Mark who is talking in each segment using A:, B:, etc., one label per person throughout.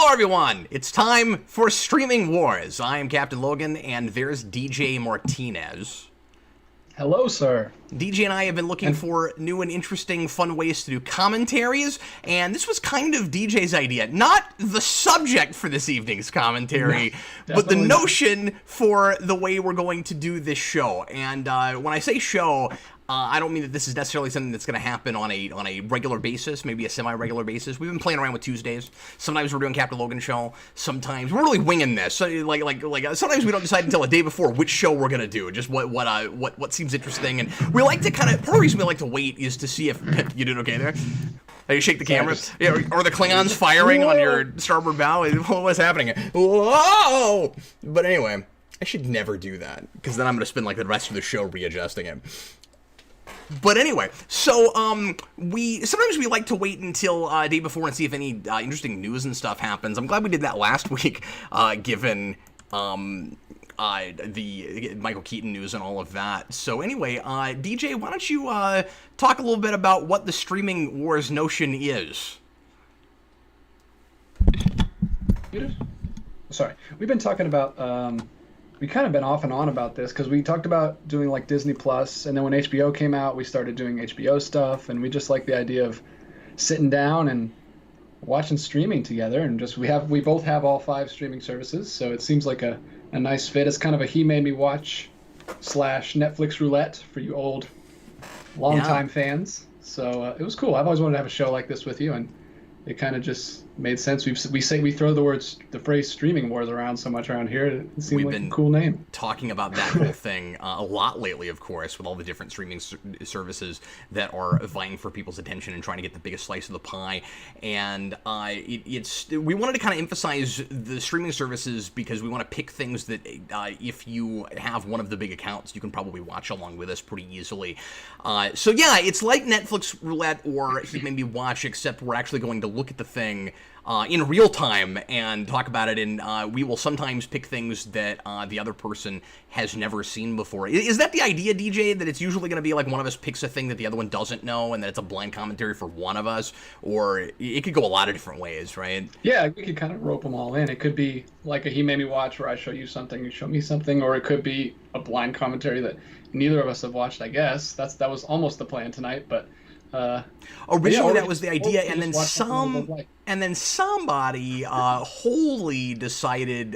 A: Hello, everyone! It's time for Streaming Wars. I am Captain Logan, and there's DJ Martinez.
B: Hello, sir.
A: DJ and I have been looking for new and interesting, fun ways to do commentaries, and this was kind of DJ's idea. Not the subject for this evening's commentary, but the notion for the way we're going to do this show. And when I say show, I don't mean that this is necessarily something that's going to happen on a regular basis, maybe a semi-regular basis. We've been playing around with Tuesdays. Sometimes we're doing Captain Logan show. Sometimes we're really winging this. So, sometimes we don't decide until a day before which show we're going to do, just what seems interesting. And we like to part of the reason we like to wait is to see if you did okay there. You shake the camera, yeah, or the Klingons firing on your starboard bow. What's happening? Whoa! But anyway, I should never do that because then I'm going to spend like the rest of the show readjusting it. But anyway, so sometimes we like to wait until day before and see if any interesting news and stuff happens. I'm glad we did that last week, given the Michael Keaton news and all of that. So anyway, DJ, why don't you talk a little bit about what the streaming wars notion is?
B: Sorry, we've been talking about. We kind of been off and on about this because we talked about doing like Disney Plus, and then when HBO came out, we started doing HBO stuff, and we just like the idea of sitting down and watching streaming together. And just we both have all 5 streaming services, so it seems like a nice fit. It's kind of a He Made Me Watch / Netflix roulette for you old, longtime fans. So it was cool. I've always wanted to have a show like this with you, and it kind of just made sense. We throw the phrase streaming wars around so much around here. It seemed like a cool name.
A: Talking about that whole thing a lot lately, of course, with all the different streaming services that are vying for people's attention and trying to get the biggest slice of the pie. And we wanted to kind of emphasize the streaming services because we want to pick things that if you have one of the big accounts, you can probably watch along with us pretty easily. So yeah, it's like Netflix roulette or He Made Me Watch, except we're actually going to look at the thing in real time and talk about it, and we will sometimes pick things that the other person has never seen before. Is that the idea, DJ, that it's usually going to be like one of us picks a thing that the other one doesn't know, and that it's a blind commentary for one of us? Or it could go a lot of different ways, right?
B: Yeah, we could kind of rope them all in. It could be like a He Made Me Watch where I show you something, you show me something, or it could be a blind commentary that neither of us have watched, I guess. That was almost the plan tonight, but...
A: originally that was the idea, and then somebody wholly decided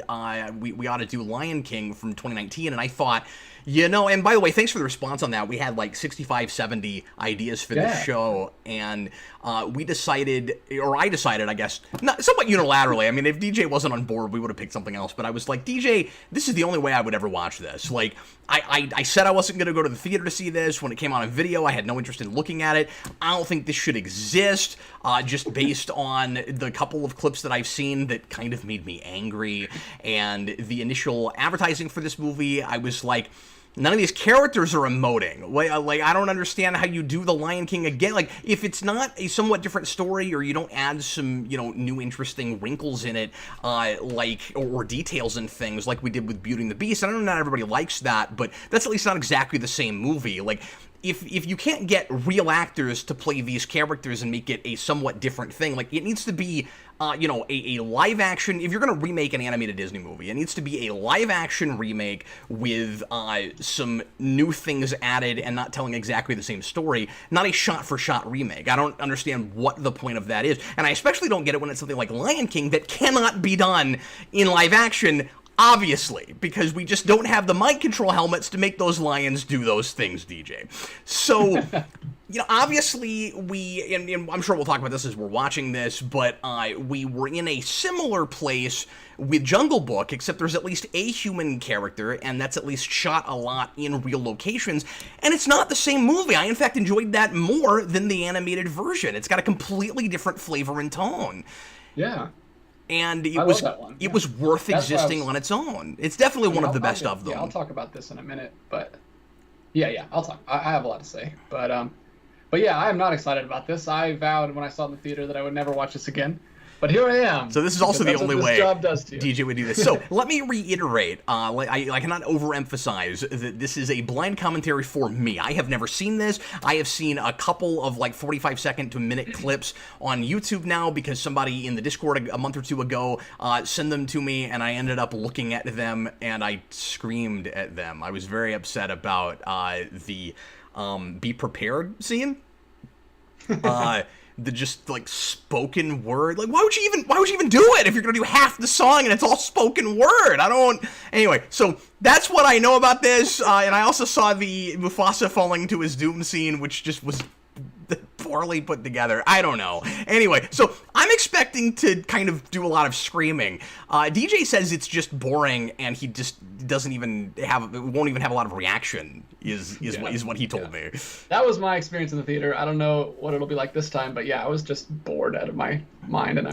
A: we ought to do Lion King from 2019, and I thought, and by the way, thanks for the response on that. We had like 65, 70 ideas for this show, and I decided, I guess, not somewhat unilaterally. I mean, if DJ wasn't on board, we would have picked something else, but I was like, DJ, this is the only way I would ever watch this. Like, I said I wasn't going to go to the theater to see this. When it came out on video, I had no interest in looking at it. I don't think this should exist, just based on the couple of clips that I've seen that kind of made me angry. And the initial advertising for this movie, I was like, none of these characters are emoting. Like, I don't understand how you do The Lion King again. Like, if it's not a somewhat different story, or you don't add some, new interesting wrinkles in it, or details and things like we did with Beauty and the Beast. I don't know, not everybody likes that, but that's at least not exactly the same movie. Like, if you can't get real actors to play these characters and make it a somewhat different thing, like, it needs to be, a live action. If you're going to remake an animated Disney movie, it needs to be a live action remake with some new things added and not telling exactly the same story, not a shot for shot remake. I don't understand what the point of that is. And I especially don't get it when it's something like Lion King that cannot be done in live action. Obviously, because we just don't have the mind control helmets to make those lions do those things, DJ. So, obviously, and I'm sure we'll talk about this as we're watching this, but we were in a similar place with Jungle Book, except there's at least a human character, and that's at least shot a lot in real locations, and it's not the same movie. I, in fact, enjoyed that more than the animated version. It's got a completely different flavor and tone.
B: Yeah.
A: And it was worth existing on its own. It's definitely one of the best of them.
B: Yeah, I'll talk about this in a minute, but I'll talk. I have a lot to say, but yeah, I am not excited about this. I vowed when I saw it in the theater that I would never watch this again. But here I am.
A: So this is also the only way
B: job does to you.
A: DJ would do this. So let me reiterate, I cannot overemphasize that this is a blind commentary for me. I have never seen this. I have seen a couple of like 45-second to a minute clips on YouTube now because somebody in the Discord a month or two ago sent them to me, and I ended up looking at them and I screamed at them. I was very upset about the be prepared scene. The just like spoken word, like why would you even do it if you're gonna do half the song and it's all spoken word? Anyway, so that's what I know about this, and I also saw the Mufasa falling to his doom scene, which just was poorly put together. I don't know. Anyway, so I'm expecting to kind of do a lot of screaming. DJ says it's just boring, and he just won't even have a lot of reaction. Is what he told me.
B: That was my experience in the theater. I don't know what it'll be like this time, but yeah, I was just bored out of my mind, and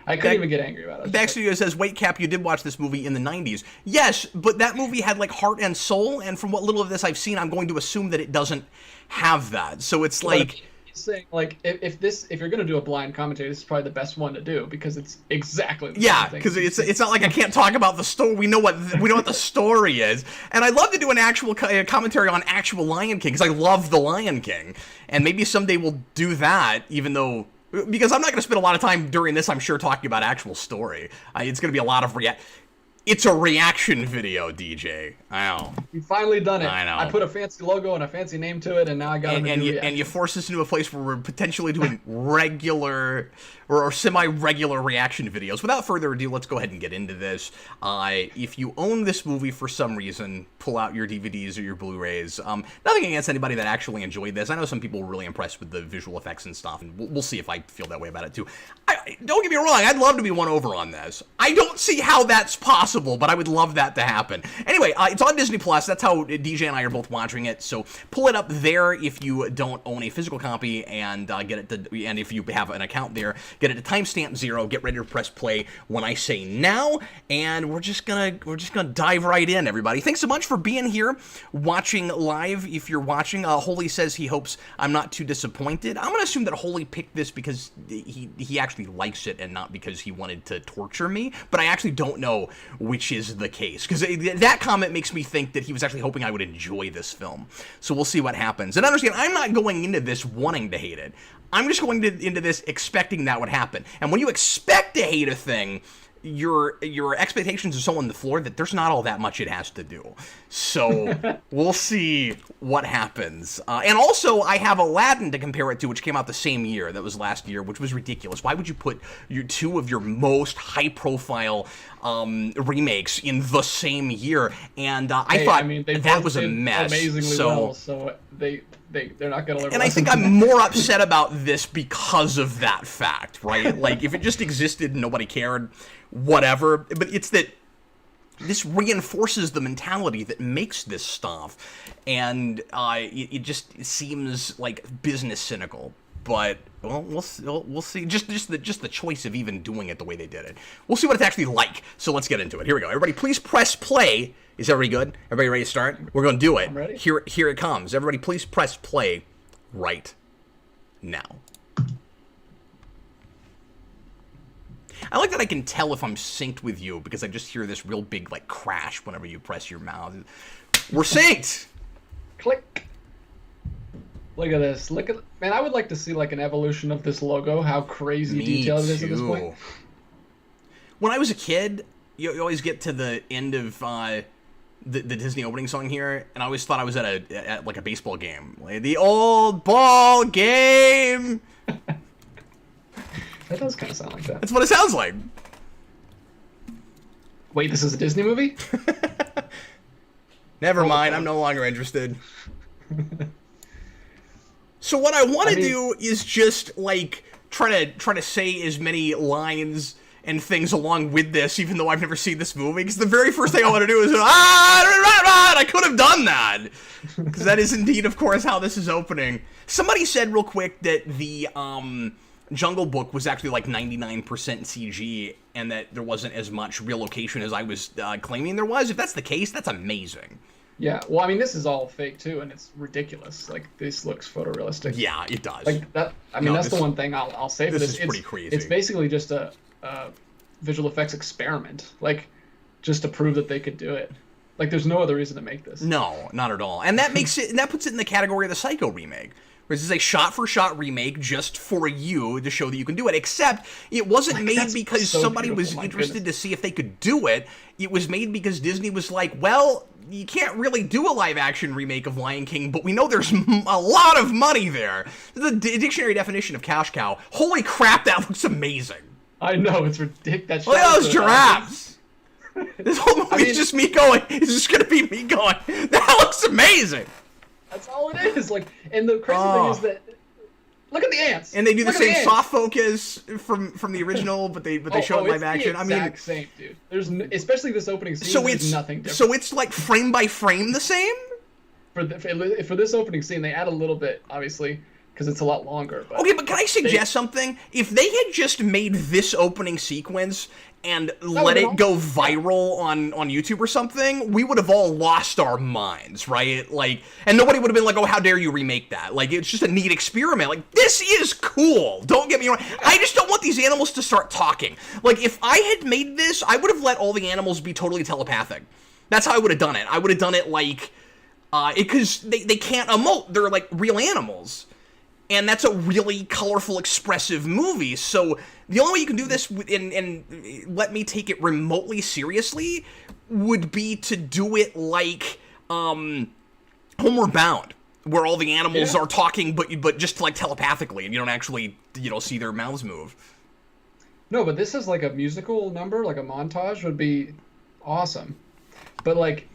B: I couldn't even get angry about it.
A: Back Studio says, wait, Cap, you did watch this movie in the 90s. Yes, but that movie had like heart and soul, and from what little of this I've seen, I'm going to assume that it doesn't have that. So it's like...
B: saying like if you're gonna do a blind commentary, this is probably the best one to do because it's exactly the
A: same
B: thing.
A: Because it's not like I can't talk about the story. We know what the story is, and I'd love to do an actual commentary on actual Lion King because I love the Lion King, and maybe someday we'll do that. Because I'm not going to spend a lot of time during this, I'm sure, talking about actual story. It's going to be a lot of It's a reaction video, DJ. I know.
B: You've finally done it.
A: I know.
B: I put a fancy logo and a fancy name to it, and now I got to do
A: and you force us into a place where we're potentially doing regular or semi-regular reaction videos. Without further ado, let's go ahead and get into this. If you own this movie for some reason, pull out your DVDs or your Blu-rays. Nothing against anybody that actually enjoyed this. I know some people were really impressed with the visual effects and stuff, and we'll see if I feel that way about it too. Don't get me wrong, I'd love to be won over on this. I don't see how that's possible, but I would love that to happen. Anyway, it's on Disney Plus. That's how DJ and I are both watching it. So pull it up there if you don't own a physical copy, and get it to. And if you have an account there, get it to timestamp 0. Get ready to press play when I say now, and we're just gonna dive right in, everybody. Thanks so much for being here, watching live. If you're watching, Holy says he hopes I'm not too disappointed. I'm gonna assume that Holy picked this because he actually likes it and not because he wanted to torture me. But I actually don't know which is the case, because that comment makes me think that he was actually hoping I would enjoy this film. So we'll see what happens. And understand, I'm not going into this wanting to hate it. I'm just going into this expecting that would happen. And when you expect to hate a thing, your expectations are so on the floor that there's not all that much it has to do. So we'll see what happens. And also, I have Aladdin to compare it to, which came out the same year. That was last year, which was ridiculous. Why would you put two of your most high-profile remakes in the same year? And I thought that was a mess.
B: Amazingly well, so they're not going to learn.
A: And I think I'm more upset about this because of that fact, right? Like, if it just existed and nobody cared, whatever. But it's that this reinforces the mentality that makes this stuff, and it just seems like business cynical. But well, we'll see. Just the choice of even doing it the way they did it. We'll see what it's actually like. So let's get into it. Here we go. Everybody, please press play. Is everybody good? Everybody ready to start? We're going to do it.
B: I'm ready.
A: Here it comes. Everybody, please press play right now. I like that I can tell if I'm synced with you because I just hear this real big like crash whenever you press your mouse. We're synced.
B: Click. Look at this. Man, I would like to see like an evolution of this logo. How crazy detailed it is at this point.
A: When I was a kid, you always get to the end of the Disney opening song here, and I always thought I was at like a baseball game, like the old ball game.
B: That does kind of sound like that.
A: That's what it sounds like.
B: Wait, this is a Disney movie?
A: Never mind. I'm no longer interested. So what I want to do is just like try to say as many lines and things along with this, even though I've never seen this movie. Because the very first thing I want to do is I could have done that, because that is indeed, of course, how this is opening. Somebody said real quick that the Jungle Book was actually like 99% CG, and that there wasn't as much real location as I was claiming there was. If that's the case, that's amazing.
B: Yeah, well, I mean, this is all fake too, and it's ridiculous. Like this looks photorealistic.
A: Yeah, it does.
B: Like that. I mean,
A: No,
B: that's the one thing I'll say for
A: this
B: this.
A: is pretty crazy.
B: It's basically just a visual effects experiment, like just to prove that they could do it. Like, there's no other reason to make this.
A: No, not at all. And that makes it, and that puts it in the category of the Psycho remake. This is a shot-for-shot remake just for you to show that you can do it. Except it wasn't made because somebody was interested to see if they could do it. It was made because Disney was like, well, you can't really do a live-action remake of Lion King, but we know there's a lot of money there. The dictionary definition of cash cow. Holy crap, that looks amazing.
B: I know, it's ridiculous.
A: Look at those giraffes. This whole movie is just me going. It's just gonna be me going. That looks amazing.
B: That's all it is. Like, and the crazy thing is that look at the ants.
A: And they do the same soft focus from the original, but they show it live action.
B: I mean, same, dude. There's especially this opening scene. So it's nothing different.
A: So it's like frame by frame the same.
B: For this opening scene, they add a little bit, obviously, because it's a lot longer. But
A: okay, but can I suggest something? If they had just made this opening sequence and let it go viral on YouTube or something, we would have all lost our minds, right? Like, and nobody would have been like, oh, how dare you remake that? Like, it's just a neat experiment. Like, this is cool. Don't get me wrong. I just don't want these animals to start talking. Like, if I had made this, I would have let all the animals be totally telepathic. That's how I would have done it. I would have done it like, because they can't emote. They're like real animals. And that's a really colorful, expressive movie. So the only way you can do this and let me take it remotely seriously would be to do it like Homeward Bound, where all the animals are talking, but just like telepathically, and you don't actually see their mouths move.
B: No, but this is like a musical number, like a montage would be awesome. But like,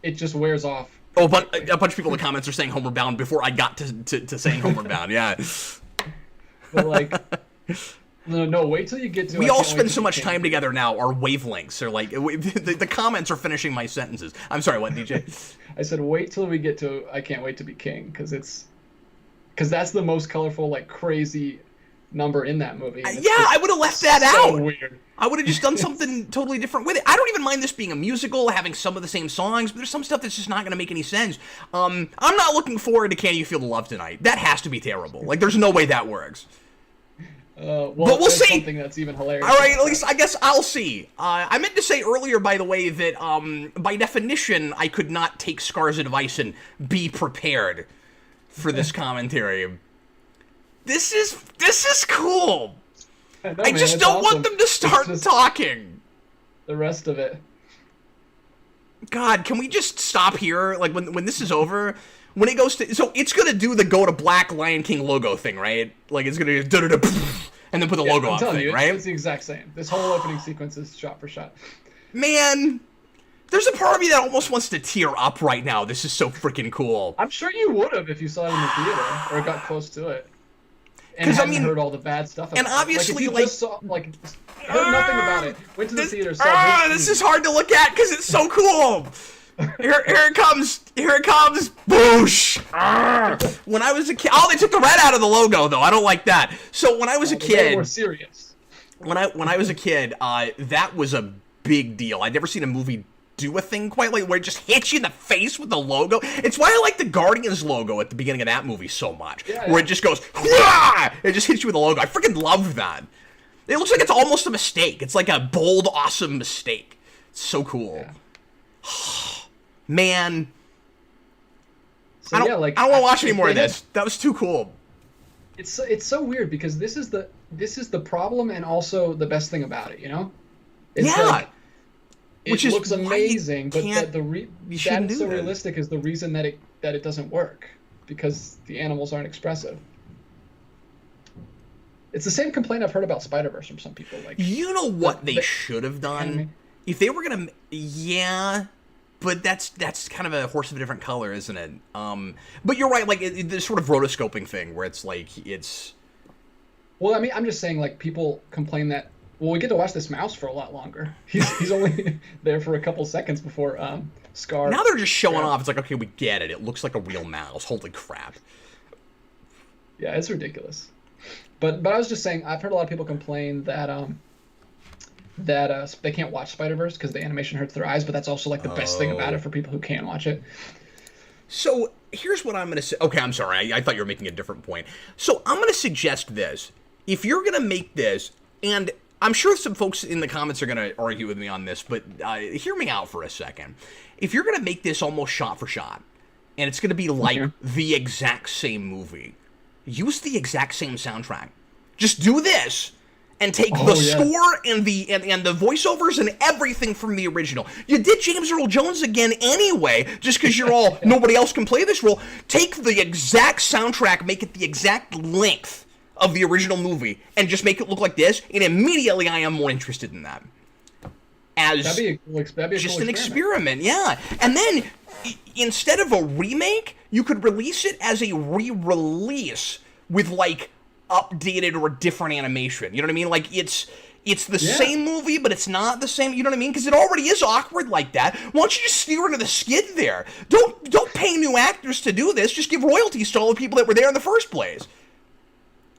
B: it just wears off.
A: Oh, but a bunch of people in the comments are saying Homeward Bound before I got to saying Homeward Bound. Yeah.
B: But like, no, wait till you get to.
A: We all spend so much time together now. Our wavelengths are like the comments are finishing my sentences. I'm sorry, what, DJ?
B: I said wait till we get to I Can't Wait to Be King, because that's the most colorful, like crazy number in that movie.
A: I would have left that out.
B: So weird.
A: I would have just done something totally different with it. I don't even mind this being a musical, having some of the same songs, but there's some stuff that's just not going to make any sense. I'm not looking forward to Can You Feel the Love Tonight. That has to be terrible. Like, there's no way that works.
B: But
A: we'll see.
B: Something that's even hilarious.
A: All right, at least I guess I'll see. I meant to say earlier, by the way, that by definition, I could not take Scar's advice and be prepared for this commentary. This is cool. I just don't want them to start talking.
B: The rest of it.
A: God, can we just stop here? Like, when this is over, when it goes to... So, it's going to do the go to black Lion King logo thing, right? Like, it's going to do and then put the logo on thing, right?
B: It's the exact same. This whole opening sequence is shot for shot.
A: Man, there's a part of me that almost wants to tear up right now. This is so freaking cool.
B: I'm sure you would have if you saw it in the theater or got close to it. And hadn't heard all the bad stuff about
A: and obviously,
B: it. Like, if you just saw, heard nothing about it, went to the theater, saw
A: this is hard to look at because it's so cool. Here it comes, boosh. When I was a kid, they took the red out of the logo though. I don't like that. So when I was a kid,
B: more serious.
A: When I was a kid, that was a big deal. I'd never seen a movie do a thing quite like where it just hits you in the face with the logo. It's why I like the Guardians logo at the beginning of that movie so much, where it just goes, Wah! It just hits you with the logo. I freaking love that. It looks like it's almost a mistake. It's like a bold, awesome mistake. It's so cool. Yeah. Man.
B: So,
A: I don't want to watch any more of this. That was too cool.
B: It's so weird because this is the problem and also the best thing about it, you know? It's
A: yeah.
B: It looks amazing, but that's so realistic is the reason that it doesn't work, because the animals aren't expressive. It's the same complaint I've heard about Spider-Verse from some people. Like,
A: you know what they should have done?
B: Anime.
A: If they were gonna, but that's kind of a horse of a different color, isn't it? But you're right, like the sort of rotoscoping thing where it's like it's.
B: Well, I mean, I'm just saying, like, people complain that. Well, we get to watch this mouse for a lot longer. He's only there for a couple seconds before Scar.
A: Now they're just showing off. It's like, okay, we get it. It looks like a real mouse. Holy crap.
B: Yeah, it's ridiculous. But I was just saying, I've heard a lot of people complain that that they can't watch Spider-Verse because the animation hurts their eyes, but that's also like the best thing about it for people who can watch it.
A: So here's what I'm going to say. Okay, I'm sorry. I thought you were making a different point. So I'm going to suggest this. If you're going to make this, and I'm sure some folks in the comments are going to argue with me on this, but hear me out for a second. If you're going to make this almost shot for shot, and it's going to be like the exact same movie, use the exact same soundtrack. Just do this. And take the score and the voiceovers and everything from the original. You did James Earl Jones again anyway, just because you're all, nobody else can play this role. Take the exact soundtrack, make it the exact length of the original movie, and just make it look like this, and immediately I am more interested in that. That'd be just an experiment, yeah. And then, instead of a remake, you could release it as a re-release with, like, updated or different animation. You know what I mean? Like, it's the same movie, but it's not the same. You know what I mean? Because it already is awkward like that. Why don't you just steer into the skid there? Don't pay new actors to do this. Just give royalties to all the people that were there in the first place.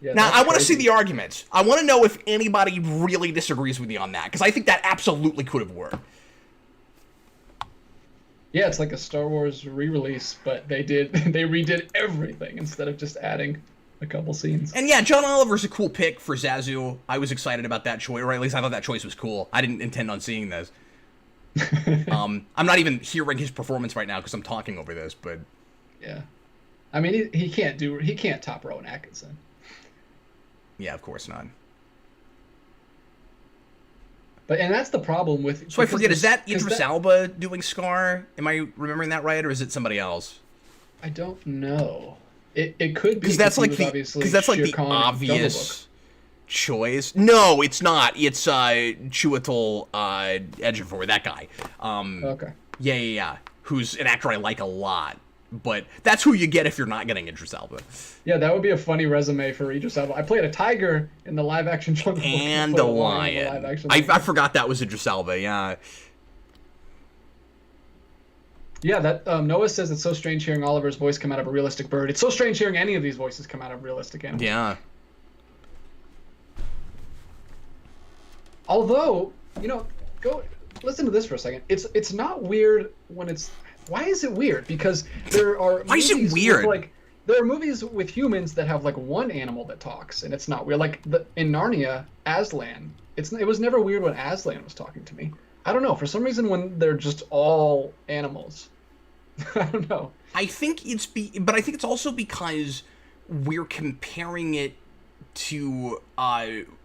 A: Yeah, now, I want to see the arguments. I want to know if anybody really disagrees with you on that, because I think that absolutely could have worked.
B: Yeah, it's like a Star Wars re-release, but they redid everything instead of just adding a couple scenes.
A: And yeah, John Oliver's a cool pick for Zazu. I was excited about that choice, or at least I thought that choice was cool. I didn't intend on seeing this. I'm not even hearing his performance right now because I'm talking over this, but
B: yeah, I mean he can't top Rowan Atkinson.
A: Yeah, of course not.
B: And that's the problem with.
A: So I forget, is that Idris Elba doing Scar? Am I remembering that right, or is it somebody else?
B: I don't know. It could be
A: because that's like the obvious choice. No, it's not. It's Chiwetel Ejiofor, that guy.
B: Okay.
A: Yeah. Who's an actor I like a lot. But that's who you get if you're not getting Idris Elba.
B: Yeah, that would be a funny resume for Idris Elba. I played a tiger in the live-action Jungle Book.
A: And a lion. I forgot that was Idris Elba, yeah.
B: Yeah, that Noah says it's so strange hearing Oliver's voice come out of a realistic bird. It's so strange hearing any of these voices come out of realistic animals.
A: Yeah.
B: Although, go listen to this for a second. It's not weird when it's. Why is it weird? Because there are.
A: Why is it weird?
B: There are movies with humans that have like one animal that talks, and it's not weird. Like in Narnia, Aslan. It was never weird when Aslan was talking to me. I don't know. For some reason, when they're just all animals, I don't know.
A: I think but I think it's also because we're comparing it to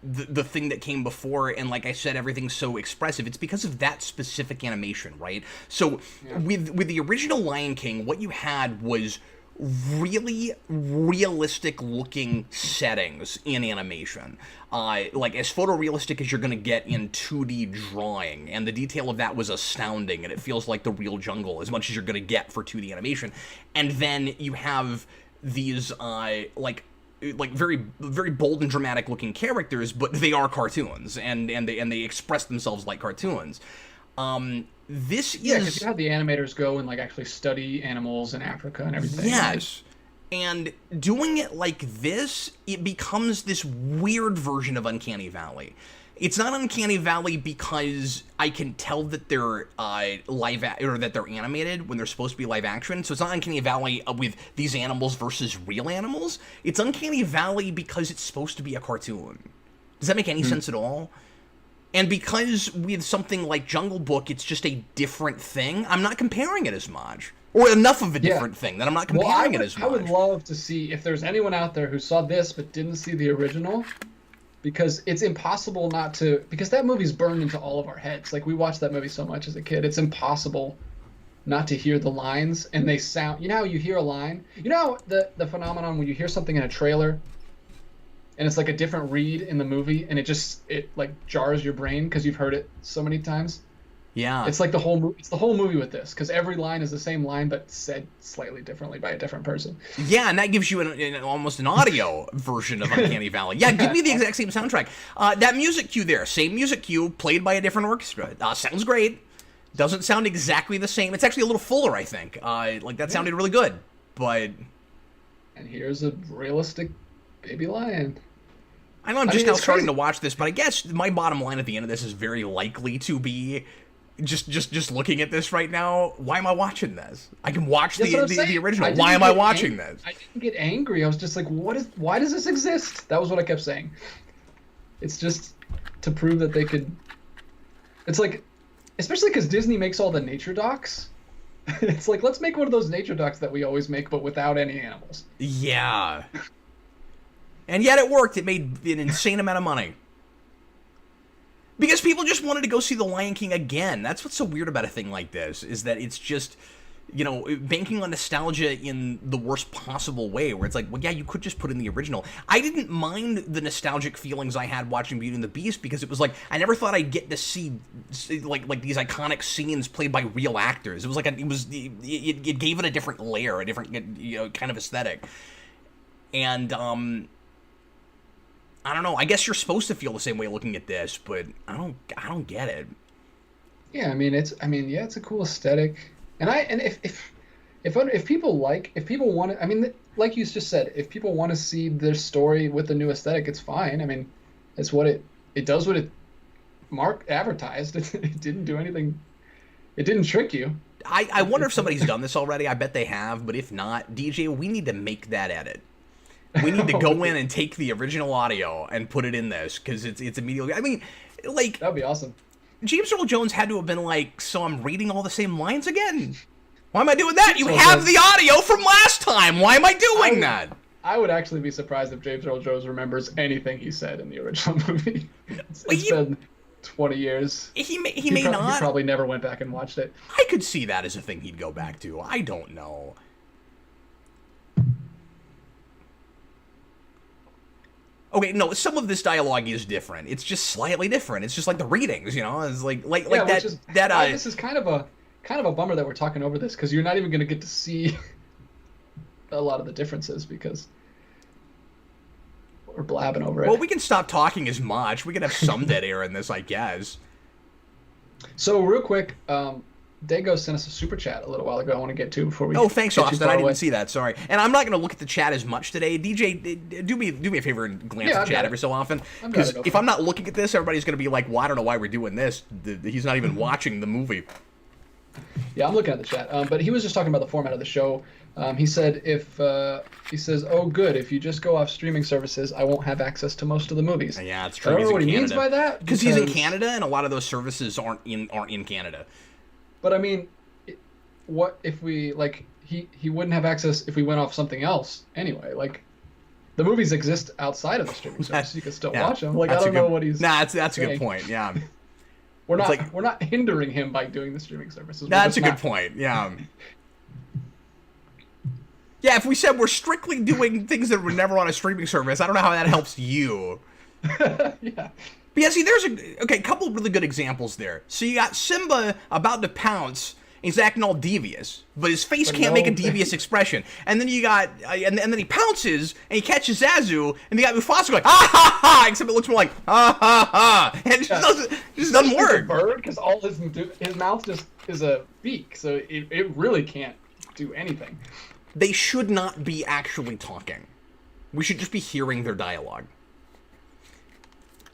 A: the thing that came before, and like I said, everything's so expressive. It's because of that specific animation, right? So with the original Lion King, what you had was really realistic looking settings in animation, like as photorealistic as you're going to get in 2D drawing, and the detail of that was astounding, and it feels like the real jungle as much as you're going to get for 2D animation. And then you have these like very very bold and dramatic looking characters, but they are cartoons, and they express themselves like cartoons. This is
B: because you had the animators go and like actually study animals in Africa and everything.
A: Yes. And doing it like this, it becomes this weird version of Uncanny Valley. It's not Uncanny Valley because I can tell that they're or that they're animated when they're supposed to be live action. So it's not Uncanny Valley with these animals versus real animals. It's Uncanny Valley because it's supposed to be a cartoon. Does that make any sense at all? And because with something like Jungle Book, it's just a different thing, I'm not comparing it as much. Or enough of a different thing that I'm not comparing it as much.
B: I would love to see if there's anyone out there who saw this but didn't see the original, because it's impossible not to, because that movie's burned into all of our heads. Like, we watched that movie so much as a kid. It's impossible not to hear the lines, and they sound, how you hear a line? The phenomenon when you hear something in a trailer, and it's like a different read in the movie, and it like jars your brain because you've heard it so many times.
A: Yeah.
B: It's like the whole movie with this, because every line is the same line but said slightly differently by a different person.
A: Yeah, and that gives you almost an audio version of Uncanny Valley. Yeah, give me the exact same soundtrack. That music cue there, same music cue, played by a different orchestra. Sounds great. Doesn't sound exactly the same. It's actually a little fuller, I think. That sounded really good, but...
B: And here's a realistic baby lion.
A: I know I'm just now starting to watch this, but I guess my bottom line at the end of this is very likely to be just looking at this right now. Why am I watching this? I can watch the original. Why am I watching this?
B: I didn't get angry. I was just like, why does this exist? That was what I kept saying. It's just to prove that they could. It's like, especially because Disney makes all the nature docs. It's like, let's make one of those nature docs that we always make, but without any animals.
A: Yeah. And yet it worked. It made an insane amount of money. Because people just wanted to go see The Lion King again. That's what's so weird about a thing like this, is that it's just, you know, banking on nostalgia in the worst possible way, where it's like, well, yeah, you could just put in the original. I didn't mind the nostalgic feelings I had watching Beauty and the Beast, because it was like, I never thought I'd get to see like these iconic scenes played by real actors. It was like, it gave it a different layer, a different, you know, kind of aesthetic. And, I don't know. I guess you're supposed to feel the same way looking at this, but I don't get it.
B: Yeah, I mean, it's a cool aesthetic, and if people want to, I mean, like you just said, if people want to see their story with the new aesthetic, it's fine. I mean, it's what it does what it advertised. It didn't do anything. It didn't trick you.
A: I wonder if somebody's done this already. I bet they have, but if not, DJ, we need to make that edit. We need to go in and take the original audio and put it in this, because it's immediately. I mean, like,
B: that'd be awesome.
A: James Earl Jones had to have been like, so I'm reading all the same lines again. Why am I doing that? You have the audio from last time. Why am I doing that?
B: I would actually be surprised if James Earl Jones remembers anything he said in the original movie. It's been 20 years.
A: He may not.
B: He probably never went back and watched it.
A: I could see that as a thing he'd go back to. I don't know. Okay, no, some of this dialogue is different. It's just slightly different. It's just like the readings, you know? It's like that.
B: This is kind of a bummer that we're talking over this, because you're not even going to get to see a lot of the differences because we're blabbing over it.
A: Well, we can stop talking as much. We can have some dead air in this, I guess.
B: So real quick, Dago sent us a super chat a little while ago I want to get to before we.
A: Oh, thanks, Austin. I didn't see that. Sorry. And I'm not going to look at the chat as much today. DJ, do me a favor and glance at the chat every so often. Because if I'm not looking at this, everybody's going to be like, well, I don't know why we're doing this. He's not even watching the movie.
B: Yeah, I'm looking at the chat. But he was just talking about the format of the show. He said he says, oh, good. If you just go off streaming services, I won't have access to most of the movies.
A: Yeah, it's true.
B: I don't know what he means by that.
A: Because he's in Canada, and a lot of those services aren't in Canada.
B: But I mean, what if we he wouldn't have access if we went off something else anyway? Like, the movies exist outside of the streaming service. You can still watch them. Like, I don't know what he's.
A: Nah, that's a good point. Yeah.
B: We're not hindering him by doing the streaming services.
A: That's a good point. Yeah. Yeah, if we said we're strictly doing things that were never on a streaming service, I don't know how that helps you.
B: Yeah.
A: But yeah, see, there's a couple of really good examples there. So you got Simba about to pounce, and he's acting all devious, but his face can't make a devious expression. And then you got, and then he pounces, and he catches Zazu, and you got Mufasa going, ha ha ha, except it looks more like, ha ha ha, and it just doesn't work.
B: A bird, because all his mouth just is a beak, so it really can't do anything.
A: They should not be actually talking. We should just be hearing their dialogue.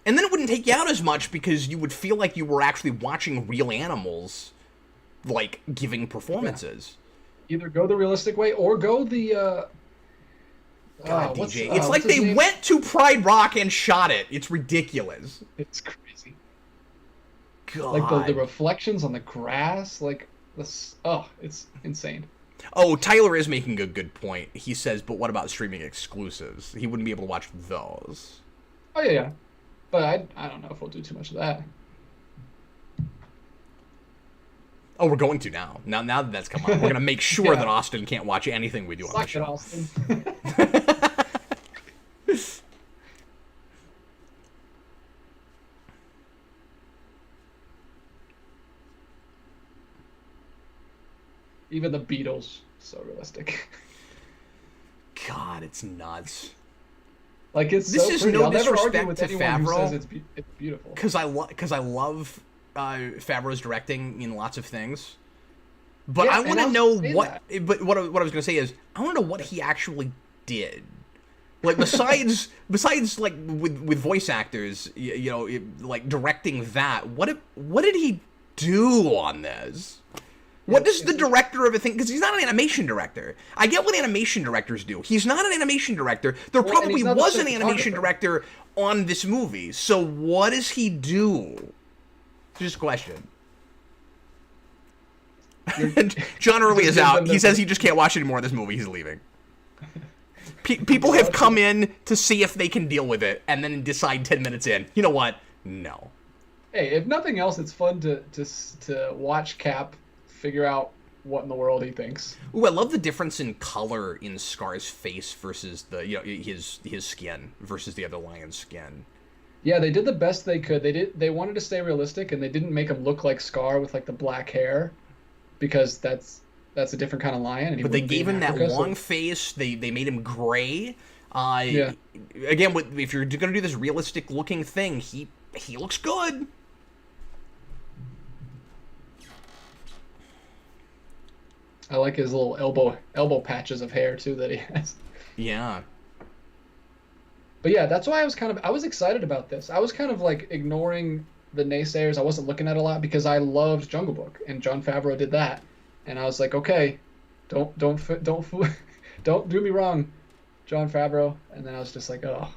A: And then it wouldn't take you out as much, because you would feel like you were actually watching real animals, like, giving performances.
B: Yeah. Either go the realistic way, or go the,
A: God, DJ. It's like they went to Pride Rock and shot it. It's ridiculous.
B: It's crazy.
A: God.
B: Like, the reflections on the grass, like, this. Oh, it's insane.
A: Oh, Tyler is making a good point. He says, but what about streaming exclusives? He wouldn't be able to watch those.
B: Oh, yeah. But I don't know if we'll do too much of that.
A: Oh, we're going to now. Now that that's come on, we're going to make sure that Austin can't watch anything we do on the show.
B: Austin. Even the Beatles, so realistic.
A: God, it's nuts.
B: Like, it's
A: this
B: so
A: is
B: pretty.
A: no
B: I'll never argue
A: disrespect
B: with
A: to
B: anyone who
A: Favreau.
B: says it's beautiful.
A: Because I love Favreau's directing in lots of things. But I want to know what. But what I was going to say is, I want to know what he actually did. Like besides like with voice actors, like directing that. What did he do on this? What does the director of a thing? Because he's not an animation director. I get what animation directors do. He's not an animation director. There probably was an animation director on this movie. So what does he do? Just a question. John Early is out. He says he just can't watch anymore of this movie. He's leaving. People have come in to see if they can deal with it, and then decide 10 minutes in, you know what? No.
B: Hey, if nothing else, it's fun to watch Cap figure out what in the world he thinks.
A: Ooh, I love the difference in color in Scar's face versus his skin versus the other lion's skin.
B: Yeah, they did the best they could. They wanted to stay realistic, and they didn't make him look like Scar with like the black hair, because that's a different kind of lion.
A: But they gave him that long face. They made him gray.
B: Yeah.
A: Again, if you're going to do this realistic looking thing, he looks good.
B: I like his little elbow patches of hair too that he has.
A: Yeah.
B: But yeah, that's why I was excited about this. I was kind of like ignoring the naysayers. I wasn't looking at it a lot because I loved Jungle Book, and Jon Favreau did that. And I was like, okay, don't do me wrong, Jon Favreau. And then I was just like, oh,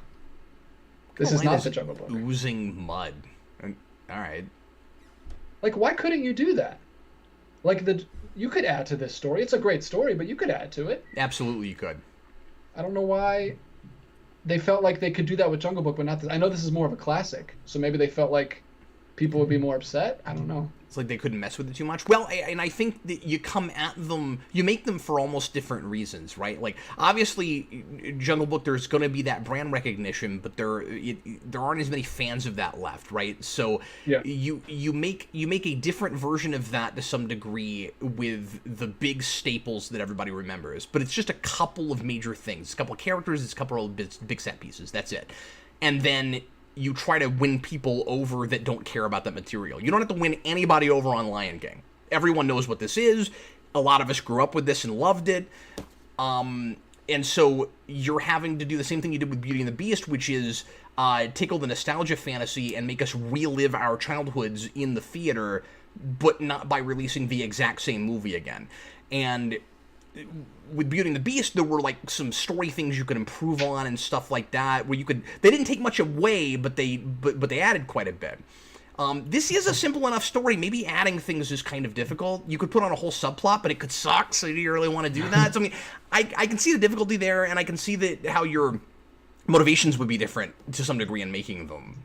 B: this is not the Jungle Book.
A: Oozing mud. All right.
B: Like, why couldn't you do that? Like, you could add to this story. It's a great story, but you could add to it.
A: Absolutely, you could.
B: I don't know why they felt like they could do that with Jungle Book, but not this. I know this is more of a classic, so maybe they felt like people would be more upset. I don't know.
A: It's like they couldn't mess with it too much. Well, and I think that you come at them, you make them for almost different reasons, right? Like, obviously, Jungle Book, there's going to be that brand recognition, but there aren't as many fans of that left, right? So
B: yeah.
A: you make a different version of that to some degree with the big staples that everybody remembers, but it's just a couple of major things. It's a couple of characters, it's a couple of big set pieces, that's it. And then you try to win people over that don't care about that material. You don't have to win anybody over on Lion King. Everyone knows what this is. A lot of us grew up with this and loved it. And so you're having to do the same thing you did with Beauty and the Beast, which is tickle the nostalgia fantasy and make us relive our childhoods in the theater, but not by releasing the exact same movie again. And with Beauty and the Beast, there were like some story things you could improve on and stuff like that, where they didn't take much away, but they added quite a bit. This is a simple enough story. Maybe adding things is kind of difficult. You could put on a whole subplot, but it could suck, so do you really want to do that? So I mean, I can see the difficulty there, and I can see that how your motivations would be different to some degree in making them.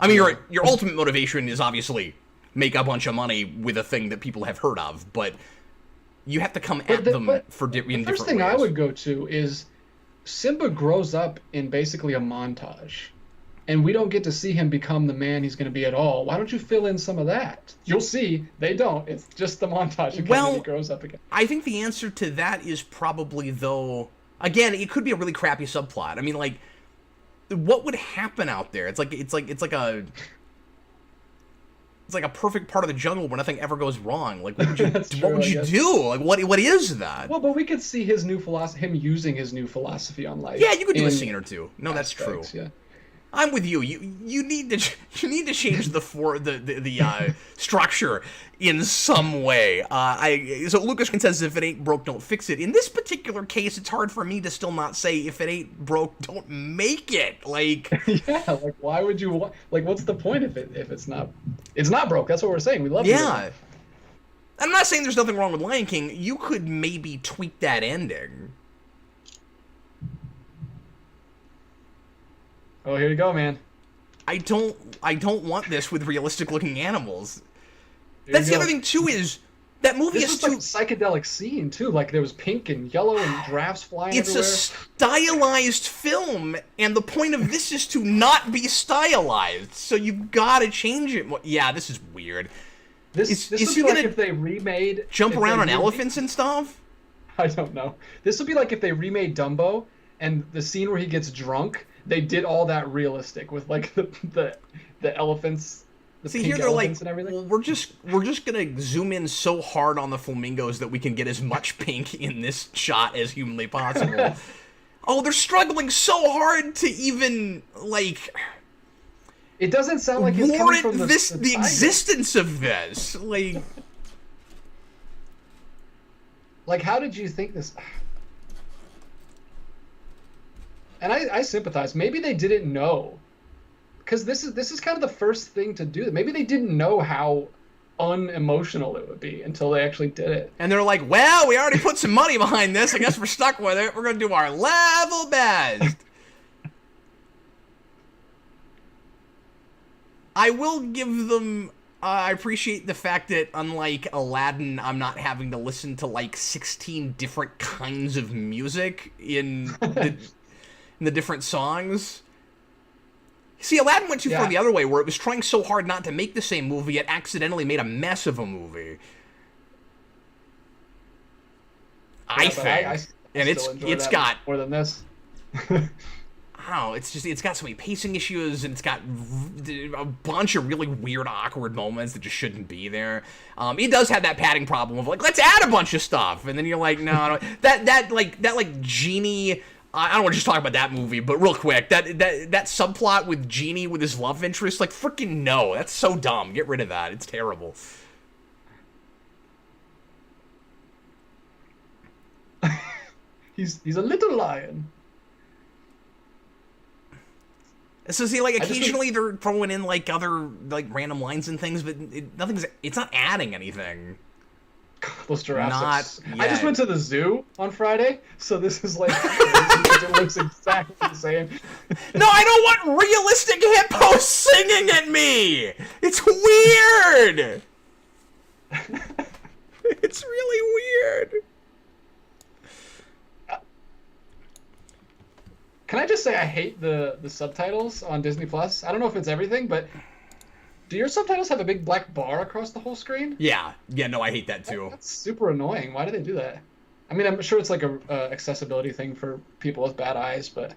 A: I mean, your ultimate motivation is obviously make a bunch of money with a thing that people have heard of, but you have to come at them in different ways. The first
B: thing I would go to is Simba grows up in basically a montage, and we don't get to see him become the man he's going to be at all. Why don't you fill in some of that? You'll see they don't. It's just the montage again when he grows up again.
A: I think the answer to that is probably, though, again, it could be a really crappy subplot. I mean, like, what would happen out there? It's like a perfect part of the jungle where nothing ever goes wrong. Like, what would you do? Like, what is that?
B: Well, but we could see his new philosophy, him using his new philosophy on life.
A: Yeah, you could do a scene or two. No, that's true.
B: Yeah.
A: I'm with you. You need to change the structure in some way. So Lucas says, if it ain't broke, don't fix it. In this particular case, it's hard for me to still not say, if it ain't broke, don't make it. Like,
B: yeah, like, why would you like, what's the point if it's not broke? That's what we're saying. We love it.
A: Yeah. I'm not saying there's nothing wrong with Lion King. You could maybe tweak that ending.
B: Oh, here you go, man.
A: I don't want this with realistic looking animals. That's the other thing too, is that movie is too
B: like psychedelic scene too. Like, there was pink and yellow and giraffes flying everywhere.
A: It's a stylized film, and the point of this is to not be stylized. So you've got to change it more. Yeah, this is weird.
B: This would be like if they remade
A: jump around on elephants and stuff.
B: I don't know. This would be like if they remade Dumbo, and the scene where he gets drunk, they did all that realistic with like the elephants, the pink
A: here they're
B: elephants
A: like,
B: and everything.
A: Well, we're just gonna zoom in so hard on the flamingos that we can get as much pink in this shot as humanly possible. Oh, they're struggling so hard to even, like...
B: It doesn't sound like it's coming from the
A: existence of this.
B: Like, how did you think this... And I sympathize. Maybe they didn't know. Because this is kind of the first thing to do. Maybe they didn't know how unemotional it would be until they actually did it.
A: And they're like, well, we already put some money behind this. I guess we're stuck with it. We're going to do our level best. I will give them... I appreciate the fact that, unlike Aladdin, I'm not having to listen to, like, 16 different kinds of music in the different songs. See, Aladdin went too far the other way, where it was trying so hard not to make the same movie, it accidentally made a mess of a movie. I think. And it's got...
B: more than this.
A: I don't know, it's got so many pacing issues, and it's got a bunch of really weird, awkward moments that just shouldn't be there. It does have that padding problem of, like, let's add a bunch of stuff, and then you're like, no. That Genie... I don't want to just talk about that movie, but real quick, that subplot with Genie with his love interest, like, freaking no. That's so dumb. Get rid of that. It's terrible.
B: He's a little lion.
A: So see, like, occasionally they're throwing in, like, other, like, random lines and things, but it's not adding anything.
B: Those giraffes.
A: Not
B: I just went to the zoo on Friday, so this is like, it looks exactly the same.
A: No, I don't want realistic hippos singing at me! It's weird! It's really weird.
B: Can I just say I hate the subtitles on Disney Plus? I don't know if it's everything, but do your subtitles have a big black bar across the whole screen?
A: Yeah, no, I hate that too.
B: That's super annoying. Why do they do that? I mean, I'm sure it's like a accessibility thing for people with bad eyes, but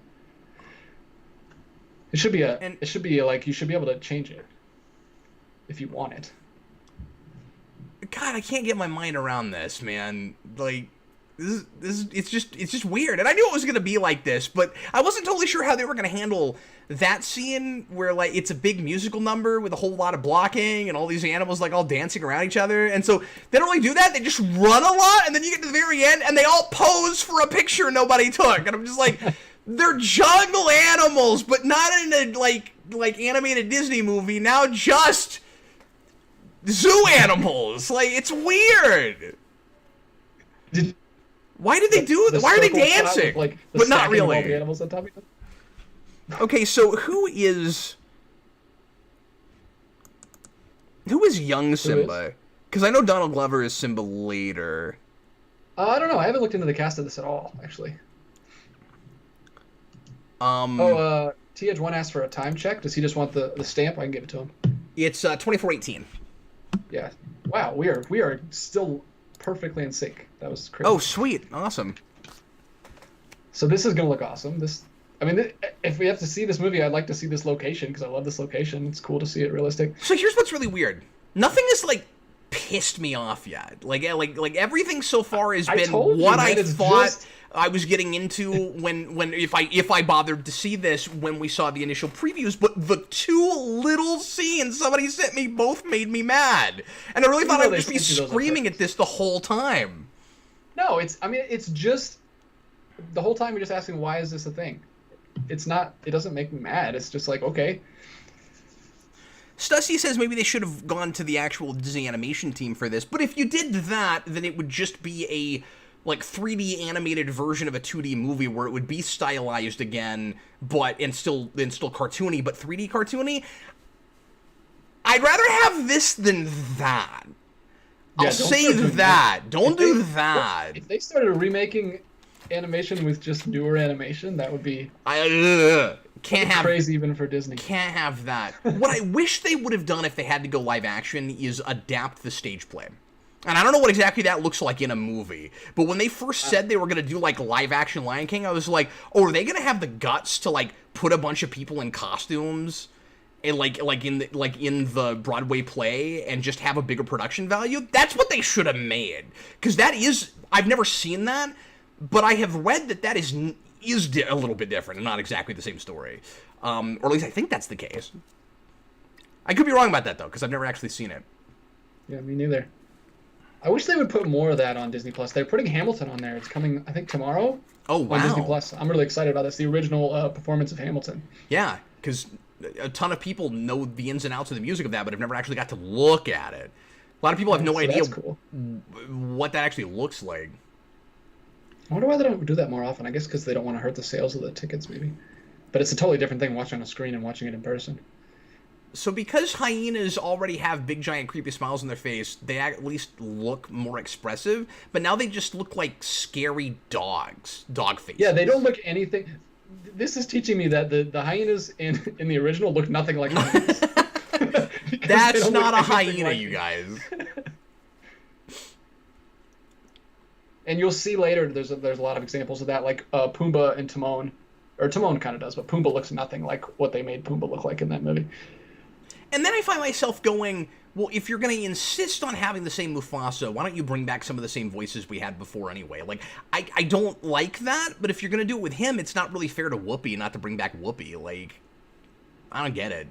B: it should be like you should be able to change it if you want it.
A: God, I can't get my mind around this, man. Like, it's just weird. And I knew it was going to be like this, but I wasn't totally sure how they were going to handle that scene where, like, it's a big musical number with a whole lot of blocking and all these animals, like, all dancing around each other. And so they don't really do that. They just run a lot, and then you get to the very end, and they all pose for a picture nobody took. And I'm just like, they're jungle animals, but not in a, like animated Disney movie. Now just zoo animals. Like, it's weird. Why did they do that? Why are they dancing?
B: Like,
A: but not really.
B: All the animals on top of it?
A: Okay, so who is young Simba? Because I know Donald Glover is Simba later.
B: I don't know. I haven't looked into the cast of this at all, actually. T-Edge1 asked for a time check. Does he just want the stamp? I can give it to him.
A: It's 24:18.
B: Yeah. Wow, we are still perfectly in sync. That was crazy.
A: Oh, sweet. Awesome.
B: So this is going to look awesome. If we have to see this movie, I'd like to see this location because I love this location. It's cool to see it realistic.
A: So here's what's really weird. Nothing has, like, pissed me off yet. Like everything so far has been what I thought I was getting into if I bothered to see this when we saw the initial previews. But the two little scenes somebody sent me both made me mad, and I really thought I would just be screaming at this the whole time.
B: No, it's just the whole time you're just asking, why is this a thing? It doesn't make me mad. It's just like, okay.
A: Stussy says maybe they should have gone to the actual Disney animation team for this, but if you did that, then it would just be a, like, 3D animated version of a 2D movie where it would be stylized again, and still cartoony, but 3D cartoony. I'd rather have this than that. I'll say that. Don't do that.
B: If they started remaking animation with just newer animation, that would be crazy even for Disney.
A: Can't have that. What I wish they would have done if they had to go live action is adapt the stage play. And I don't know what exactly that looks like in a movie, but when they first said they were going to do, like, live action Lion King, I was like, oh, are they going to have the guts to, like, put a bunch of people in costumes and like in the Broadway play and just have a bigger production value? That's what they should have made, because I've never seen that. But I have read that is is a little bit different and not exactly the same story. Or at least I think that's the case. I could be wrong about that, though, because I've never actually seen it.
B: Yeah, me neither. I wish they would put more of that on Disney Plus. They're putting Hamilton on there. It's coming, I think, tomorrow.
A: Oh, wow.
B: On Disney Plus. I'm really excited about this. The original performance of Hamilton.
A: Yeah, because a ton of people know the ins and outs of the music of that, but have never actually got to look at it. A lot of people have no idea what that actually looks like.
B: I wonder why they don't do that more often. I guess because they don't want to hurt the sales of the tickets, maybe. But it's a totally different thing watching on a screen and watching it in person.
A: So because hyenas already have big, giant, creepy smiles on their face, they at least look more expressive. But now they just look like scary dogs. Dog faces.
B: Yeah, they don't look anything... This is teaching me that the hyenas in the original look nothing like hyenas.
A: That's not a hyena, you guys.
B: And you'll see later, there's a lot of examples of that, like Pumbaa and Timon. Or Timon kind of does, but Pumbaa looks nothing like what they made Pumbaa look like in that movie.
A: And then I find myself going, well, if you're going to insist on having the same Mufasa, why don't you bring back some of the same voices we had before anyway? Like, I don't like that, but if you're going to do it with him, it's not really fair to Whoopi not to bring back Whoopi. Like, I don't get it.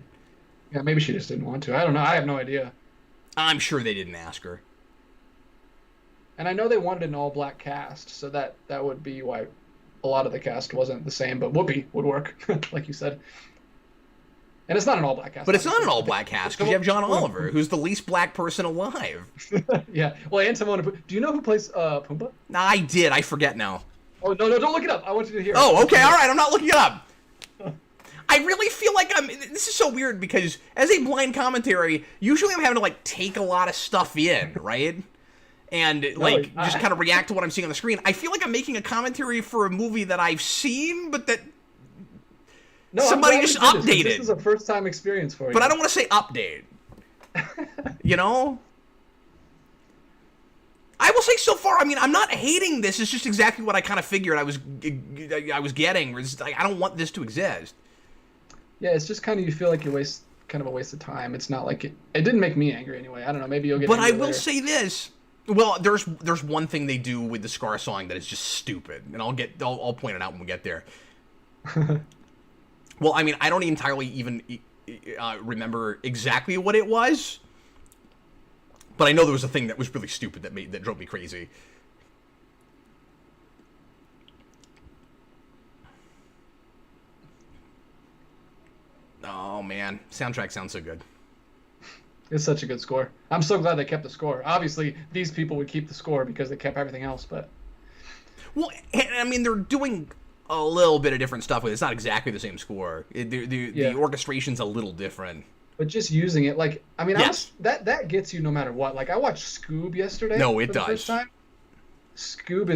B: Yeah, maybe she just didn't want to. I don't know. I have no idea.
A: I'm sure they didn't ask her.
B: And I know they wanted an all-black cast, so that would be why a lot of the cast wasn't the same, but Whoopi would work, like you said. And it's not an all-black cast.
A: But it's not an all-black cast, because you have John Oliver, who's the least black person alive.
B: Yeah. Well, and Timon. Do you know who plays Pumbaa?
A: I did. I forget now.
B: Oh, no, don't look it up. I want you to hear it.
A: Oh, okay, all right. I'm not looking it up. I really feel like this is so weird, because as a blind commentary, usually I'm having to, like, take a lot of stuff in, right? And, just kind of react to what I'm seeing on the screen. I feel like I'm making a commentary for a movie that I've seen, but that...
B: No,
A: somebody just updated.
B: This is a first-time experience for you.
A: But I don't want to say update. You know? I will say so far, I mean, I'm not hating this. It's just exactly what I kind of figured I was getting. It's like, I don't want this to exist.
B: Yeah, it's just kind of, you feel like you're kind of a waste of time. It's not like it didn't make me angry anyway. I don't know. Maybe you'll get.
A: But I
B: angry
A: will
B: later.
A: say this. Well, there's one thing they do with the Scar song that is just stupid, and I'll point it out when we get there. Well, I mean, I don't entirely even remember exactly what it was, but I know there was a thing that was really stupid that drove me crazy. Oh man, soundtrack sounds so good.
B: It's such a good score. I'm so glad they kept the score. Obviously, these people would keep the score because they kept everything else, but...
A: Well, I mean, they're doing a little bit of different stuff with it. It's not exactly the same score. The orchestration's a little different.
B: But just using it, like, I mean,
A: yes.
B: that gets you no matter what. Like, I watched Scoob yesterday.
A: No, it
B: for the
A: does.
B: First time. Scoob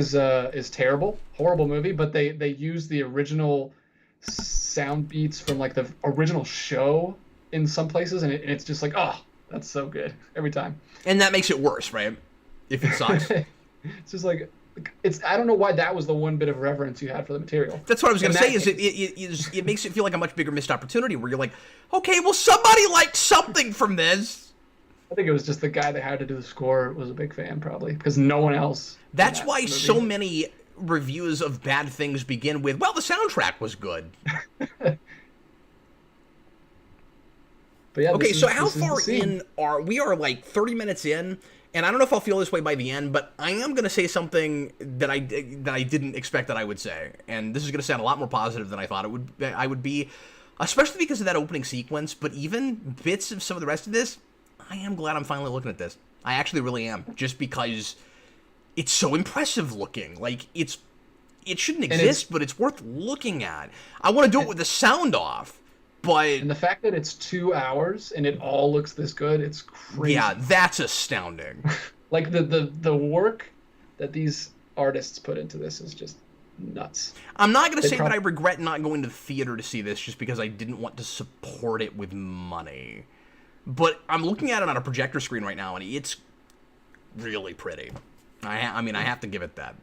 B: is terrible, horrible movie, but they use the original sound beats from, like, the original show in some places, and it's just like, oh, that's so good every time.
A: And that makes it worse, right? If it sucks.
B: It's just like, I don't know why that was the one bit of reverence you had for the material.
A: That's what I was going to say. It makes it feel like a much bigger missed opportunity where you're like, okay, well, somebody liked something from this.
B: I think it was just the guy that had to do the score was a big fan, probably, because no one else.
A: That's why so many reviews of bad things begin with, well, the soundtrack was good.
B: But yeah,
A: okay, so how far in are we? Are like 30 minutes in, and I don't know if I'll feel this way by the end, but I am going to say something that I didn't expect that I would say, and this is going to sound a lot more positive than I thought I would be, especially because of that opening sequence. But even bits of some of the rest of this, I am glad I'm finally looking at this. I actually really am, just because it's so impressive looking. Like it shouldn't exist, but it's worth looking at. I want to do it with the sound off. But,
B: and the fact that it's 2 hours and it all looks this good, it's crazy.
A: Yeah, that's astounding.
B: Like the work that these artists put into this is just nuts.
A: I'm not going to say that I regret not going to the theater to see this just because I didn't want to support it with money. But I'm looking at it on a projector screen right now, and it's really pretty. I mean, I have to give it that.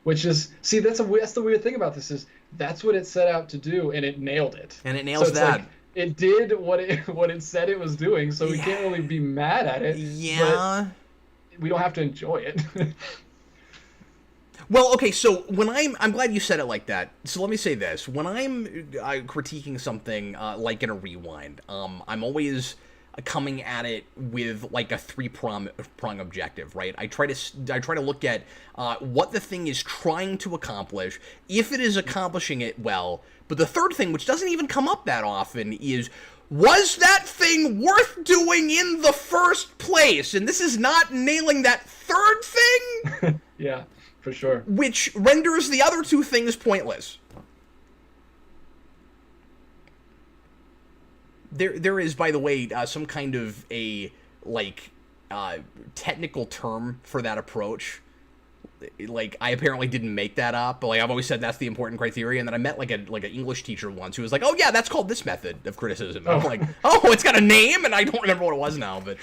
B: Which is, see, that's the weird thing about this is that's what it set out to do, and it nailed it.
A: And it nails that.
B: Like, it did what it said it was doing, so we can't really be mad at it.
A: Yeah.
B: But we don't have to enjoy it.
A: Well, okay, so when I'm glad you said it like that. So let me say this: when I'm critiquing something like in a rewind, I'm always coming at it with like a three-prong objective, right? I try to look at what the thing is trying to accomplish, if it is accomplishing it well. But the third thing, which doesn't even come up that often, is, was that thing worth doing in the first place? And this is not nailing that third thing.
B: Yeah, for sure.
A: Which renders the other two things pointless. There is, by the way, some kind of a like technical term for that approach. Like, I apparently didn't make that up, but like I've always said that's the important criteria. And then I met like an English teacher once who was like, "Oh yeah, that's called this method of criticism." And I'm like, "Oh, it's got a name," and I don't remember what it was now. But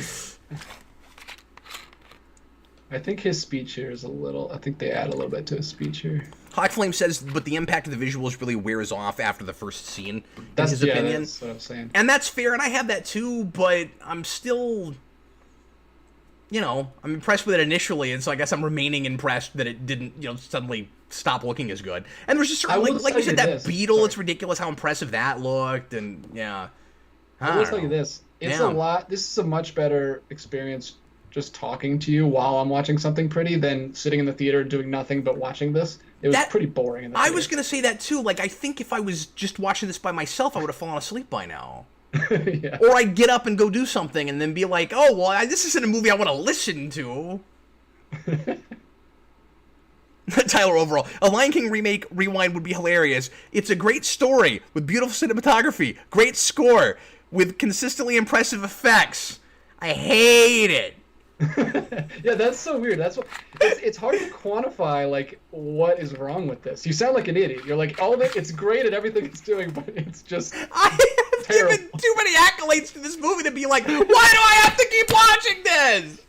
B: I think his speech here is a little. I think they add a little bit to his speech here.
A: Hot Flame says, but the impact of the visuals really wears off after the first scene. That's his opinion.
B: That's what I'm saying.
A: And that's fair, and I have that too. But I'm still. I'm impressed with it initially, and so I guess I'm remaining impressed that it didn't, suddenly stop looking as good. And there's just certain, like you said, that beetle, Sorry. It's ridiculous how impressive that looked, and yeah.
B: I will tell you this. It's a lot, this is a much better experience just talking to you while I'm watching something pretty than sitting in the theater doing nothing but watching this. It was pretty boring in the theater.
A: I was going to say that too. Like, I think if I was just watching this by myself, I would have fallen asleep by now.
B: Yeah.
A: Or I'd get up and go do something and then be like, oh, well, this isn't a movie I want to listen to. Tyler overall, a Lion King remake rewind would be hilarious. It's a great story with beautiful cinematography, great score, with consistently impressive effects. I hate it.
B: Yeah, that's so weird. That's what it's hard to quantify, like, what is wrong with this. You sound like an idiot. You're like, all of it, it's great at everything it's doing, but it's just
A: I have given too many accolades to this movie to be like, why do I have to keep watching this?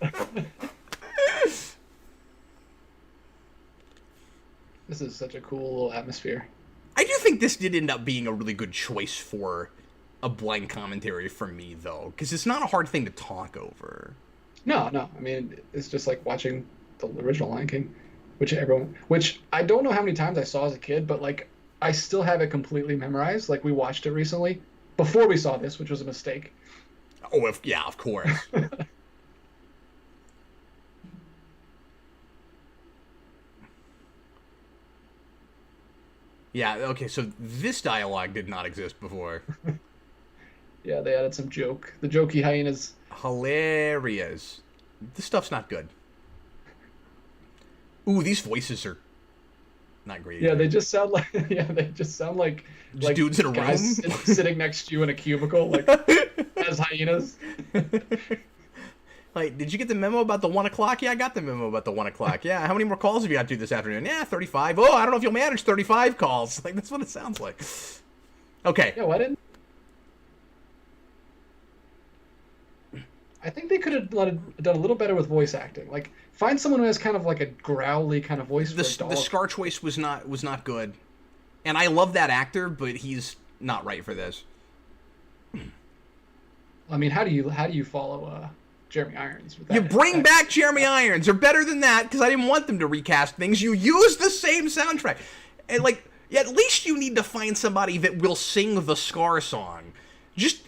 B: This is such a cool little atmosphere.
A: I do think this did end up being a really good choice for a blind commentary for me, though, because it's not a hard thing to talk over.
B: No. I mean, it's just like watching the original Lion King, which I don't know how many times I saw as a kid, but like I still have it completely memorized. Like, we watched it recently before we saw this, which was a mistake.
A: Oh, yeah, of course. Yeah, okay, so this dialogue did not exist before.
B: Yeah, they added some joke. The jokey hyenas.
A: Hilarious. This stuff's not good. Ooh, these voices are not great.
B: Yeah, they just sound like like
A: dudes in a room
B: sitting next to you in a cubicle, like as hyenas.
A: Like, did you get the memo about the 1 o'clock? Yeah, I got the memo about the 1 o'clock. Yeah, how many more calls have you got to do this afternoon? Yeah, 35. Oh, I don't know if you'll manage 35 calls. Like, that's what it sounds like. Okay.
B: Yeah, why didn't... I think they could have done a little better with voice acting. Like, find someone who has kind of like a growly kind of voice.
A: The Scar choice was not good. And I love that actor, but he's not right for this.
B: I mean, how do you follow Jeremy Irons with that?
A: You bring back Jeremy Irons, or better than that, because I didn't want them to recast things. You use the same soundtrack. And, like, yeah, at least you need to find somebody that will sing the Scar song. Just,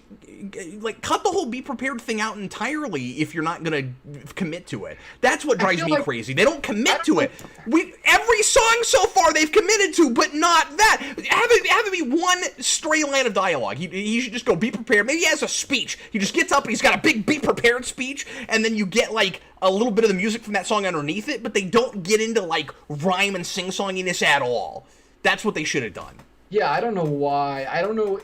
A: like, cut the whole Be Prepared thing out entirely if you're not going to commit to it. That's what drives me crazy. They don't commit to it. Every song so far they've committed to, but not that. Have it be one stray line of dialogue. He should just go, be prepared. Maybe he has a speech. He just gets up and he's got a big be prepared speech, and then you get, like, a little bit of the music from that song underneath it, but they don't get into, like, rhyme and sing-songiness at all. That's what they should have done.
B: Yeah, I don't know why. I don't know...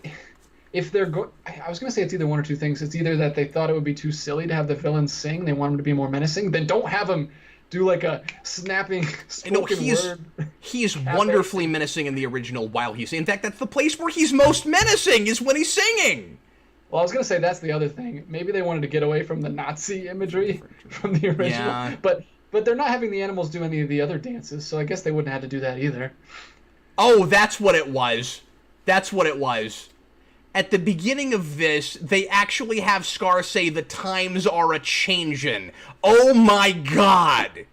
B: If they're I was going to say it's either one or two things. It's either that they thought it would be too silly to have the villain sing. They want him to be more menacing. Then don't have him do like a snapping spoken word.
A: He is wonderfully menacing in the original while he's... In fact, that's the place where he's most menacing, is when he's singing.
B: Well, I was going to say that's the other thing. Maybe they wanted to get away from the Nazi imagery from the original.
A: Yeah.
B: But they're not having the animals do any of the other dances, so I guess they wouldn't have to do that either.
A: Oh, that's what it was. That's what it was. At the beginning of this, they actually have Scar say the times are a-changin'. Oh my god!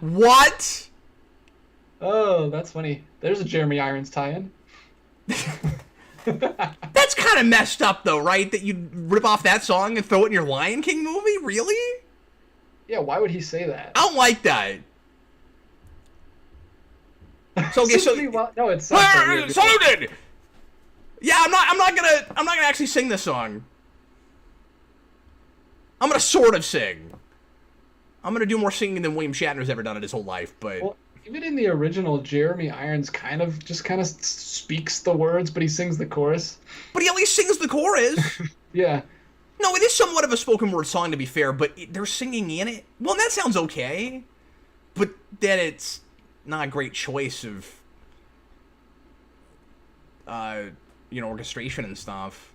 A: What?
B: Oh, that's funny. There's a Jeremy Irons tie-in.
A: That's kind of messed up, though, right? That you'd rip off that song and throw it in your Lion King movie? Really?
B: Yeah, why would he say that?
A: I don't like that. So, okay, so
B: no, it's
A: Logan. Yeah, I'm not gonna actually sing this song. I'm gonna sort of sing. I'm gonna do more singing than William Shatner's ever done in his whole life, but.
B: Well, even in the original, Jeremy Irons kind of speaks the words, but he sings the chorus.
A: But he at least sings the chorus.
B: Yeah.
A: No, it is somewhat of a spoken word song, to be fair, but they're singing in it. Well, that sounds okay. But then it's not a great choice of, orchestration and stuff.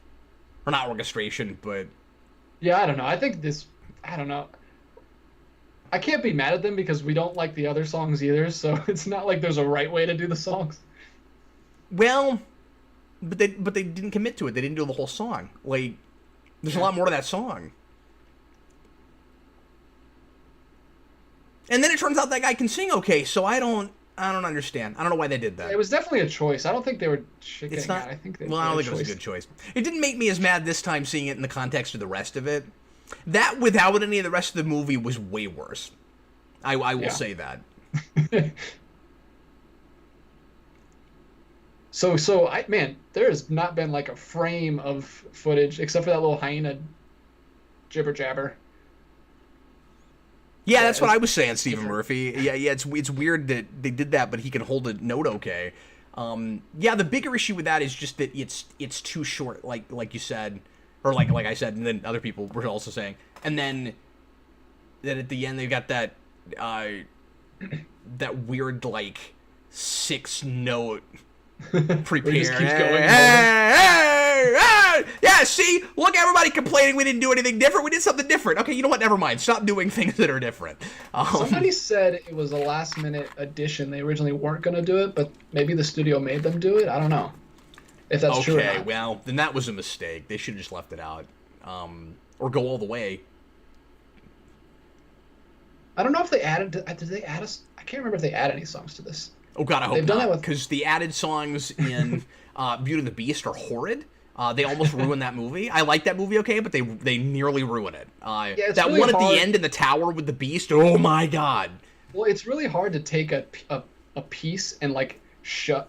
A: Or not orchestration, but...
B: Yeah, I don't know. I don't know. I can't be mad at them because we don't like the other songs either, so it's not like there's a right way to do the songs.
A: Well, but they didn't commit to it. They didn't do the whole song. Like, there's a lot more to that song. And then it turns out that guy can sing okay, so I don't understand. I don't know why they did that.
B: It was definitely a choice. I don't think they were chickening
A: It's not.
B: out. I think
A: Well, I don't think it was a good choice. It didn't make me as mad this time seeing it in the context of the rest of it. That without any of the rest of the movie was way worse. I will say that.
B: There has not been like a frame of footage except for that little hyena jibber jabber.
A: Yeah, that's what I was saying, Stephen Murphy. Yeah, it's weird that they did that, but he can hold a note okay. Yeah, the bigger issue with that is just that it's too short, like you said, or like I said, and then other people were also saying, and then that at the end they've got that that weird like 6-note prepare.
B: He just keeps going.
A: Yeah, see? Look, everybody complaining we didn't do anything different. We did something different. Okay, you know what? Never mind. Stop doing things that are different.
B: Somebody said it was a last-minute addition. They originally weren't going to do it, but maybe the studio made them do it. I don't know if that's true or not.
A: Okay, well, then that was a mistake. They should have just left it out. Or go all the way.
B: I don't know if they added... Did they add us? I can't remember if they added any songs to this.
A: Oh, God, I hope not. Because the added songs in Beauty and the Beast are horrid. They almost ruined that movie. I like that movie, okay, but they nearly ruin it. That really one at the end in the tower with the Beast, oh my God.
B: Well, it's really hard to take a piece and like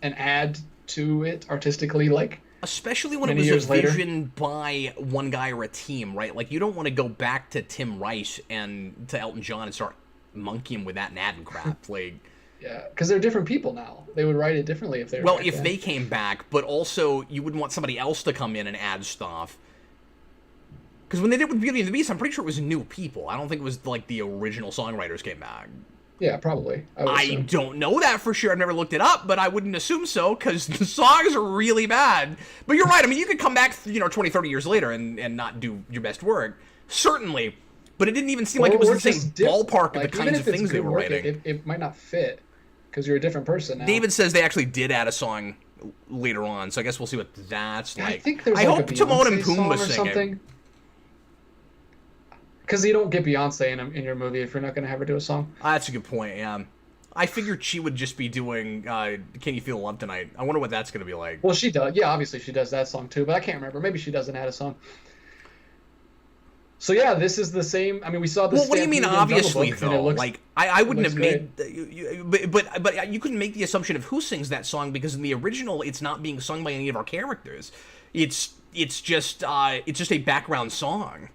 B: and add to it artistically, like
A: especially when it was a vision by one guy or a team, right? Like you don't want to go back to Tim Rice and to Elton John and start monkeying with that and adding crap, like.
B: Yeah, because they're different people now. They would write it differently if they were.
A: Well, if they came back, but also you wouldn't want somebody else to come in and add stuff. Because when they did with Beauty and the Beast, I'm pretty sure it was new people. I don't think it was like the original songwriters came back.
B: Yeah, probably.
A: I don't know that for sure. I've never looked it up, but I wouldn't assume so because the songs are really bad. But you're right. I mean, you could come back, 20, 30 years later and not do your best work. Certainly. But it didn't even seem like it was the same ballpark of the kinds of things they were writing.
B: It might not fit. Because you're a different person now.
A: David says they actually did add a song later on, so I guess we'll see what that's like.
B: I think there's
A: hope Timon and Pumbaa sing
B: something. Because you don't get Beyonce in your movie if you're not going to have her do a song.
A: That's a good point, yeah. I figured she would just be doing Can You Feel Love Tonight. I wonder what that's going to be like.
B: Well, she does. Yeah, obviously she does that song too, but I can't remember. Maybe she doesn't add a song. So yeah, this is the same. I mean, we saw this.
A: Well, what do you mean, obviously, though? Like, I wouldn't have made, but you couldn't make the assumption of who sings that song because in the original, it's not being sung by any of our characters. It's just a background song.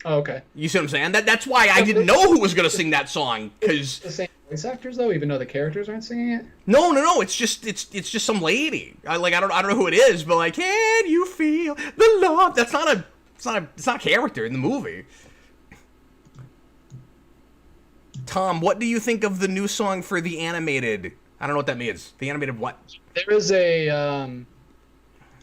B: Oh, okay.
A: You see what I'm saying? That's why I didn't know who was going to sing that song because
B: the same voice actors though, even though the characters aren't singing it.
A: No. It's just some lady. I don't know who it is, but like, can you feel the love? That's not a. It's not a character in the movie. Tom, what do you think of the new song for the animated? I don't know what that means. The animated what?
B: There is a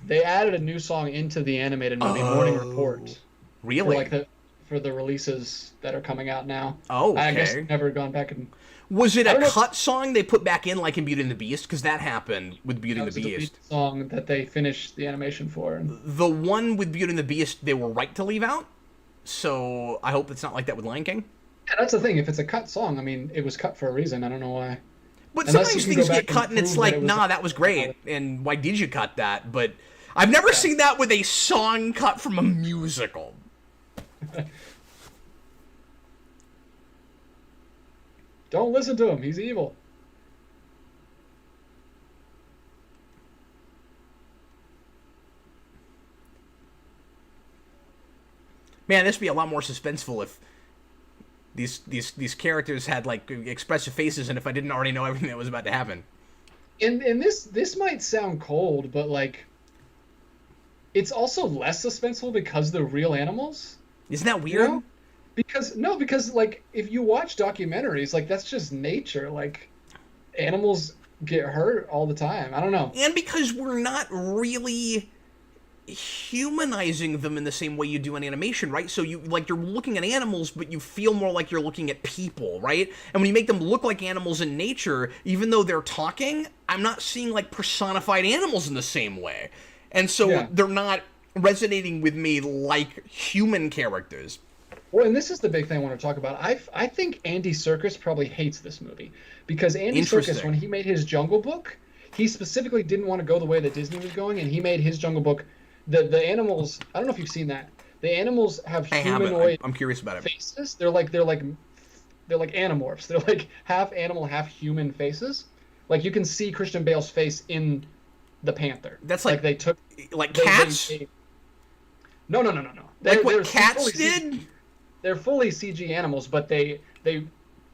B: they added a new song into the animated movie, Morning Report.
A: Really?
B: For the releases that are coming out now.
A: Oh, okay.
B: I guess I've never gone back and.
A: Was it a cut song they put back in like in Beauty and the Beast? Because that happened with Beauty and the Beast.
B: The song that they finished the animation for.
A: The one with Beauty and the Beast, they were right to leave out. So I hope it's not like that with Lion King.
B: Yeah, that's the thing. If it's a cut song, I mean, it was cut for a reason. I don't know why.
A: But
B: Unless you
A: sometimes
B: can
A: things
B: go
A: get
B: back
A: cut and it's
B: prove
A: like,
B: it was
A: nah, that was great, and why did you cut that? But I've never seen that with a song cut from a musical.
B: Don't listen to him. He's evil.
A: Man, this would be a lot more suspenseful if these characters had like expressive faces, and if I didn't already know everything that was about to happen.
B: And this might sound cold, but like, it's also less suspenseful because they're real animals.
A: Isn't that weird?
B: You know? Because like if you watch documentaries, like that's just nature. Like animals get hurt all the time. I don't know.
A: And because we're not really humanizing them in the same way you do in animation, right? So you're looking at animals, but you feel more like you're looking at people, right? And when you make them look like animals in nature, even though they're talking, I'm not seeing like personified animals in the same way. And so they're not resonating with me like human characters.
B: Well, and this is the big thing I want to talk about. I think Andy Serkis probably hates this movie because Andy Serkis, when he made his Jungle Book, he specifically didn't want to go the way that Disney was going, and he made his Jungle Book. The animals, I don't know if you've seen that. The animals have humanoid
A: I'm curious about it.
B: faces. They're like animorphs. They're like half animal, half human faces. Like you can see Christian Bale's face in the panther.
A: That's like
B: they took
A: cats.
B: No.
A: Like what cats did.
B: They're fully CG animals, but they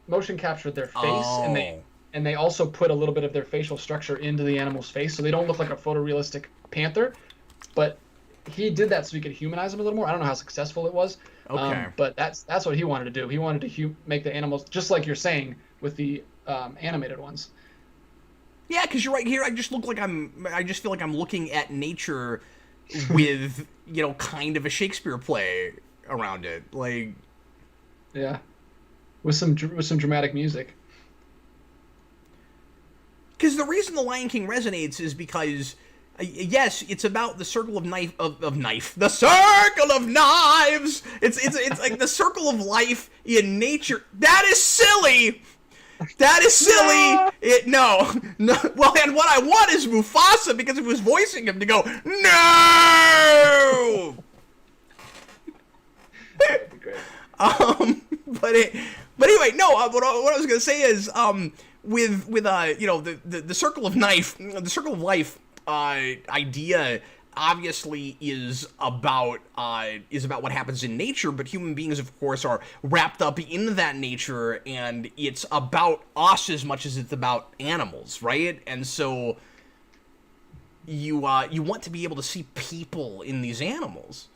B: motion captured their face and they also put a little bit of their facial structure into the animal's face, so they don't look like a photorealistic panther. But he did that so he could humanize them a little more. I don't know how successful it was.
A: Okay.
B: But that's what he wanted to do. He wanted to make the animals just like you're saying with the animated ones.
A: Yeah, because you're right here. I just feel like I'm looking at nature with kind of a Shakespeare play around it, like.
B: Yeah, with some dramatic music.
A: Because the reason The Lion King resonates is because. Yes, it's about the circle of knife of knife. The circle of knives. It's like the circle of life in nature. That is silly. That is silly. No. Well, and what I want is Mufasa because it was voicing him to go no.
B: That'd be great.
A: But anyway, no. What I was gonna say is with the circle of knife, the circle of life. Idea obviously is about what happens in nature, but human beings, of course, are wrapped up in that nature, and it's about us as much as it's about animals, right? And so you want to be able to see people in these animals.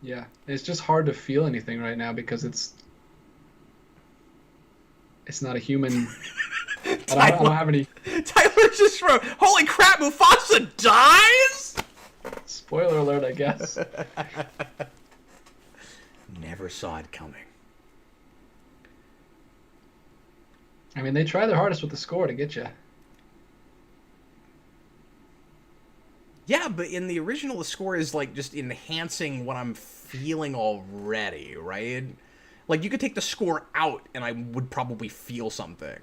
B: Yeah, it's just hard to feel anything right now because it's not a human. I don't have any.
A: Tyler just wrote, "Holy crap, Mufasa dies!"
B: Spoiler alert, I guess.
A: Never saw it coming.
B: I mean, they try their hardest with the score to get you.
A: Yeah, but in the original, the score is like just enhancing what I'm feeling already, right? Like, you could take the score out, and I would probably feel something.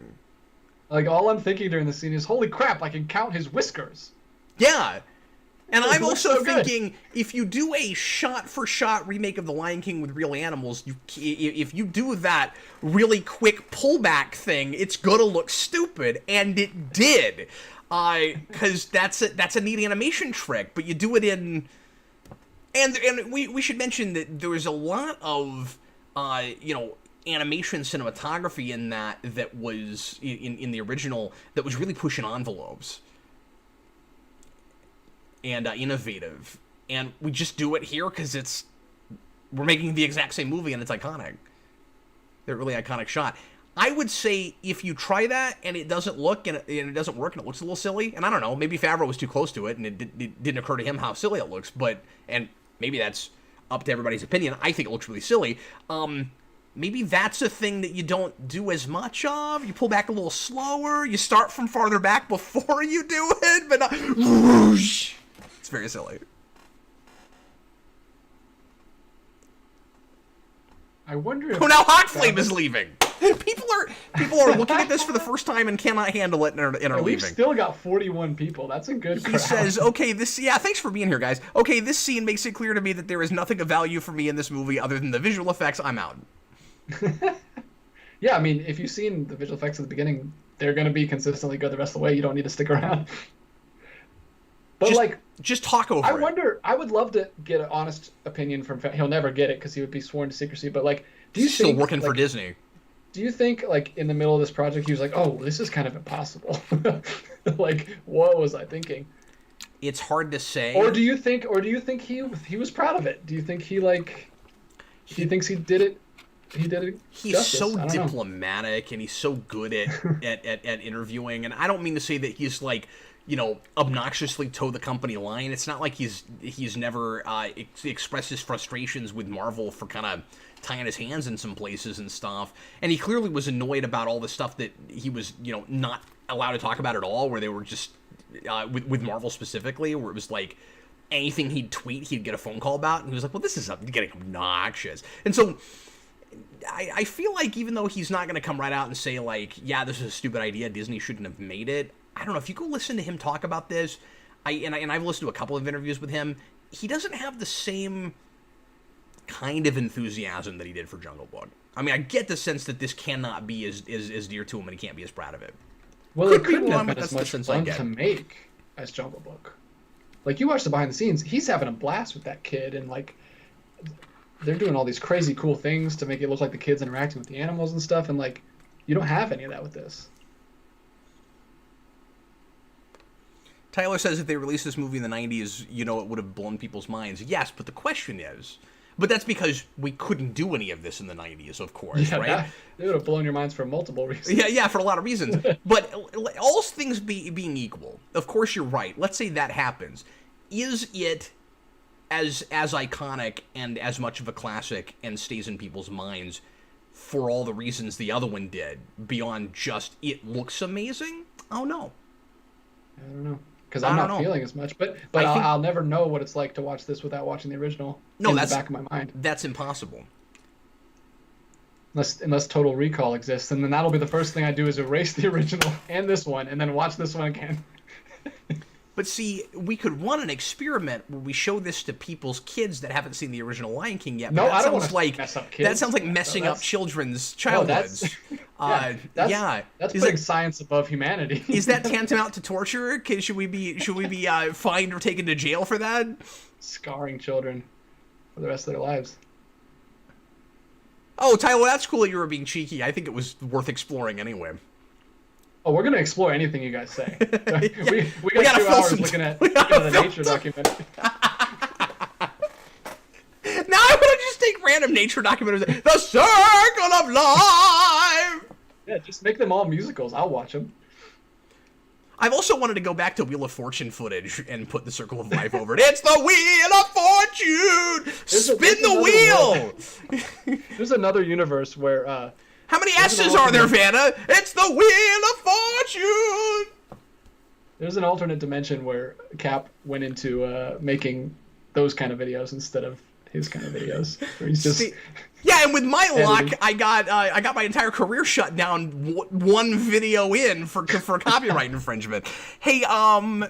B: Like, all I'm thinking during the scene is, holy crap, I can count his whiskers.
A: Yeah. And I'm also
B: so
A: thinking, if you do a shot-for-shot remake of The Lion King with real animals, if you do that really quick pullback thing, it's gonna look stupid. And it did. Because that's a neat animation trick, but you do it in... And we should mention that there was a lot of... animation cinematography in that was in the original that was really pushing envelopes and innovative, and we just do it here because we're making the exact same movie and it's iconic. They're really iconic shot. I would say if you try that and it doesn't look and it doesn't work and it looks a little silly, and I don't know, maybe Favreau was too close to it and it didn't occur to him how silly it looks, and maybe that's up to everybody's opinion. I think it looks really silly. Maybe that's a thing that you don't do as much of. You pull back a little slower. You start from farther back before you do it, but not whoosh. It's very silly.
B: I wonder if...
A: Oh, now Hot Flame is leaving. People are looking at this for the first time and cannot handle it and are leaving.
B: We've still got 41 people. That's a good crowd.
A: He says, okay, thanks for being here, guys. Okay, this scene makes it clear to me that there is nothing of value for me in this movie other than the visual effects. I'm out.
B: Yeah, I mean, if you've seen the visual effects at the beginning, they're going to be consistently good the rest of the way. You don't need to stick around. But
A: just talk over it.
B: I would love to get an honest opinion from... He'll never get it because he would be sworn to secrecy, but do you
A: He's still working for Disney.
B: Do you think, in the middle of this project, he was like, oh, this is kind of impossible? What was I thinking?
A: It's hard to say.
B: Or do you think he was proud of it? Do you think he thinks he did it? He did it.
A: He's so diplomatic and he's so good at interviewing. And I don't mean to say that he's obnoxiously toe the company line. It's not like he's never expressed his frustrations with Marvel for kind of tying his hands in some places and stuff. And he clearly was annoyed about all the stuff that he was, not allowed to talk about at all, where they were just, with Marvel specifically, where it was anything he'd tweet, he'd get a phone call about. And he was like, well, this is getting obnoxious. And so I feel like even though he's not going to come right out and say, yeah, this is a stupid idea, Disney shouldn't have made it, I don't know, if you go listen to him talk about this, and I've listened to a couple of interviews with him, he doesn't have the same kind of enthusiasm that he did for Jungle Book. I mean, I get the sense that this cannot be as dear to him and he can't be as proud of it.
B: Well, it couldn't have been as much fun to make as Jungle Book. You watch the behind the scenes, he's having a blast with that kid, and they're doing all these crazy cool things to make it look like the kid's interacting with the animals and stuff, and you don't have any of that with this.
A: Tyler says if they released this movie in the 90s, it would have blown people's minds. Yes, but the question is... But that's because we couldn't do any of this in the 90s, of course, right?
B: It would have blown your minds for multiple reasons.
A: Yeah, for a lot of reasons. But all things being equal, of course you're right. Let's say that happens. Is it as iconic and as much of a classic and stays in people's minds for all the reasons the other one did, beyond just it looks amazing? Oh, no.
B: I don't know. Because I'm not feeling as much, but I'll never know what it's like to watch this without watching the original in the back of my mind.
A: That's impossible.
B: Unless Total Recall exists, and then that'll be the first thing I do is erase the original and this one, and then watch this one again.
A: But see, we could run an experiment where we show this to people's kids that haven't seen the original Lion King yet.
B: No, I don't want to mess up kids.
A: That sounds like messing up children's childhoods.
B: That's putting science above humanity.
A: Is that tantamount to torture? Should we be fined or taken to jail for that?
B: Scarring children for the rest of their lives.
A: Oh, Tyler, that's cool that you were being cheeky. I think it was worth exploring anyway.
B: Oh, we're going to explore anything you guys say. we got 2 hours looking at the nature documentary.
A: Now I want to just take random nature documentaries. The Circle of Life!
B: Yeah, just make them all musicals. I'll watch them.
A: I've also wanted to go back to Wheel of Fortune footage and put the Circle of Life over it. It's the Wheel of Fortune! Spin the wheel!
B: There's another universe where...
A: How many S's are there, Vanna? It's the Wheel of Fortune!
B: There's an alternate dimension where Cap went into making those kind of videos instead of his kind of videos. Where he's just...
A: Yeah, and with my luck, I got my entire career shut down one video in for copyright infringement. Hey,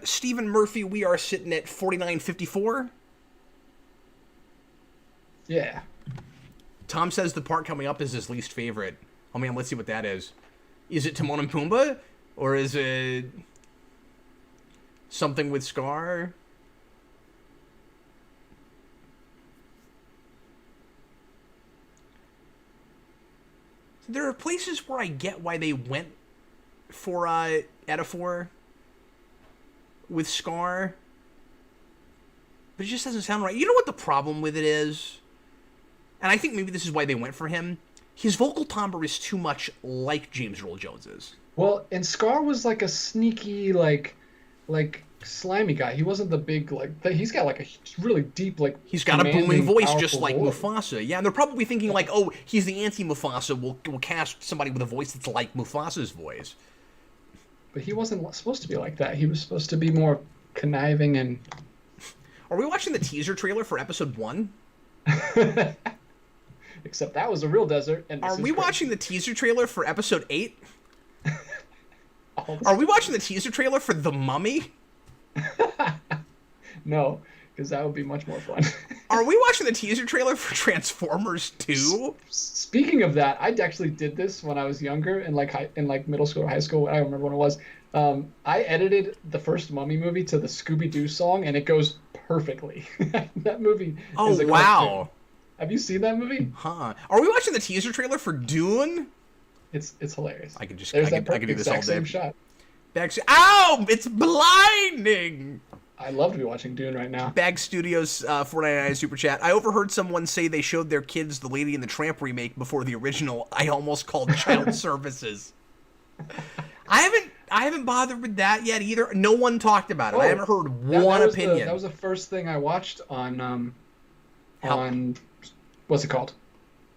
A: Stephen Murphy, we are sitting at 49.54.
B: Yeah.
A: Tom says the part coming up is his least favorite. Oh man, let's see what that is. Is it Timon and Pumbaa? Or is it something with Scar? There are places where I get why they went for Etaphor with Scar, but it just doesn't sound right. You know what the problem with it is? And I think maybe this is why they went for him. His vocal timbre is too much like James Earl Jones's.
B: Well, and Scar was like a sneaky, like slimy guy. He wasn't the big, he's got like a really deep,
A: he's got a booming voice just like Mufasa. Yeah, and they're probably thinking like, oh, he's the anti-Mufasa. We'll cast somebody with a voice that's like Mufasa's voice.
B: But he wasn't supposed to be like that. He was supposed to be more conniving and...
A: Are we watching the teaser trailer for episode 1?
B: Except that was a real desert. And
A: Are we watching the teaser trailer for episode 8?
B: All
A: Are we watching the teaser trailer for The Mummy?
B: No, because that would be much more fun.
A: Are we watching the teaser trailer for Transformers 2?
B: Speaking of that, I actually did this when I was younger, in like middle school or high school. I don't remember when it was. I edited the first Mummy movie to the Scooby-Doo song, and it goes perfectly. That movie.
A: Oh,
B: is a
A: wow.
B: cartoon. Have you seen that movie?
A: Huh. Are we watching the teaser trailer for Dune?
B: It's hilarious.
A: I could do this all day.
B: Same shot.
A: Ow! It's blinding!
B: I love to be watching Dune right now.
A: Bag Studios, $4.99 super chat. I overheard someone say they showed their kids the Lady and the Tramp remake before the original. I almost called child services. I haven't bothered with that yet either. No one talked about it. I haven't heard one opinion.
B: That was the first thing I watched on what's it called?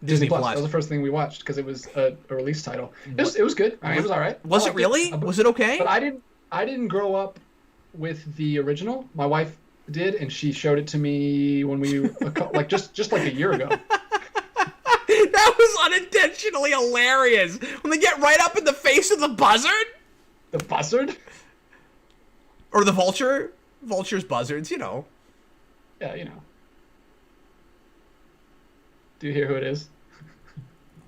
B: Disney Plus. That was the first thing we watched because it was a release title. It was good. I mean, it was all right.
A: Was it really? Was it okay?
B: But I didn't grow up with the original. My wife did, and she showed it to me when we like just like a year ago.
A: That was unintentionally hilarious. When they get right up in the face of the buzzard.
B: The buzzard?
A: Or the vulture. Vulture's buzzards, you know.
B: Yeah, you know. Do you hear who it is?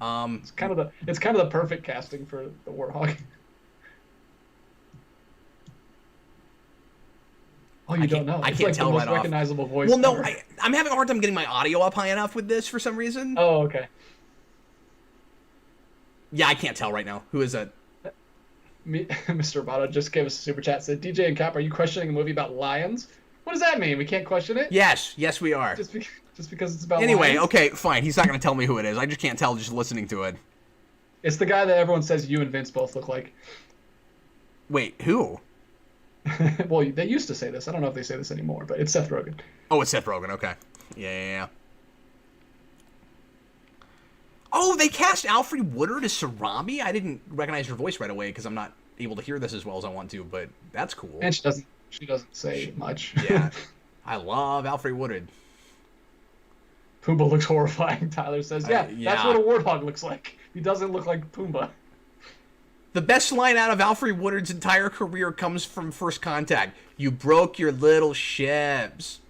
B: It's kind of the perfect casting for the Warthog. Oh, you don't know?
A: I can't tell right off.
B: Recognizable voice.
A: Well, no, I'm having a hard time getting my audio up high enough with this for some reason.
B: Oh, okay.
A: Yeah, I can't tell right now. Who is it?
B: Mr. Roboto just gave us a super chat. Said, DJ and Cap, are you questioning a movie about lions? What does that mean? We can't question it?
A: Yes, we are.
B: Just because it's about
A: anyway,
B: lions?
A: Okay, fine. He's not going to tell me who it is. I just can't tell just listening to it.
B: It's the guy that everyone says you and Vince both look like.
A: Wait, who?
B: Well, they used to say this. I don't know if they say this anymore, but it's Seth Rogen.
A: Oh, it's Seth Rogen. Okay. Yeah. Oh, they cast Alfre Woodard as Sarami? I didn't recognize her voice right away because I'm not able to hear this as well as I want to, but that's cool.
B: And she doesn't say much.
A: Yeah. I love Alfre Woodard.
B: Pumbaa looks horrifying, Tyler says. Yeah, that's what a warthog looks like. He doesn't look like Pumbaa.
A: The best line out of Alfre Woodard's entire career comes from First Contact. You broke your little ships.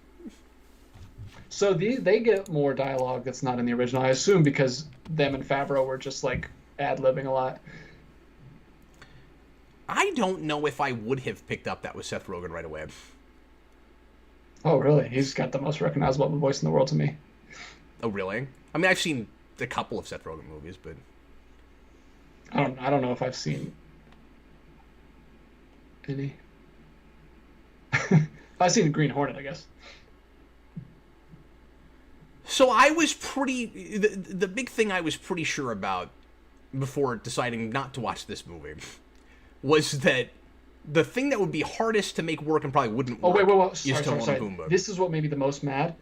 B: So they get more dialogue that's not in the original, I assume, because them and Favreau were just like ad-libbing a lot.
A: I don't know if I would have picked up that was Seth Rogen right away.
B: Oh, really? He's got the most recognizable voice in the world to me.
A: Oh, really? I mean, I've seen a couple of Seth Rogen movies, but
B: I don't know if I've seen any. I've seen Green Hornet, I guess.
A: So I was the big thing I was pretty sure about before deciding not to watch this movie was that the thing that would be hardest to make work and probably wouldn't work is Timon and Pumbaa.
B: This is what made me the most mad.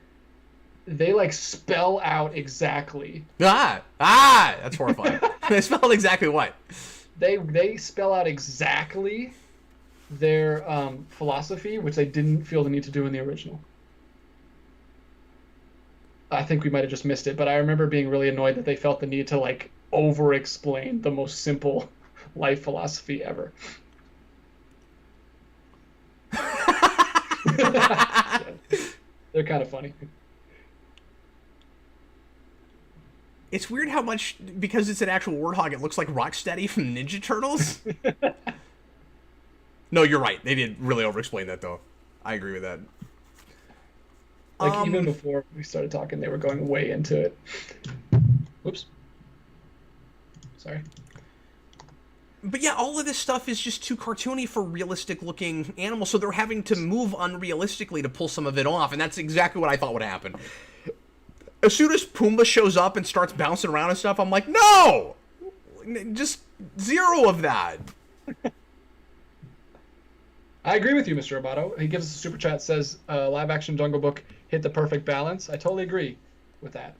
B: They like spell out exactly.
A: That's horrifying. They spelled exactly what?
B: They spell out exactly their philosophy, which they didn't feel the need to do in the original. I think we might have just missed it, but I remember being really annoyed that they felt the need to like over-explain the most simple life philosophy ever. They're kind of funny.
A: It's weird how much, because it's an actual warthog, it looks like Rocksteady from Ninja Turtles. No, you're right. They did really over-explain that, though. I agree with that.
B: Like, even before we started talking, they were going way into it. Whoops. Sorry.
A: But yeah, all of this stuff is just too cartoony for realistic-looking animals, so they're having to move unrealistically to pull some of it off, and that's exactly what I thought would happen. As soon as Pumbaa shows up and starts bouncing around and stuff, I'm like, no! Just zero of that.
B: I agree with you, Mr. Roboto. He gives us a super chat, says, live-action Jungle Book hit the perfect balance. I totally agree with that.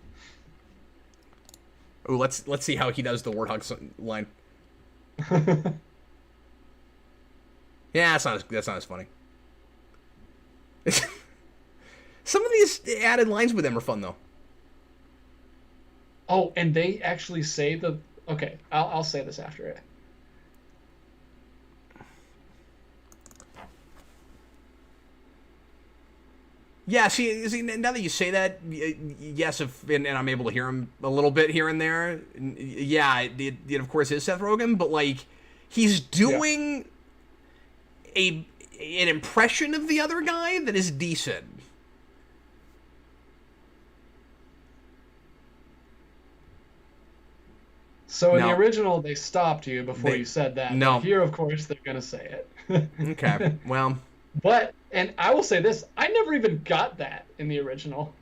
A: Ooh, let's see how he does the Warthog line. Yeah, that's not as funny. Some of these added lines with them are fun, though.
B: Oh, and they actually say the. Okay, I'll say this after it.
A: Yeah, see, now that you say that, yes, and I'm able to hear him a little bit here and there. Yeah, it of course is Seth Rogen, but like he's
B: Yeah.
A: doing a an impression of the other guy that is decent.
B: So in the
A: Now,
B: original, they stopped you before
A: they
B: you said that, but
A: no,
B: here, of course, they're gonna say
A: okay,
B: it.
A: well,
B: But and I will say this, I never even got that in the original.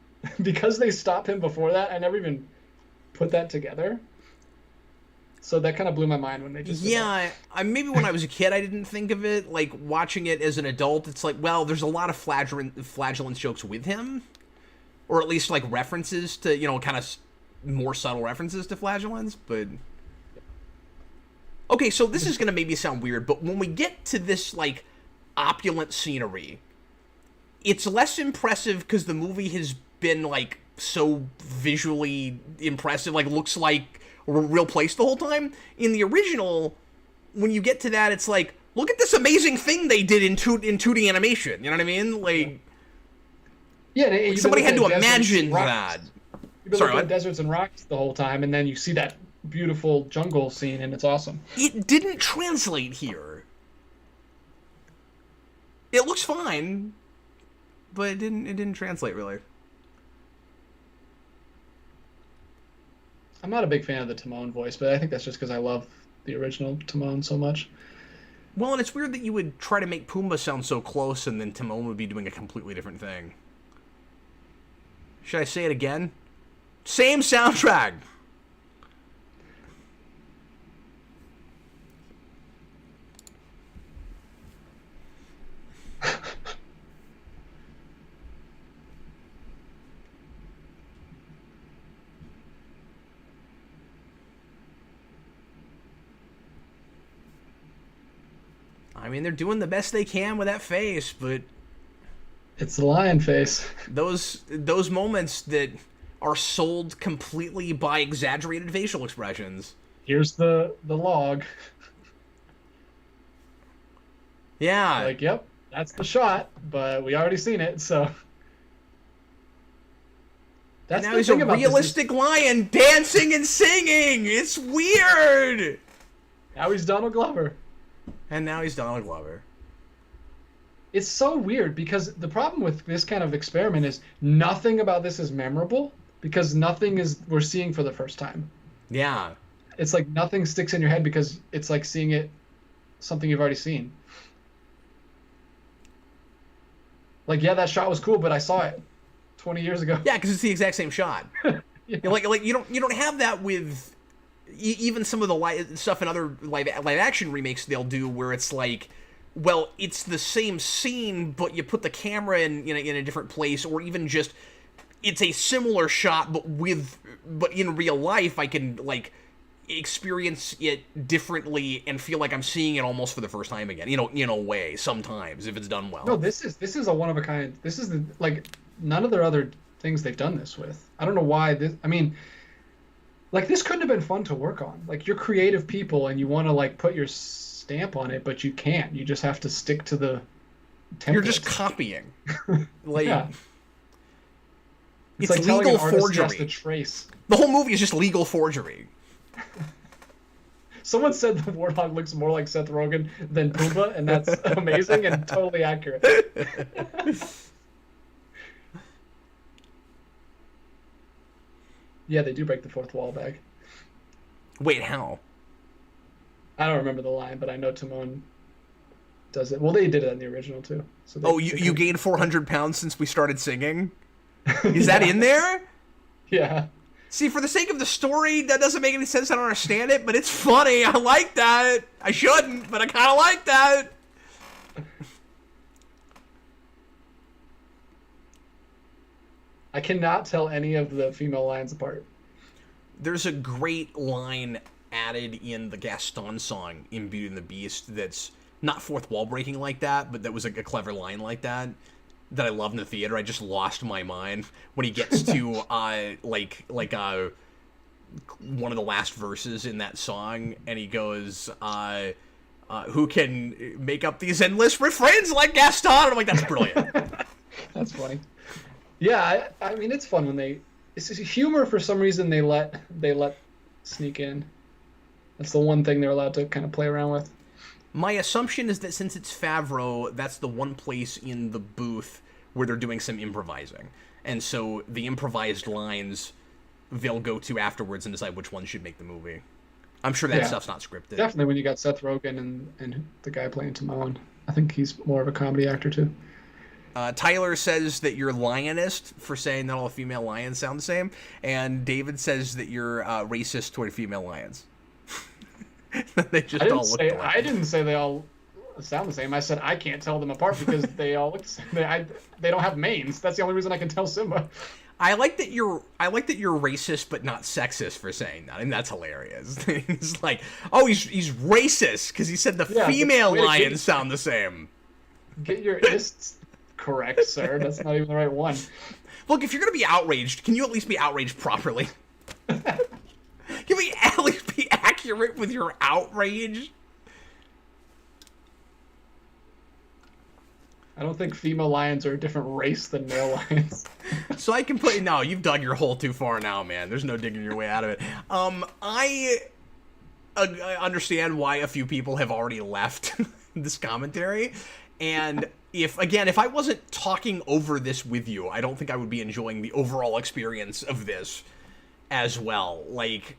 B: Because they stopped him before that, I never even put that together. So that kind of blew my mind when they just did that.
A: yeah, maybe when I was a kid, I didn't think of it. Like watching it as an adult, it's like, well, there's a lot of flatulence jokes with him, or at least like references to, kind of more subtle references to flagellants. But okay, so this is gonna maybe sound weird, but when we get to this like opulent scenery, it's less impressive because the movie has been like so visually impressive, like looks like a real place the whole time. In the original, when you get to that, it's like, look at this amazing thing they did in 2D animation. You know what I mean? Like,
B: Yeah,
A: like somebody had to imagine that.
B: You've been
A: Sorry,
B: looking at
A: what?
B: deserts and rocks the whole time, and then you see that beautiful jungle scene, and it's awesome.
A: It didn't translate here. It looks fine, but it didn't translate really.
B: I'm not a big fan of the Timon voice, but I think that's just because I love the original Timon so much.
A: Well, and it's weird that you would try to make Pumbaa sound so close and then Timon would be doing a completely different thing. Should I say it again? Same soundtrack! I mean, they're doing the best they can with that face, but
B: It's the lion face.
A: those moments that are sold completely by exaggerated facial expressions.
B: Here's the log.
A: Yeah.
B: Like, yep, that's the shot, but we already seen it, so
A: And
B: that's
A: now
B: the
A: he's a
B: thing about this is
A: realistic lion dancing and singing. It's weird.
B: now he's Donald Glover.
A: And now he's Donald Glover.
B: It's so weird because the problem with this kind of experiment is nothing about this is memorable because nothing is we're seeing for the first time.
A: Yeah.
B: It's like nothing sticks in your head because it's like seeing it something you've already seen. Like, yeah, that shot was cool, but I saw it 20 years ago.
A: Yeah, because it's the exact same shot.
B: Yeah.
A: Like you don't have that with even some of the stuff in other live action remakes they'll do where it's like, well, it's the same scene, but you put the camera in a different place, or even just it's a similar shot, but in real life I can like experience it differently and feel like I'm seeing it almost for the first time again. In a way, sometimes if it's done well.
B: No, this is a one of a kind. This is like none of their other things they've done this with. I don't know why this. I mean, like this couldn't have been fun to work on. Like you're creative people and you want to like put your stamp on it, but you can't. You just have to stick to the templates.
A: You're just copying. Like
B: Yeah.
A: it's
B: like telling
A: legal
B: an artist he
A: forgery.
B: has to trace.
A: The whole movie is just legal forgery.
B: Someone said the Warthog looks more like Seth Rogen than Pumbaa, and that's amazing and totally accurate. Yeah, they do break the fourth wall back.
A: Wait, how?
B: I don't remember the line, but I know Timon does it. Well, they did it in the original too. So they,
A: Oh, you gained 400 pounds since we started singing? Is that
B: Yeah.
A: in there?
B: Yeah.
A: See, for the sake of the story, that doesn't make any sense. I don't understand it, but it's funny. I like that. I shouldn't, but I kind of like that.
B: I cannot tell any of the female lions apart.
A: There's a great line added in the Gaston song in Beauty and the Beast that's not fourth wall breaking like that, but that was like a clever line like that I love in the theater. I just lost my mind when he gets to one of the last verses in that song, and he goes, who can make up these endless refrains like Gaston? And I'm like, that's brilliant.
B: That's funny. Yeah, I mean, it's fun when it's humor for some reason they let sneak in. That's the one thing they're allowed to kind of play around with.
A: My assumption is that since it's Favreau, that's the one place in the booth where they're doing some improvising. And so the improvised lines they'll go to afterwards and decide which ones should make the movie. I'm sure that stuff's not scripted.
B: Definitely when you got Seth Rogen and the guy playing Timon. I think he's more of a comedy actor too.
A: Tyler says that you're lionist for saying that all female lions sound the same, and David says that you're racist toward female lions. They just all look alike.
B: I didn't say they all sound the same. I said I can't tell them apart because they all look the same. They don't have manes. That's the only reason I can tell Simba.
A: I like that you're racist but not sexist for saying that, and that's hilarious. He's like, oh, he's racist because he said the female lions sound the same.
B: Get your ists correct, sir. That's not even the right one.
A: Look, if you're gonna be outraged, can you at least be outraged properly? Can we at least be accurate with your outrage?
B: I don't think female lions are a different race than male lions.
A: So I can put... No, you've dug your hole too far now, man. There's no digging your way out of it. I understand why a few people have already left this commentary. And if I wasn't talking over this with you, I don't think I would be enjoying the overall experience of this as well. Like,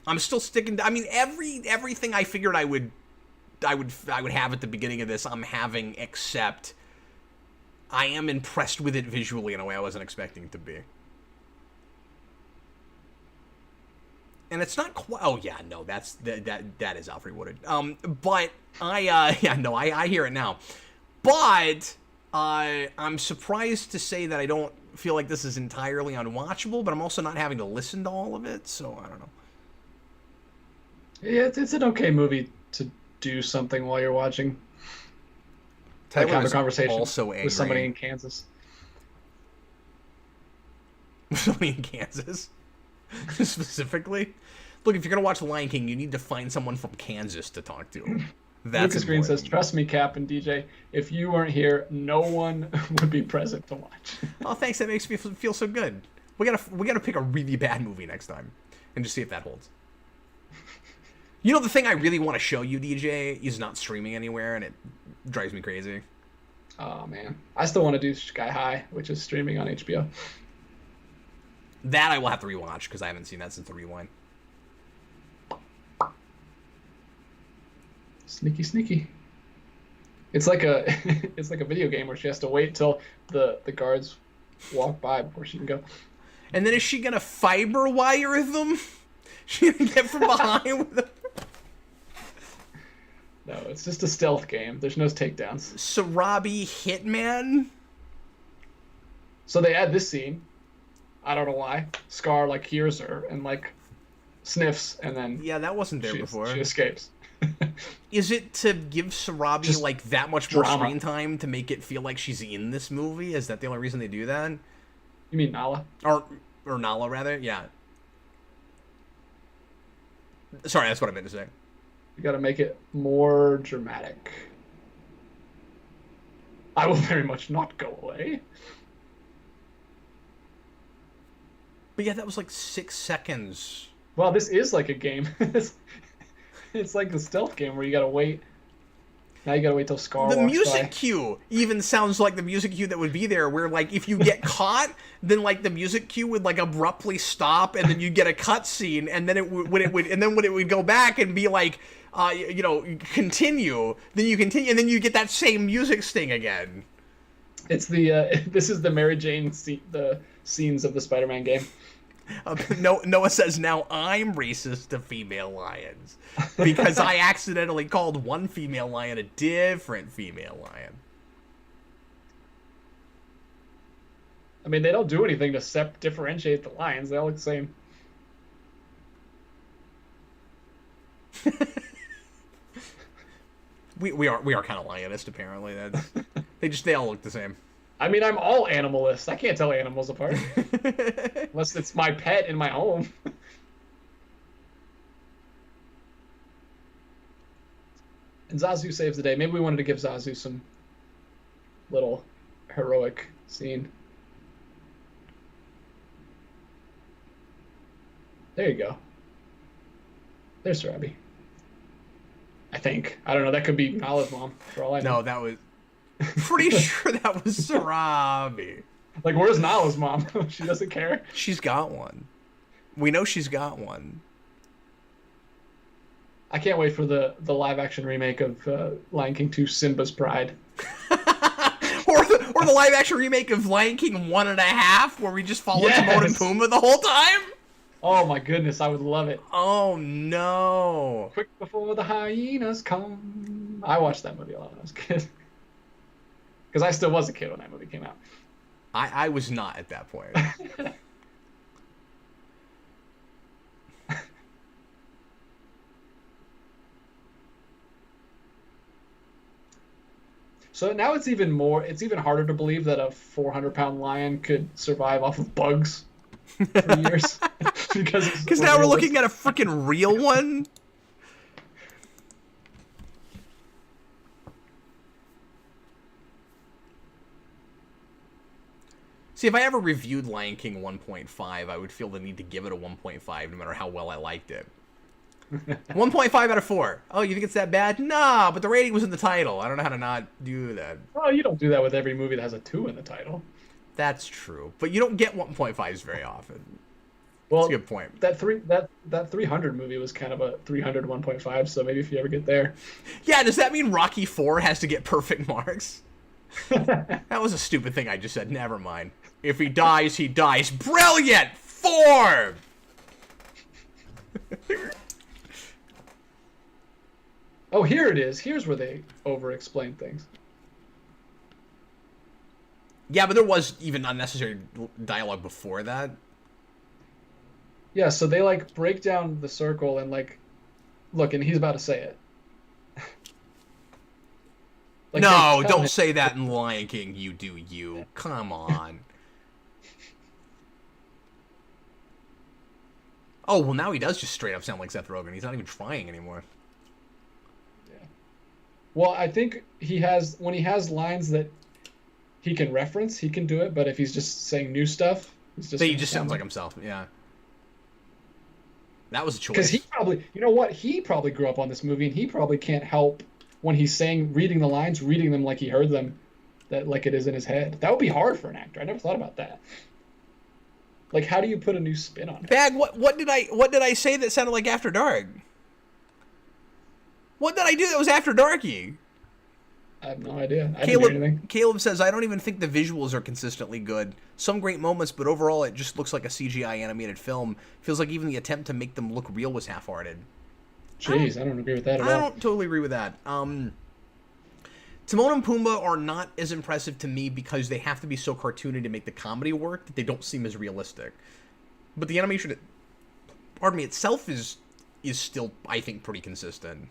A: I'm still sticking... I mean, everything I figured I would have at the beginning of this, I'm having, except I am impressed with it visually in a way I wasn't expecting it to be. And it's not quite... Oh, yeah, no, that is Alfred Woodard. But I hear it now. But I'm surprised to say that I don't feel like this is entirely unwatchable, but I'm also not having to listen to all of it, so I don't know.
B: Yeah, it's an okay movie to do something while you're watching. Like have a conversation with somebody in Kansas.
A: Somebody in Kansas? Specifically? Look, if you're going to watch The Lion King, you need to find someone from Kansas to talk to. That's
B: Lucas Green says, trust me, Cap and DJ, if you weren't here, no one would be present to watch.
A: Oh, thanks. That makes me feel so good. We gotta pick a really bad movie next time and just see if that holds. You know, the thing I really want to show you, DJ, is not streaming anywhere, and it drives me crazy.
B: Oh, man. I still want to do Sky High, which is streaming on HBO.
A: That I will have to rewatch, because I haven't seen that since the Rewind.
B: Sneaky, sneaky. It's like a video game where she has to wait till the guards walk by before she can go.
A: And then is she going to fiber wire them? She going to get from behind with them?
B: No, it's just a stealth game. There's no takedowns.
A: Sarabi Hitman?
B: So they add this scene. I don't know why. Scar, like, hears her and, like, sniffs, and then...
A: Yeah, that wasn't there before.
B: She escapes.
A: Is it to give Sarabi,
B: just
A: like, that much more screen time to make it feel like she's in this movie? Is that the only reason they do that?
B: You mean Nala?
A: Or Nala, rather? Yeah. Sorry, that's what I meant to say.
B: You gotta make it more dramatic. I will very much not go away.
A: But yeah, that was like 6 seconds.
B: Well, this is like a game. It's like the stealth game where you gotta wait. Now you gotta wait till Scar walks by.
A: The music cue even sounds like the music cue that would be there, where, like, if you get caught, then, like, the music cue would, like, abruptly stop, and then you get a cutscene, and then when it would go back and be like, continue, then you continue, and then you get that same music sting again.
B: It's this is the Mary Jane the scenes of the Spider-Man game.
A: Noah says, now I'm racist to female lions because I accidentally called one female lion a different female lion.
B: I mean, they don't do anything to differentiate the lions. They all look the same.
A: We are kind of lionist, apparently. They all look the same.
B: I mean, I'm all animalist. I can't tell animals apart unless it's my pet in my home. And Zazu saves the day. Maybe we wanted to give Zazu some little heroic scene. There you go. There's Sarabi. I think. I don't know. That could be Nala's mom, for all I know.
A: No, that was... Pretty sure that was Sarabi.
B: Like, where's Nala's mom? She doesn't care.
A: She's got one. We know she's got one.
B: I can't wait for the live-action remake of Lion King 2, Simba's Pride.
A: or the live-action remake of Lion King 1.5, where we just follow Timon and Pumbaa the whole time?
B: Oh my goodness, I would love it.
A: Oh no.
B: Quick before the hyenas come. I watched that movie a lot when I was a kid. Because I still was a kid when that movie came out.
A: I was not at that point.
B: So now it's even harder to believe that a 400-pound lion could survive off of bugs for years. Because
A: now we're looking at a freaking real one. See, if I ever reviewed Lion King 1.5, I would feel the need to give it a 1.5 no matter how well I liked it. 1.5 out of 4. Oh, you think it's that bad? Nah, but the rating was in the title. I don't know how to not do that.
B: Well, you don't do that with every movie that has a 2 in the title.
A: That's true. But you don't get 1.5s very often.
B: Well,
A: that's a good point.
B: That 300 movie was kind of a 300 1.5, so maybe if you ever get there.
A: Yeah, does that mean Rocky 4 has to get perfect marks? That was a stupid thing I just said. Never mind. If he dies, he dies. Brilliant! 4!
B: Oh, here it is. Here's where they over-explain things.
A: Yeah, but there was even unnecessary dialogue before that.
B: Yeah, so they, like, break down the circle and, like, look, and he's about to say it.
A: Like, no, don't say that in Lion King, you do you. Come on. Oh, well, now he does just straight up sound like Seth Rogen. He's not even trying anymore.
B: Yeah. Well, I think when he has lines that he can reference, he can do it, but if he's just saying new stuff,
A: he just sounds like himself, yeah. That was a choice.
B: Because he probably grew up on this movie, and he probably can't help when he's reading the lines, reading them like he heard them, that like it is in his head. That would be hard for an actor. I never thought about that. Like, how do you put a new spin on it?
A: Bag, what did I say that sounded like After Dark? What did I do that was After Darky?
B: I have no idea. I didn't hear anything.
A: Caleb says, I don't even think the visuals are consistently good. Some great moments, but overall it just looks like a CGI animated film. Feels like even the attempt to make them look real was half-hearted.
B: Jeez, I don't agree with that at all.
A: I don't totally agree with that. Timon and Pumbaa are not as impressive to me because they have to be so cartoony to make the comedy work that they don't seem as realistic. But the animation, itself is still, I think, pretty consistent.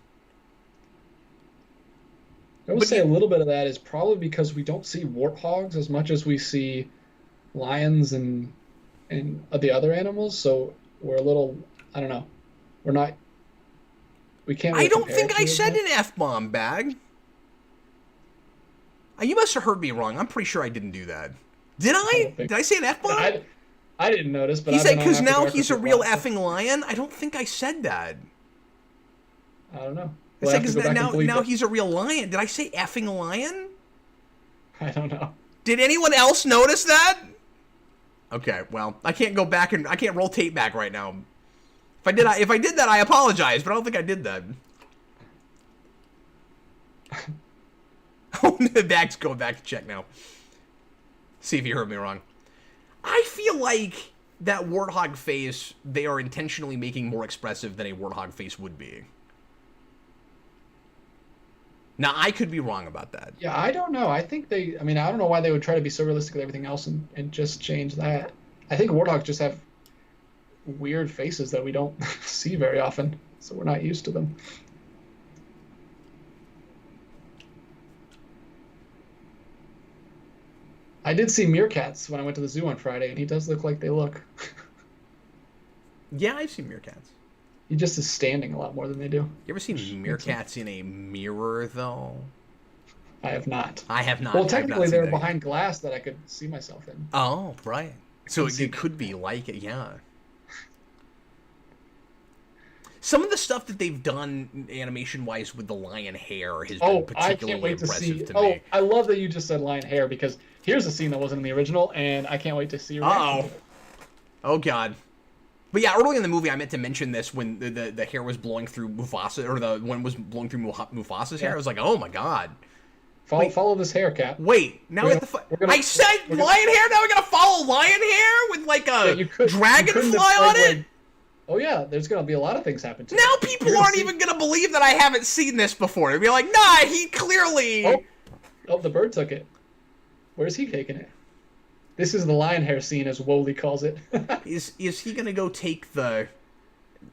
B: I would say a little bit of that is probably because we don't see warthogs as much as we see lions and the other animals. So we're a little, I don't know, we can't. Really
A: I don't think I said an F-bomb, Bag. You must have heard me wrong. I'm pretty sure I didn't do that. Did I? Did I say an F-bomb?
B: I didn't notice, but
A: he said because now he's a real effing lion. I don't think I said that.
B: I don't know.
A: I said because now he's a real lion. Did I say effing lion?
B: I don't know.
A: Did anyone else notice that? Okay, well, I can't go back and I can't roll tape back right now. If I did that, I apologize, but I don't think I did that. Oh, the bag's going back to check now. See if you heard me wrong. I feel like that warthog face, they are intentionally making more expressive than a warthog face would be. Now, I could be wrong about that.
B: Yeah, I don't know. I don't know why they would try to be so realistic with everything else and just change that. I think warthogs just have weird faces that we don't see very often, so we're not used to them. I did see meerkats when I went to the zoo on Friday, and he does look like they look.
A: Yeah, I've seen meerkats.
B: He just is standing a lot more than they do.
A: You ever seen meerkats in a mirror, though?
B: I have not.
A: I have not.
B: Well, technically, they were
A: that.
B: behind glass that I could see myself in.
A: Oh, right. So it could be like it, yeah. Some of the stuff that they've done animation-wise with the lion hair has been particularly impressive to me.
B: I love that you just said lion hair, because here's a scene that wasn't in the original, and I can't wait to see your reaction to it.
A: Oh, God. But yeah, early in the movie, I meant to mention this when the hair was blowing through Mufasa, or the one was blowing through Mufasa's hair. I was like, oh my God.
B: Follow this hair, Cap.
A: Wait, now we have to I said lion hair, now we're gonna follow lion hair with like a dragonfly on it?
B: Oh yeah, there's gonna be a lot of things happen to it.
A: Now people aren't even gonna believe that I haven't seen this before. They'll be like, nah, he clearly...
B: Oh, the bird took it. Where's he taking it? This is the lion hair scene, as Wooly calls it.
A: Is he gonna go take the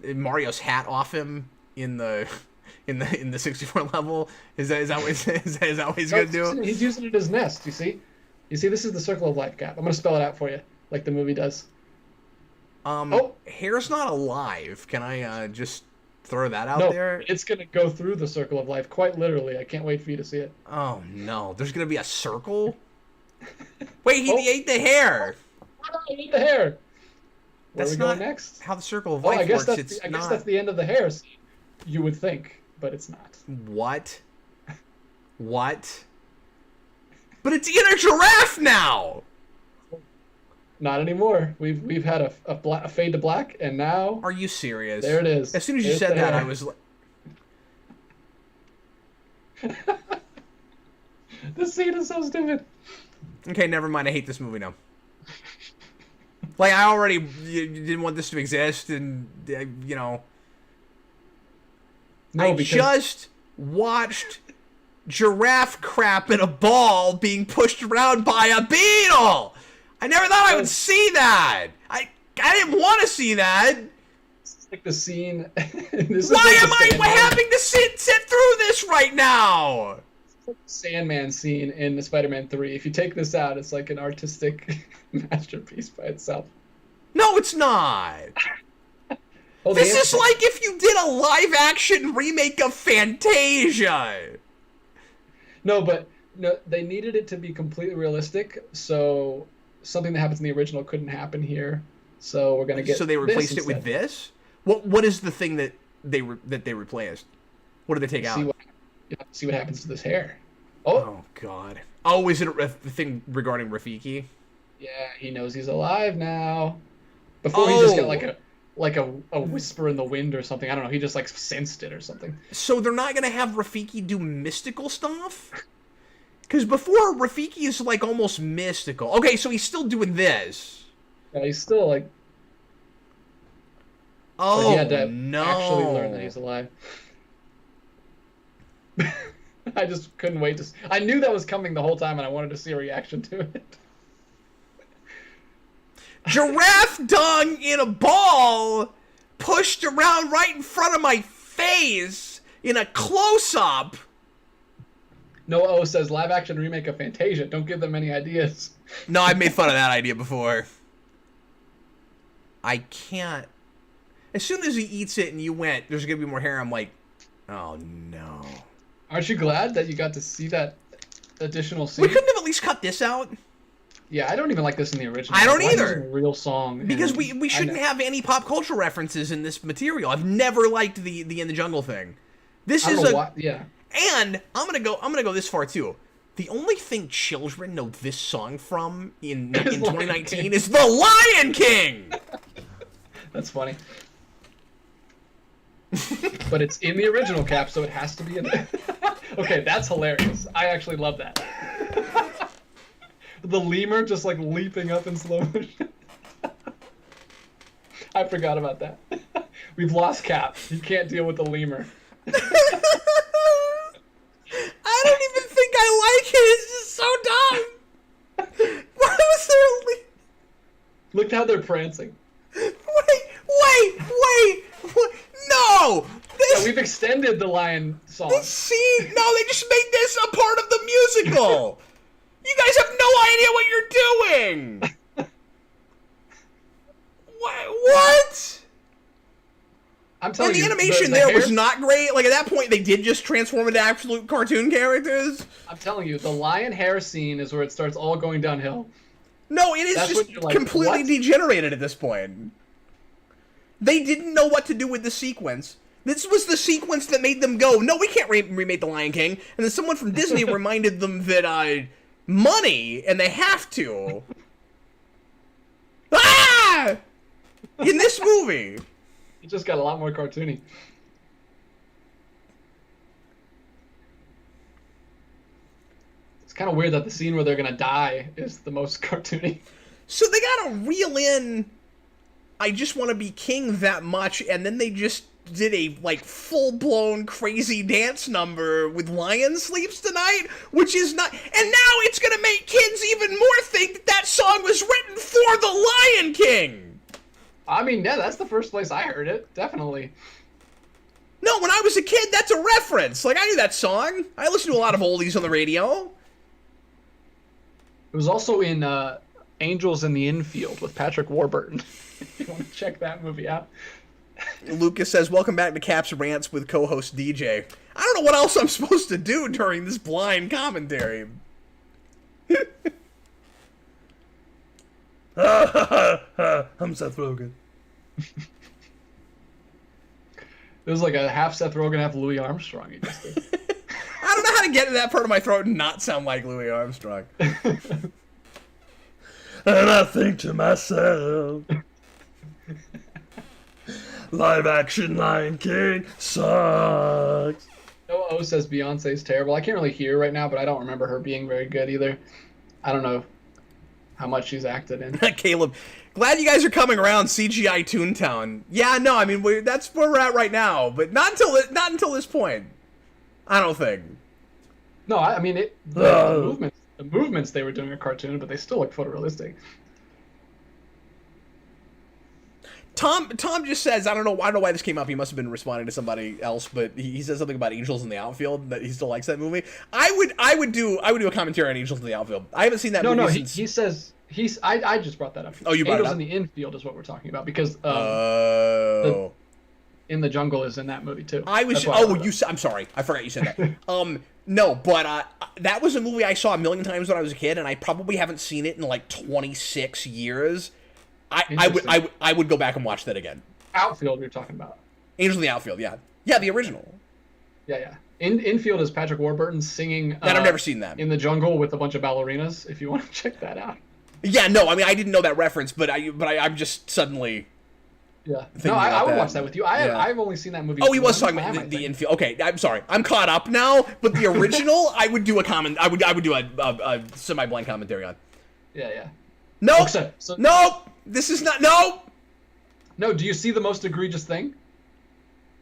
A: Mario's hat off him in the 64 level? Is that what he's gonna do?
B: He's using it as nest. You see, this is the circle of life, Cap. I'm gonna spell it out for you, like the movie does.
A: Hair's not alive. Can I just throw that out there?
B: It's gonna go through the circle of life, quite literally. I can't wait for you to see it.
A: Oh no, there's gonna be a circle. Wait, he ate the hair.
B: He ate the hair. Where
A: That's
B: are we going next?
A: How the circle of life works.
B: I guess that's the end of the hair scene. You would think, but it's not.
A: What? What? But it's in a giraffe now.
B: Not anymore. We've had a fade to black, and now.
A: Are you serious?
B: There it is.
A: As soon as you said that, I was like.
B: This scene is so stupid.
A: Okay, never mind. I hate this movie now. Like, I already didn't want this to exist, and, you know... I just watched giraffe crap in a ball being pushed around by a beetle! I never thought I would see that! I didn't want to see that!
B: It's like the scene...
A: Why am I having to sit through this right now?
B: Sandman scene in the Spider-Man 3. If you take this out, it's like an artistic masterpiece by itself.
A: No, it's not. This is like if you did a live-action remake of Fantasia.
B: No, but they needed it to be completely realistic, so something that happens in the original couldn't happen here. So we're gonna get.
A: So they replaced it with this. What is the thing that they replaced? What did they take out?
B: See what happens to this hair.
A: Oh God. Oh, is it the thing regarding Rafiki?
B: Yeah, he knows he's alive now. Before he just got like a whisper in the wind or something. I don't know. He just like sensed it or something.
A: So they're not gonna have Rafiki do mystical stuff? Because before Rafiki is like almost mystical. Okay, so he's still doing this.
B: Yeah, he's still like.
A: Oh,
B: he had to
A: no.
B: actually learn that he's alive. I just couldn't wait to. I knew that was coming the whole time, and I wanted to see a reaction to it.
A: Giraffe dung in a ball pushed around right in front of my face in a close-up.
B: Noah O says live-action remake of Fantasia. Don't give them any ideas.
A: No, I've made fun of that idea before. I can't. As soon as he eats it and you went, there's gonna be more hair. I'm like, oh no.
B: Aren't you glad that you got to see that additional scene?
A: We couldn't have at least cut this out.
B: Yeah, I don't even like this in the original.
A: I don't either.
B: A real song.
A: Because we shouldn't have any pop culture references in this material. I've never liked the In the Jungle thing. This is
B: yeah.
A: And I'm gonna go this far too. The only thing children know this song from in 2019 is The Lion King.
B: That's funny. But it's in the original, Cap, so it has to be in there. Okay, that's hilarious. I actually love that. The lemur just like leaping up in slow motion. I forgot about that. We've lost Cap. He can't deal with the lemur.
A: I don't even think I like it. It's just so dumb. Why was there a
B: Look how they're prancing.
A: Wait! No!
B: Yeah, we've extended the lion song.
A: This scene... No, they just made this a part of the musical! You guys have no idea what you're doing! What?
B: I'm telling you,
A: and the animation there was not great. Like, at that point, they did just transform into absolute cartoon characters.
B: I'm telling you, the lion hair scene is where it starts all going downhill.
A: No, it is just like, completely degenerated at this point. They didn't know what to do with the sequence. This was the sequence that made them go, no, we can't remake The Lion King. And then someone from Disney reminded them that, money, and they have to. Ah! In this movie.
B: It just got a lot more cartoony. It's kind of weird that the scene where they're gonna die is the most cartoony.
A: So they gotta reel in I just want to be king that much, and then they just did a, like, full-blown crazy dance number with Lion Sleeps Tonight, which is not... And now it's gonna make kids even more think that that song was written for the Lion King!
B: I mean, yeah, that's the first place I heard it, definitely.
A: No, when I was a kid, that's a reference. Like, I knew that song. I listened to a lot of oldies on the radio.
B: It was also in Angels in the Infield with Patrick Warburton. If you want to check that movie out.
A: Lucas says, welcome back to Caps Rants with co-host DJ. I don't know what else I'm supposed to do during this blind commentary. I'm Seth Rogen.
B: It was like a half Seth Rogen, half Louis Armstrong. He just did.
A: I don't know how to get to that part of my throat and not sound like Louis Armstrong. And I think to myself, live action Lion King sucks.
B: Noah O says Beyonce's terrible. I can't really hear right now, but I don't remember her being very good either. I don't know how much she's acted in.
A: Caleb, glad you guys are coming around CGI Toontown. Yeah, no, I mean, that's where we're at right now, but not until this point. I don't think.
B: No, I mean, the movements they were doing a cartoon, but they still look photorealistic.
A: Tom just says, I don't know why this came up. He must have been responding to somebody else, but he says something about Angels in the Outfield, that he still likes that movie. I would do a commentary on Angels in the Outfield. I haven't seen that movie since...
B: he says I just brought that up.
A: Oh, you brought
B: Angels
A: it up?
B: in the Infield is what we're talking about, because In the Jungle is in that movie too.
A: I'm sorry, I forgot you said that. No, but that was a movie I saw a million times when I was a kid, and I probably haven't seen it in like 26 years. I would go back and watch that again.
B: Outfield you're talking about.
A: Angels in the Outfield, yeah. Yeah, the original.
B: Yeah. Infield is Patrick Warburton singing...
A: And I've never seen that.
B: In the Jungle with a bunch of ballerinas, if you want to check that out.
A: Yeah, no, I mean, I didn't know that reference, but I'm just suddenly...
B: Yeah. No, I would watch that with you. I've only seen that movie.
A: Oh, he was talking about the Infield. Okay, I'm sorry. I'm caught up now, but the original, I would do I would do a semi-blind commentary on.
B: Yeah.
A: Nope. Nope. This is not... Nope.
B: No, do you see the most egregious thing?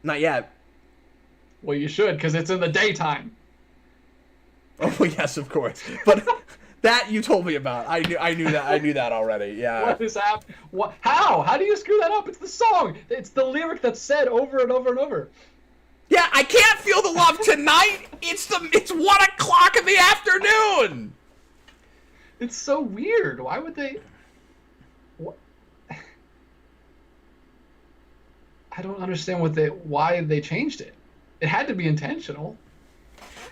A: Not yet.
B: Well, you should, because it's in the daytime.
A: Oh, yes, of course. But that you told me about. I knew that already. Yeah.
B: What is happening? What? How do you screw that up? It's the song. It's the lyric that's said over and over and over.
A: Yeah, I can't feel the love tonight. It's 1 o'clock in the afternoon.
B: It's so weird. Why would they? What? I don't understand why they changed it. It had to be intentional.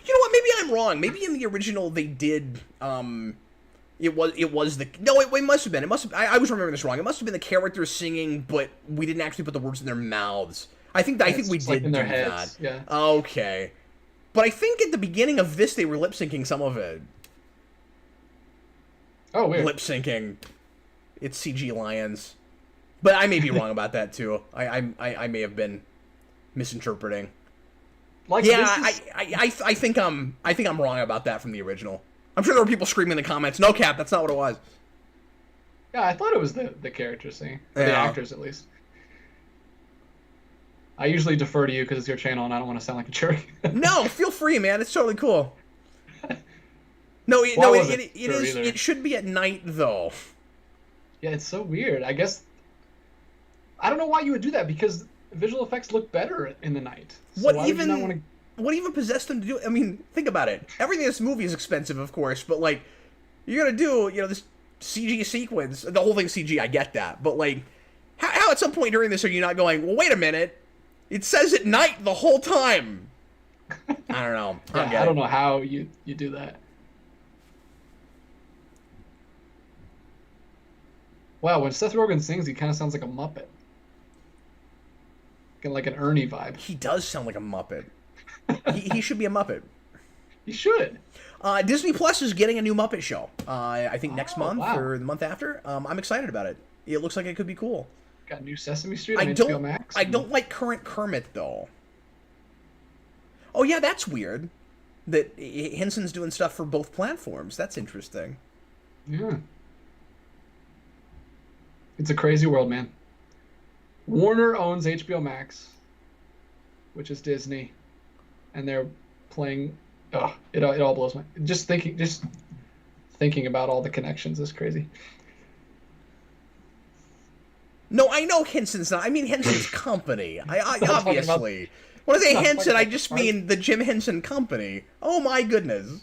A: You know what? Maybe I'm wrong. Maybe in the original they did. It was the no. It must have been. It must have. I was remembering this wrong. It must have been the characters singing, but we didn't actually put the words in their mouths. I think we did
B: in their
A: do
B: heads.
A: that.
B: Yeah.
A: Okay, but I think at the beginning of this they were lip syncing some of it.
B: Oh, weird.
A: Lip syncing. It's CG lions, but I may be wrong about that too. I may have been misinterpreting.
B: Like,
A: yeah, I think I'm wrong about that from the original. I'm sure there were people screaming in the comments, "No, Cap, that's not what it was."
B: Yeah, I thought it was the characters singing, the actors at least. I usually defer to you because it's your channel, and I don't want to sound like a jerk.
A: No, feel free, man. It's totally cool. It should be at night though.
B: Yeah, it's so weird. I guess I don't know why you would do that, because visual effects look better in the night. So
A: what even possessed them to do? I mean, think about it. Everything in this movie is expensive, of course, but like you're gonna do, this CG sequence. The whole thing's CG. I get that, but like, how at some point during this are you not going, well, wait a minute, it says at night the whole time. I don't know.
B: I don't know how you do that. Wow, when Seth Rogen sings, he kind of sounds like a Muppet. Like an Ernie vibe.
A: He does sound like a Muppet. he should be a Muppet.
B: He should.
A: Disney Plus is getting a new Muppet show. I think next month or the month after. I'm excited about it. It looks like it could be cool.
B: Got new Sesame Street on HBO Max.
A: I don't like current Kermit, though. Oh, yeah, that's weird. That Henson's doing stuff for both platforms. That's interesting.
B: Yeah. It's a crazy world, man. Warner owns HBO Max, which is Disney, and they're playing. It all blows my. Just thinking about all the connections is crazy.
A: No, I know Henson's not. I mean Henson's company. I obviously. When I say Henson, I just mean the Jim Henson Company. Oh my goodness.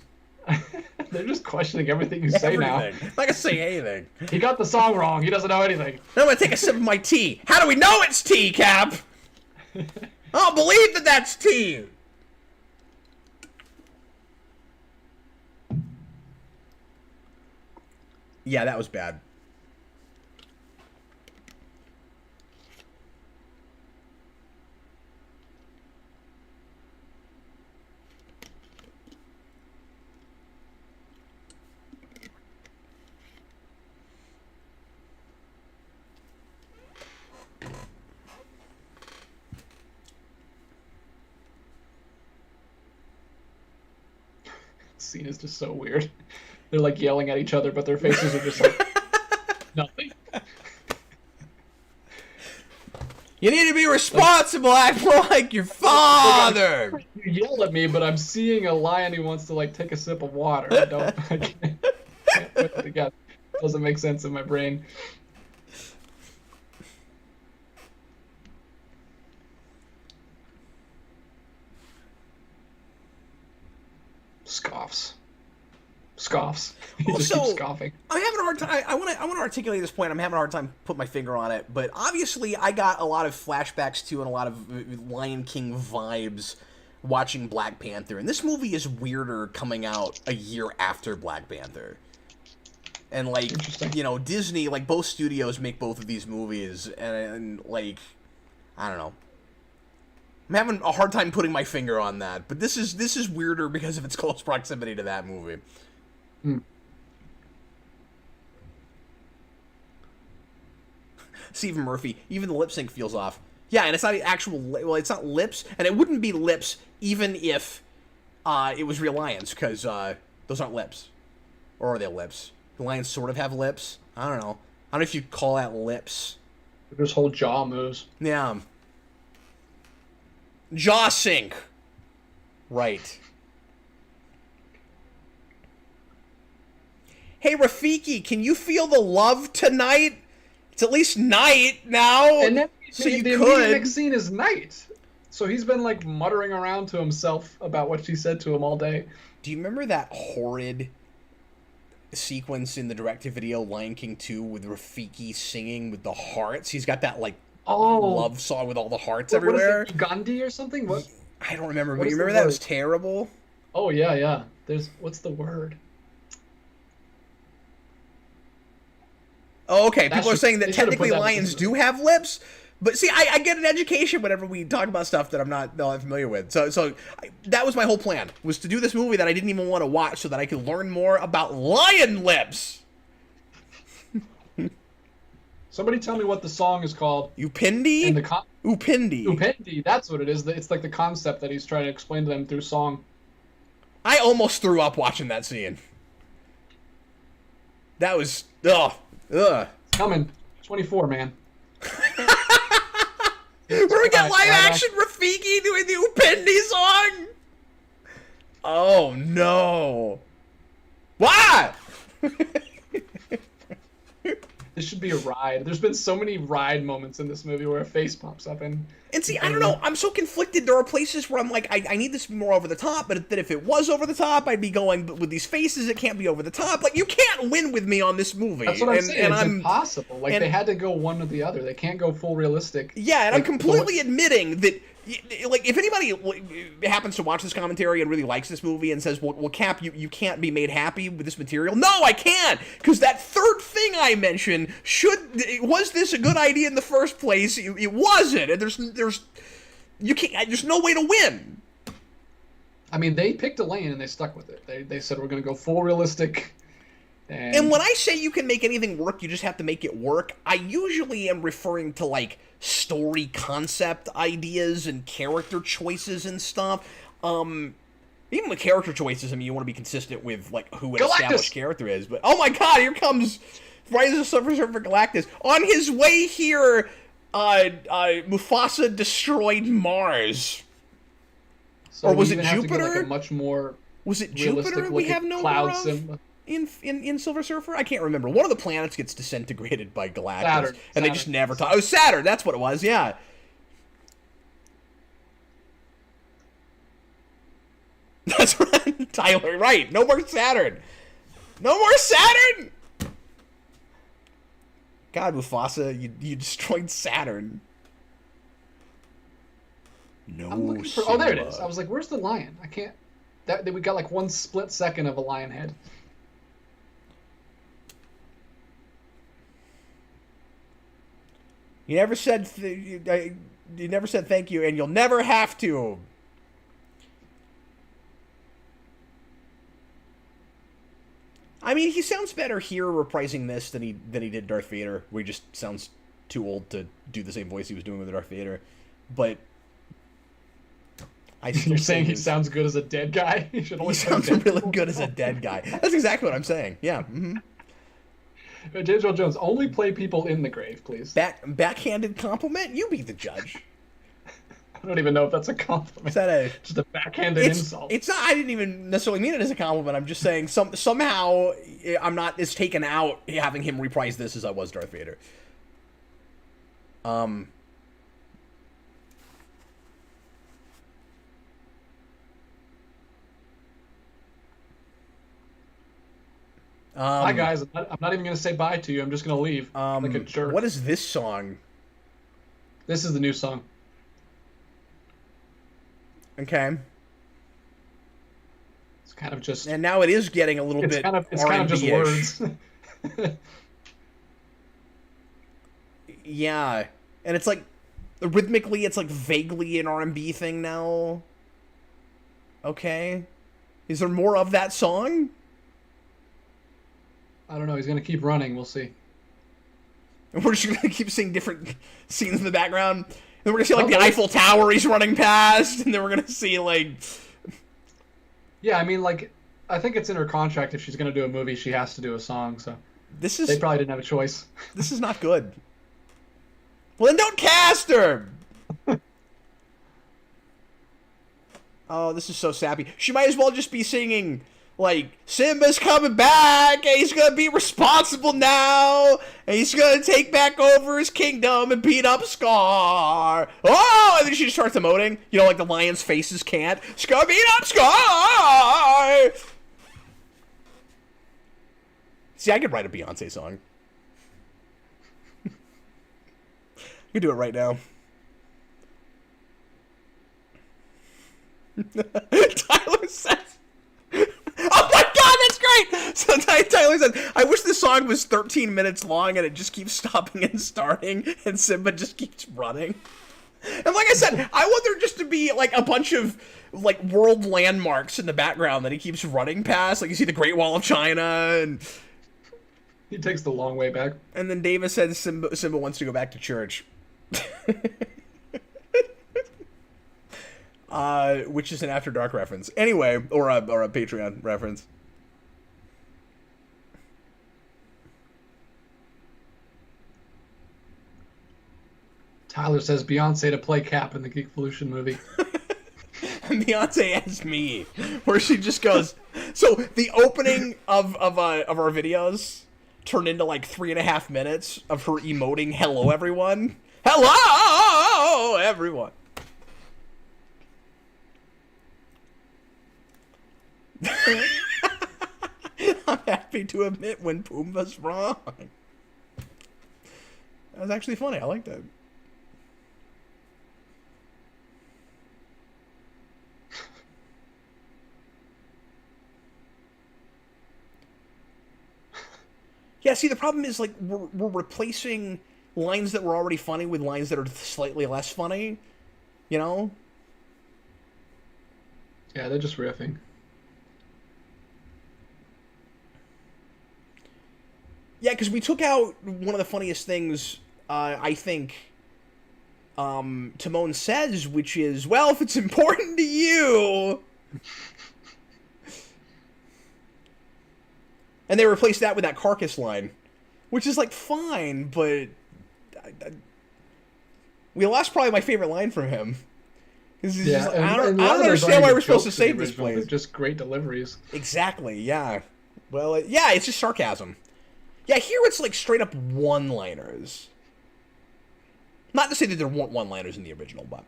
B: They're just questioning everything you say now.
A: I'm not gonna say anything.
B: He got the song wrong. He doesn't know anything.
A: Now I'm gonna take a sip of my tea. How do we know it's tea, Cap? I don't believe that that's tea. Yeah, that was bad.
B: Scene is just so weird. They're like yelling at each other, but their faces are just like nothing.
A: You need to be responsible, act like your father.
B: You yelled at me, but I'm seeing a lion who wants to like take a sip of water. I can't put it together. It doesn't make sense in my brain. Scoffs. He just keeps scoffing.
A: I'm having a hard time. I want to articulate this point. I'm having a hard time putting my finger on it. But obviously, I got a lot of flashbacks to and a lot of Lion King vibes watching Black Panther. And this movie is weirder coming out a year after Black Panther. And like, Disney, like both studios make both of these movies, and like, I don't know. I'm having a hard time putting my finger on that, but this is weirder because of its close proximity to that movie. Stephen Murphy, even the lip sync feels off. Yeah, and it's not actual. Well, it's not lips, and it wouldn't be lips even if it was real lions, because those aren't lips, or are they lips? The lions sort of have lips. I don't know. I don't know if you'd call that lips.
B: There's whole jaw moves.
A: Yeah. Jaw sync. Right. Hey, Rafiki, can you feel the love tonight? It's at least night now.
B: And then
A: so you
B: the
A: could.
B: next scene is night. So he's been like muttering around to himself about what she said to him all day.
A: Do you remember that horrid sequence in the direct-to-video Lion King 2 with Rafiki singing with the hearts? He's got that like love song with all the hearts everywhere.
B: What is it, Gandhi or something? What?
A: I don't remember, but you remember that was terrible?
B: Oh, yeah. What's the word?
A: Oh, okay. People are saying that technically lions do have lips, but see, I get an education whenever we talk about stuff that I'm not familiar with. So that was my whole plan, was to do this movie that I didn't even want to watch so that I could learn more about lion lips.
B: Somebody tell me what the song is called.
A: Upindi? Upindi.
B: Upindi, that's what it is. It's like the concept that he's trying to explain to them through song.
A: I almost threw up watching that scene. That was... Ugh.
B: It's coming. 24, man.
A: We're gonna get live action Rafiki doing the Upindi song? Oh, no. What?
B: This should be a ride. There's been so many ride moments in this movie where a face pops up
A: and see, I don't know. I'm so conflicted. There are places where I'm like, I need this to be more over the top, but that if it was over the top, I'd be going, but with these faces, it can't be over the top. Like, you can't win with me on this movie.
B: That's what I'm saying. It's impossible. Like, they had to go one or the other. They can't go full realistic.
A: Yeah, and like, I'm completely admitting that, like, if anybody happens to watch this commentary and really likes this movie and says, well Cap, you can't be made happy with this material. No, I can't! Because that third thing I mentioned, was this a good idea in the first place? It wasn't. And there's no way to win.
B: I mean, they picked a lane and they stuck with it. They said, we're going to go full realistic.
A: And when I say you can make anything work, you just have to make it work, I usually am referring to, like, story concept ideas and character choices and stuff. Even with character choices, I mean, you want to be consistent with, like, who an established character is. But, oh my god, here comes Rise of the Silver Surfer Galactus. On his way here, Mufasa destroyed Mars.
B: So
A: or was it
B: Jupiter?
A: Jupiter?
B: Have to get, like, a much more
A: was it Jupiter we have no more of? In Silver Surfer? I can't remember. One of the planets gets disintegrated by Galactus.
B: Saturn.
A: They just never talk. Oh, Saturn! That's what it was, yeah. That's right, Tyler, right. No more Saturn! No more Saturn! God, Mufasa, you destroyed Saturn. No,
B: oh, there it is. I was like, where's the lion? I can't... we got like one split second of a lion head.
A: You never said thank you, and you'll never have to. I mean, he sounds better here reprising this than he did Darth Vader, where he just sounds too old to do the same voice he was doing with Darth Vader. But
B: you're saying he sounds good as a dead guy?
A: He sounds really good as a dead guy. That's exactly what I'm saying. Yeah. Mm-hmm.
B: James Earl Jones, only play people in the grave, please.
A: Backhanded compliment? You be the judge.
B: I don't even know if that's a compliment.
A: Is that
B: just a backhanded insult?
A: It's not. I didn't even necessarily mean it as a compliment. I'm just saying somehow I'm not as taken out having him reprise this as I was Darth Vader.
B: Hi guys, I'm not even gonna say bye to you. I'm just gonna leave like a jerk.
A: What is this song?
B: This is the new song.
A: Okay.
B: It's kind of just.
A: And now it is getting a little bit.
B: It's kind of just words.
A: Yeah, and it's like rhythmically, it's like vaguely an R&B thing now. Okay, is there more of that song?
B: I don't know. He's going to keep running. We'll see.
A: And we're just going to keep seeing different scenes in the background. And we're going to see, like, the Eiffel Tower he's running past. And then we're going to see, like...
B: Yeah, I mean, like, I think it's in her contract. If she's going to do a movie, she has to do a song. So they probably didn't have a choice.
A: This is not good. Well, then don't cast her! Oh, this is so sappy. She might as well just be singing... Like, Simba's coming back, and he's gonna be responsible now, and he's gonna take back over his kingdom and beat up Scar. Oh, and then she just starts emoting. You know, like the lion's faces can't. Scar beat up Scar! See, I could write a Beyonce song. I could do it right now. Tyler says... Oh my god, that's great! So Tyler said, I wish this song was 13 minutes long and it just keeps stopping and starting and Simba just keeps running. And like I said, I want there just to be like a bunch of like world landmarks in the background that he keeps running past. Like you see the Great Wall of China and...
B: He takes the long way back.
A: And then Davis says Simba wants to go back to church. Which is an After Dark reference. Anyway, or a Patreon reference.
B: Tyler says Beyonce to play Cap in the Geekvolution movie.
A: And Beyonce as me, where she just goes. So the opening of our videos turned into like 3.5 minutes of her emoting "Hello, everyone." Hello, everyone. I'm happy to admit when Pumbaa's wrong. That was actually funny. I liked it. Yeah, see, the problem is, like, we're replacing lines that were already funny with lines that are slightly less funny, you know?
B: Yeah, they're just riffing.
A: Yeah, because we took out one of the funniest things, I think, Timon says, which is, well, if it's important to you... And they replaced that with that carcass line, which is, like, fine, but we lost probably my favorite line from him.
B: Yeah,
A: I don't understand why we're supposed to save this place.
B: They're just great deliveries.
A: Exactly, yeah. Well, yeah, it's just sarcasm. Yeah, here it's, like, straight up one-liners. Not to say that there weren't one-liners in the original, but...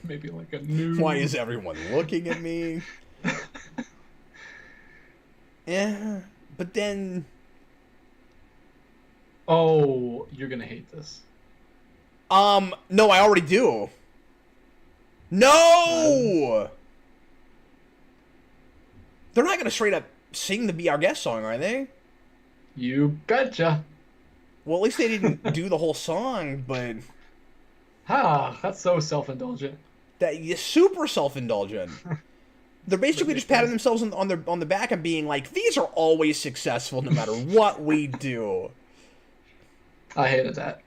B: Maybe like a new...
A: Why is everyone looking at me? Yeah, but then...
B: Oh, you're gonna hate this.
A: No, I already do. No! They're not gonna straight up sing the Be Our Guest song, are they?
B: You betcha.
A: Well, at least they didn't do the whole song, but...
B: Ah, that's so self-indulgent.
A: That is super self-indulgent. They're basically just patting themselves on the back and being like, these are always successful no matter what we do.
B: I hated that.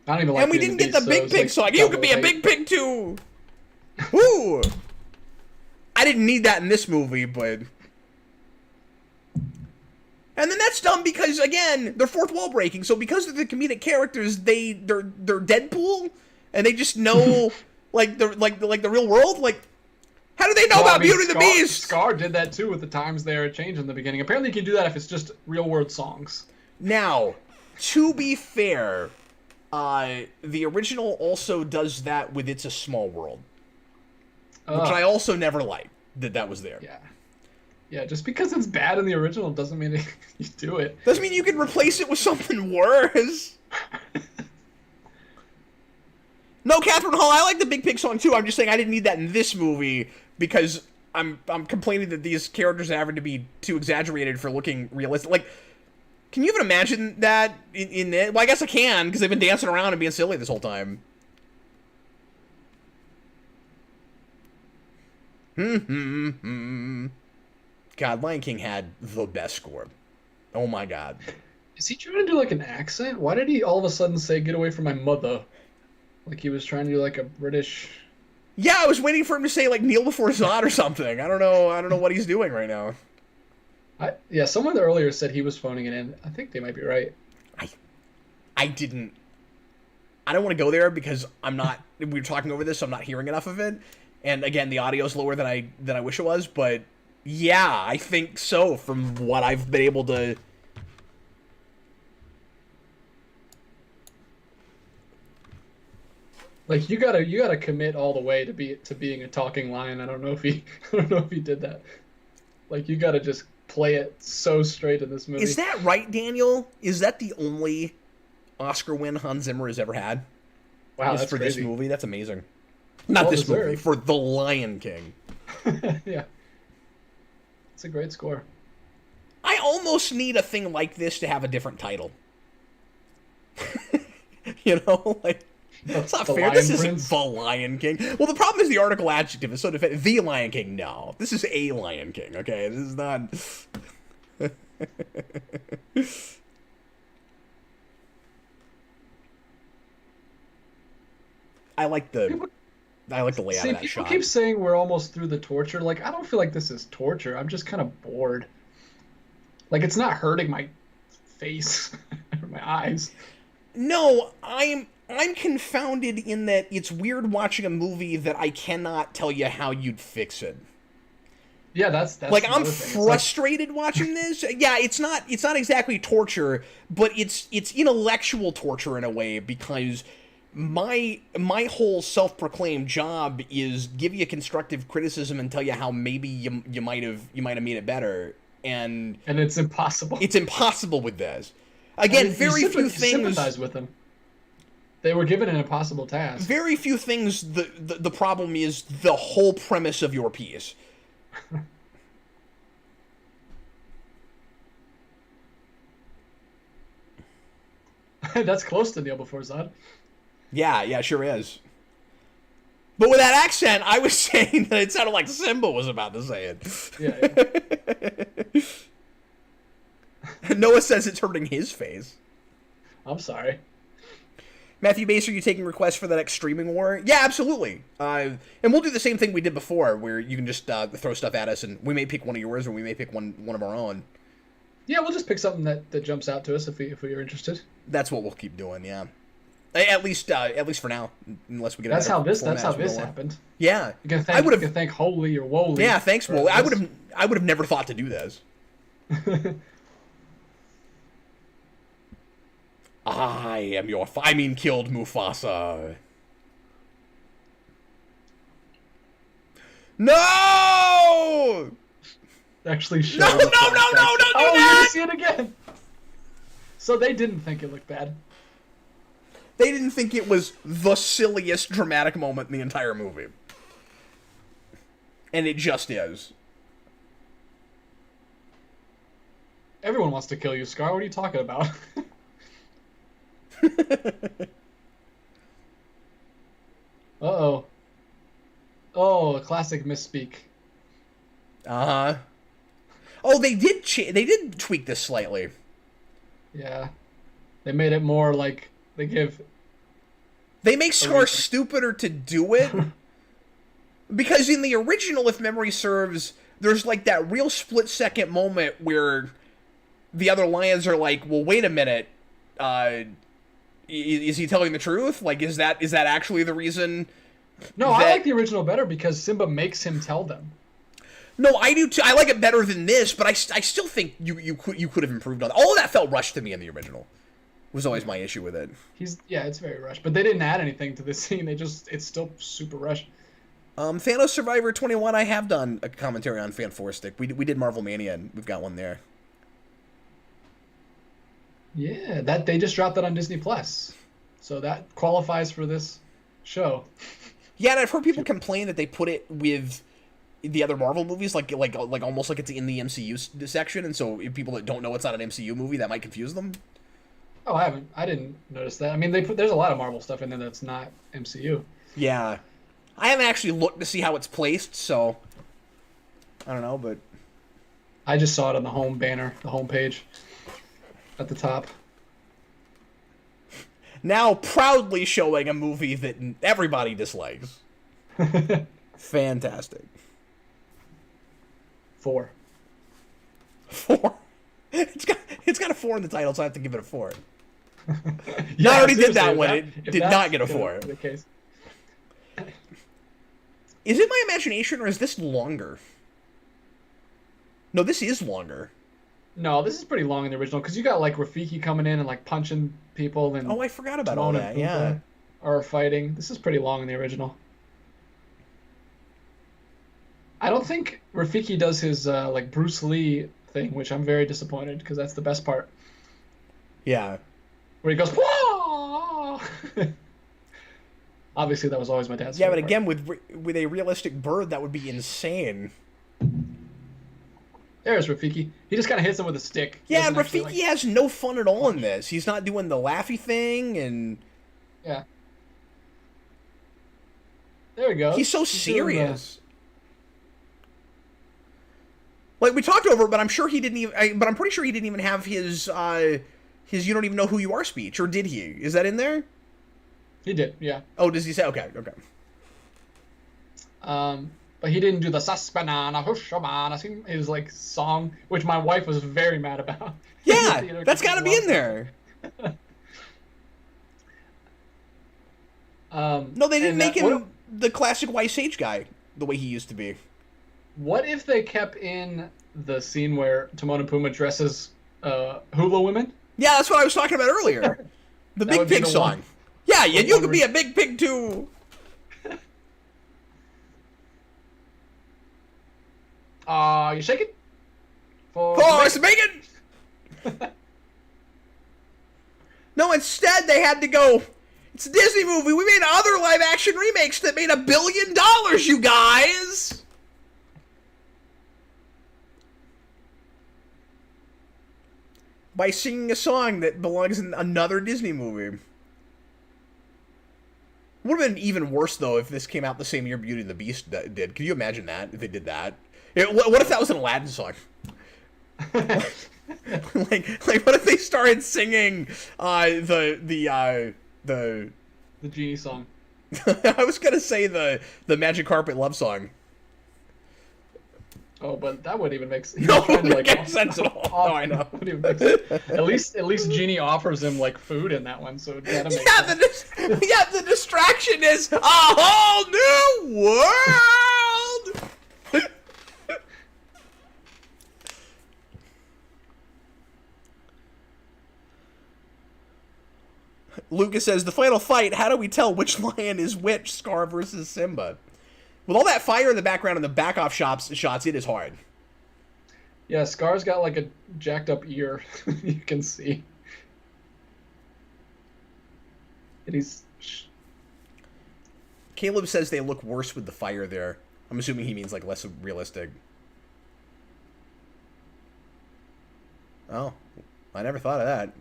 B: I don't even like.
A: And we didn't get the Big Pig song. You could be a big pig too. Woo! I didn't need that in this movie, but... And then that's dumb because, again, they're fourth wall breaking. So because of the comedic characters, they're Deadpool, and they just know like the real world. Like, how do they know about Beauty and the Beast?
B: Scar did that too with the times they are changed in the beginning. Apparently, you can do that if it's just real world songs.
A: Now, to be fair, the original also does that with "It's a Small World," which I also never liked that was there.
B: Yeah. Yeah, just because it's bad in the original doesn't mean you do it.
A: Doesn't mean you can replace it with something worse. No, Catherine Hall, I like the Big Pig song too. I'm just saying I didn't need that in this movie because I'm complaining that these characters are having to be too exaggerated for looking realistic. Like, can you even imagine that in it? Well, I guess I can because they've been dancing around and being silly this whole time. God, Lion King had the best score. Oh my god.
B: Is he trying to do like an accent? Why did he all of a sudden say "get away from my mother"? Like he was trying to do like a British...
A: Yeah, I was waiting for him to say like kneel before Zod or something. I don't know what he's doing right now.
B: Yeah, someone earlier said he was phoning it in. I think they might be right.
A: I don't want to go there because we were talking over this, so I'm not hearing enough of it. And again, the audio's lower than I wish it was, but yeah, I think so from what I've been able to...
B: Like you gotta commit all the way to being a talking lion. I don't know if he did that. Like you gotta just play it so straight in this movie.
A: Is that right, Daniel? Is that the only Oscar win Hans Zimmer has ever had?
B: Wow, that's
A: for
B: crazy.
A: This movie. That's amazing. Not this movie, for The Lion King.
B: Yeah. It's a great score.
A: I almost need a thing like this to have a different title. You know, like, it's not fair. This isn't The Lion King. Well, the problem is the article adjective is so definitive. The Lion King, no. This is a Lion King, okay? This is not... I like the layout of that
B: people
A: shot.
B: Keep saying we're almost through the torture. Like, I don't feel like this is torture. I'm just kind of bored. Like, it's not hurting my face or my eyes.
A: No, I'm confounded in that it's weird watching a movie that I cannot tell you how you'd fix it.
B: Yeah, that's
A: like I'm frustrated watching this. Yeah, it's not exactly torture, but it's intellectual torture in a way, because my whole self-proclaimed job is give you constructive criticism and tell you how maybe you might have made it better, and
B: it's impossible.
A: It's impossible with this. Again, very few things.
B: Sympathize with them. They were given an impossible task.
A: Very few things. The problem is the whole premise of your piece.
B: That's close to Neil before Zod.
A: Yeah, sure is. But with that accent, I was saying that it sounded like Simba was about to say
B: it.
A: Yeah. Noah says it's hurting his face.
B: I'm sorry.
A: Matthew Bass, are you taking requests for the next streaming war? Yeah, absolutely. And we'll do the same thing we did before, where you can just throw stuff at us, and we may pick one of yours, or we may pick one of our own.
B: Yeah, we'll just pick something that jumps out to us if we're interested.
A: That's what we'll keep doing. Yeah, at least for now, unless we get.
B: That's how this happened.
A: Yeah,
B: you can thank Holy or Woly.
A: Yeah, thanks, Woly. I would have never thought to do this. I am killed Mufasa. No!
B: Actually,
A: no, don't do that!
B: You see it again. So they didn't think it looked bad.
A: They didn't think it was the silliest dramatic moment in the entire movie. And it just is.
B: Everyone wants to kill you, Scar. What are you talking about? Uh-oh. Oh, a classic misspeak.
A: Uh-huh. Oh, they did tweak this slightly.
B: Yeah. They made it more like
A: They make Scar stupider to do it. Because in the original, if memory serves, there's like that real split-second moment where the other lions are like, well, wait a minute, is he telling the truth? Like, is that actually the reason?
B: No, I like the original better because Simba makes him tell them.
A: No, I do too. I like it better than this, but I still think you could have improved on it. All of that felt rushed to me in the original. Was always my issue with it.
B: It's very rushed, but they didn't add anything to this scene. It's still super rushed.
A: Thanos Survivor 21. I have done a commentary on Fan 4 Stick. We did Marvel Mania, and we've got one there.
B: Yeah, that they just dropped that on Disney Plus, so that qualifies for this show.
A: Yeah, and I've heard people complain that they put it with the other Marvel movies, like almost like it's in the MCU section, and so if people that don't know it's not an MCU movie, that might confuse them.
B: Oh, I didn't notice that. I mean, there's a lot of Marvel stuff in there that's not MCU.
A: Yeah, I haven't actually looked to see how it's placed, so I don't know, but
B: I just saw it on the home banner, the home page. At the top.
A: Now proudly showing a movie that everybody dislikes. Fantastic.
B: 4.
A: It's got a 4 in the title, so I have to give it a 4.
B: Yeah,
A: I already did that one. It did not get a 4.
B: The case.
A: Is it my imagination, or is this longer? No, this is longer.
B: No, this is pretty long in the original because you got like Rafiki coming in and like punching people and.
A: Oh, I forgot about all that. Yeah.
B: Are fighting. This is pretty long in the original. I don't think Rafiki does his like Bruce Lee thing, which I'm very disappointed because that's the best part.
A: Yeah.
B: Where he goes, whoa! Obviously, that was always my dad's.
A: Yeah, but again, with a realistic bird, that would be insane.
B: There's Rafiki. He just kind of hits him with a stick.
A: Yeah, Rafiki has no fun at all in this. He's not doing the laughy thing, and
B: yeah. There we go.
A: He's so serious. Like we talked over, but I'm sure he didn't even. But I'm pretty sure he didn't even have his "You don't even know who you are" speech, or did he? Is that in there?
B: He did. Yeah.
A: Oh, does he say? Okay.
B: But he didn't do the "Saspanana Hushamana." His like song, which my wife was very mad about.
A: Yeah, that's got to be in there. No, they didn't make him the classic White Sage guy the way he used to be.
B: What if they kept in the scene where Timon and Pumbaa dresses hula women?
A: Yeah, that's what I was talking about earlier. The
B: That
A: Big
B: would be
A: Pig
B: the
A: song.
B: one-
A: Yeah, yeah,
B: the
A: you
B: one
A: could be a big pig too.
B: You shake it? For
A: Forrest Megan! No, instead they had to go, it's a Disney movie, we made other live-action remakes that made $1 billion, you guys! By singing a song that belongs in another Disney movie. Would have been even worse, though, if this came out the same year Beauty and the Beast did. Could you imagine that, if they did that? What if that was an Aladdin song? like, what if they started singing the
B: genie song?
A: I was gonna say the Magic Carpet love song.
B: Oh, but that wouldn't even make sense.
A: No, it wouldn't make sense at all. No, I know.
B: Wouldn't even make sense. At least Genie offers him like food in that one, so it gotta make sense.
A: The distraction is a whole new world. Lucas says, the final fight, how do we tell which lion is which, Scar versus Simba? With all that fire in the background and the back-off shots, it is hard.
B: Yeah, Scar's got like a jacked up ear, you can see. And he's...
A: Caleb says they look worse with the fire there. I'm assuming he means like less realistic. Oh, I never thought of that.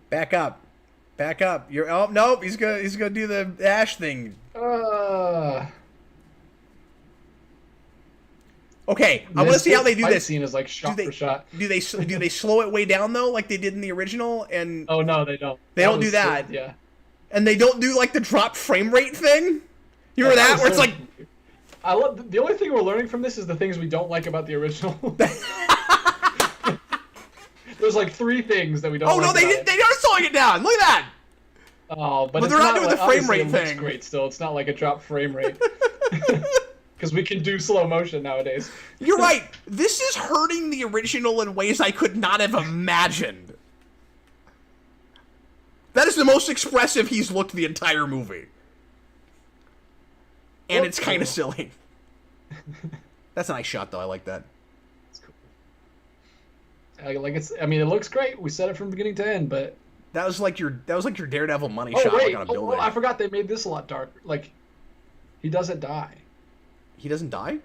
A: Back up. Back up. You're oh nope, he's gonna do the Ash thing. Okay, I want to see how they do this.
B: Scene is like shot for shot.
A: Do they slow it way down though, like they did in the original? And
B: oh no, they don't.
A: They don't do that.
B: So, yeah.
A: And they don't do like the drop frame rate thing. You remember that where it's like.
B: I love the only thing we're learning from this is the things we don't like about the original. There's like 3 things that we don't.
A: Oh no, they are slowing it down. Look at that.
B: Oh, but
A: they're not doing
B: like,
A: the frame rate
B: it
A: thing.
B: Looks great still. It's not like a drop frame rate. Because we can do slow motion nowadays.
A: You're right. This is hurting the original in ways I could not have imagined. That is the most expressive he's looked the entire movie. And it's kind of silly. That's a nice shot, though. I like that.
B: It's cool. I mean, it looks great. We said it from beginning to end, but
A: that was like your Daredevil money shot like on a building.
B: I forgot they made this a lot darker. Like, he doesn't die.
A: He doesn't die?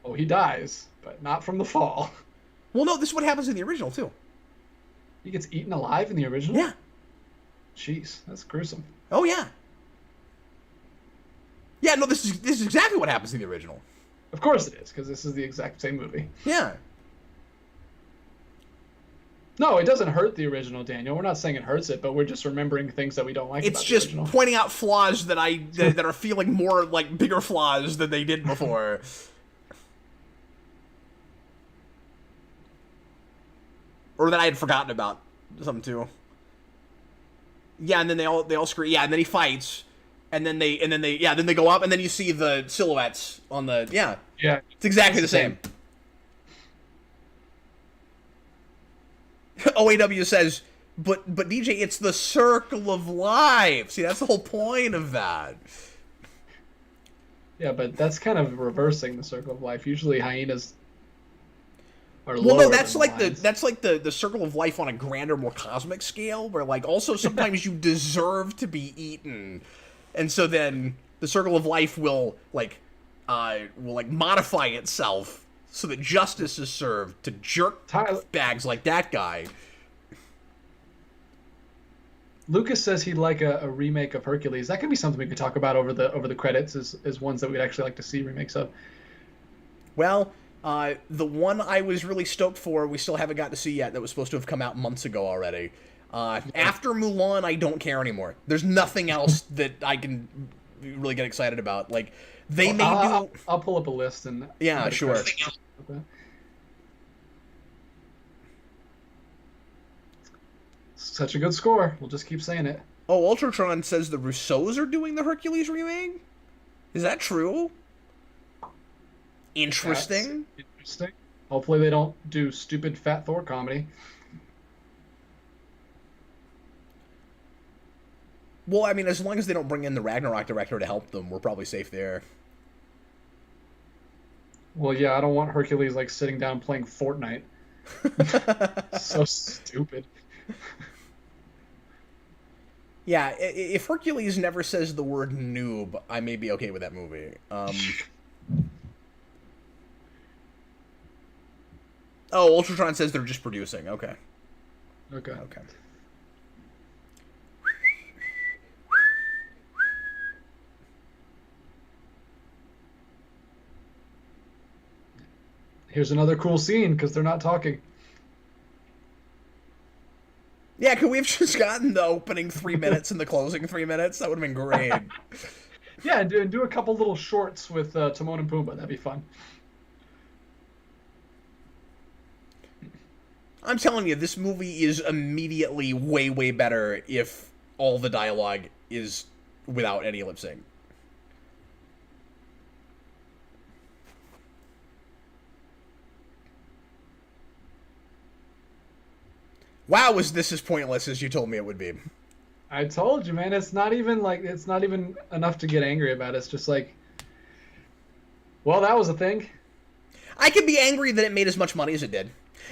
B: Oh, he dies, but not from the fall.
A: Well, no, this is what happens in the original, too.
B: He gets eaten alive in the original?
A: Yeah.
B: Jeez, that's gruesome.
A: Oh, yeah. Yeah, no, this is exactly what happens in the original.
B: Of course it is, because this is the exact same movie.
A: Yeah.
B: No, it doesn't hurt the original, Daniel. We're not saying it hurts it, but we're just remembering things that we don't like
A: it's
B: about
A: just
B: the original.
A: Pointing out flaws that that are feeling more like bigger flaws than they did before. Or that I had forgotten about something too. Yeah, and then they all scream. Yeah, and then he fights, and then they go up, and then you see the silhouettes on the yeah. It's exactly the same. OAW says, but DJ, it's the circle of life. See, that's the whole point of that.
B: Yeah, but that's kind of reversing the circle of life. Usually hyenas are
A: lower. Well, no, that's
B: than
A: like
B: lions.
A: that's like the circle of life on a grander, more cosmic scale, where like also sometimes you deserve to be eaten, and so then the circle of life will modify itself so that justice is served to jerk bags like that guy.
B: Lucas says he'd like a remake of Hercules. That could be something we could talk about over the credits as ones that we'd actually like to see remakes of.
A: Well, the one I was really stoked for, we still haven't got to see yet, that was supposed to have come out months ago already. After Mulan, I don't care anymore. There's nothing else that I can really get excited about. Like,
B: I'll pull up a list and...
A: Yeah, sure.
B: Such a good score. We'll just keep saying it.
A: Oh, Ultratron says the Russos are doing the Hercules remake? Is that true? Interesting.
B: That's interesting. Hopefully they don't do stupid Fat Thor comedy.
A: Well, I mean, as long as they don't bring in the Ragnarok director to help them, we're probably safe there.
B: Well, yeah, I don't want Hercules like sitting down playing Fortnite. So stupid.
A: Yeah, if Hercules never says the word noob, I may be okay with that movie. Oh, Ultratron says they're just producing. Okay.
B: Okay.
A: Okay.
B: Here's another cool scene because they're not talking.
A: Yeah, could we have just gotten the opening 3 minutes and the closing 3 minutes? That would have been great.
B: Yeah, and do a couple little shorts with Timon and Pumbaa. That'd be fun.
A: I'm telling you, this movie is immediately way, way better if all the dialogue is without any lip sync. Wow, was this as pointless as you told me it would be?
B: I told you, man. It's not even enough to get angry about. It's just like, well, that was a thing.
A: I can be angry that it made as much money as it did.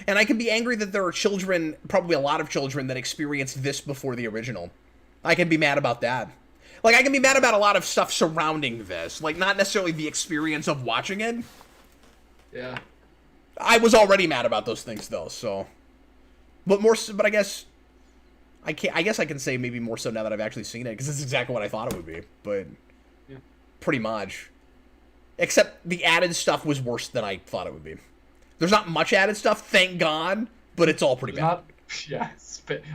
A: And I can be angry that there are children, probably a lot of children, that experienced this before the original. I can be mad about that. Like, I can be mad about a lot of stuff surrounding this. Like, not necessarily the experience of watching it.
B: Yeah.
A: I was already mad about those things, though, so... But I guess... I guess I can say maybe more so now that I've actually seen it, because it's exactly what I thought it would be. But... Yeah. Pretty much. Except the added stuff was worse than I thought it would be. There's not much added stuff, thank God, but it's all pretty bad.
B: Yeah,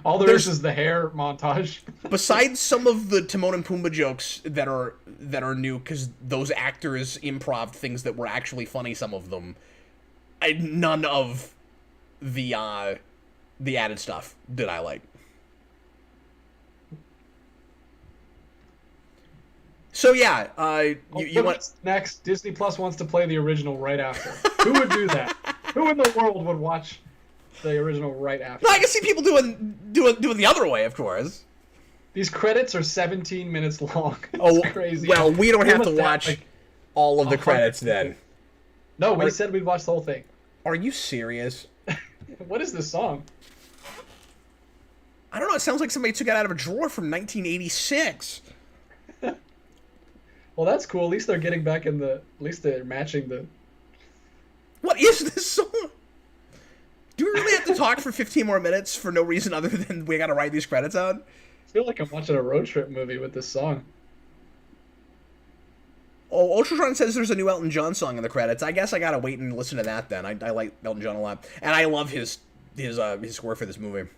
B: all there is the hair montage.
A: Besides some of the Timon and Pumbaa jokes that are new, because those actors improv things that were actually funny, some of them, none of the added stuff did I like. So yeah, you want
B: next? Disney Plus wants to play the original right after. Who would do that? Who in the world would watch the original right after?
A: No, I can see people doing the other way, of course.
B: These credits are 17 minutes long.
A: It's
B: crazy.
A: Well, we don't have to watch all of the credits then.
B: No, we said we'd watch the whole thing.
A: Are you serious?
B: What is this song?
A: I don't know. It sounds like somebody took it out of a drawer from 1986.
B: Well, that's cool. At least they're getting back in the... At least they're matching the...
A: What is this song? Do we really have to talk for 15 more minutes for no reason other than we gotta write these credits out?
B: I feel like I'm watching a road trip movie with this song.
A: Oh, Ultratron says there's a new Elton John song in the credits. I guess I gotta wait and listen to that then. I like Elton John a lot. And I love his score for this movie.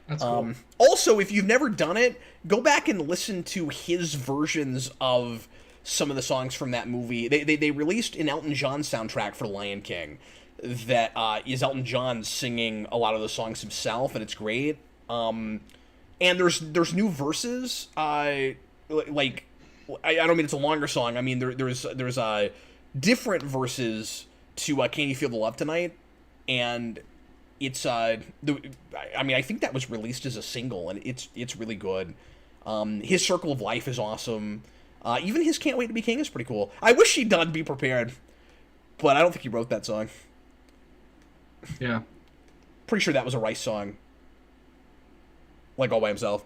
B: That's cool.
A: Also, if you've never done it, go back and listen to his versions of some of the songs from that movie. They released an Elton John soundtrack for Lion King that is Elton John singing a lot of the songs himself, and it's great. And there's new verses. I don't mean it's a longer song. I mean there's different verses to "Can You Feel the Love Tonight," and it's I think that was released as a single, and it's really good. His Circle of Life is awesome. Even his Can't Wait to Be King is pretty cool. I wish he'd done Be Prepared, but I don't think he wrote that song.
B: Yeah.
A: Pretty sure that was a Rice song. Like all by himself.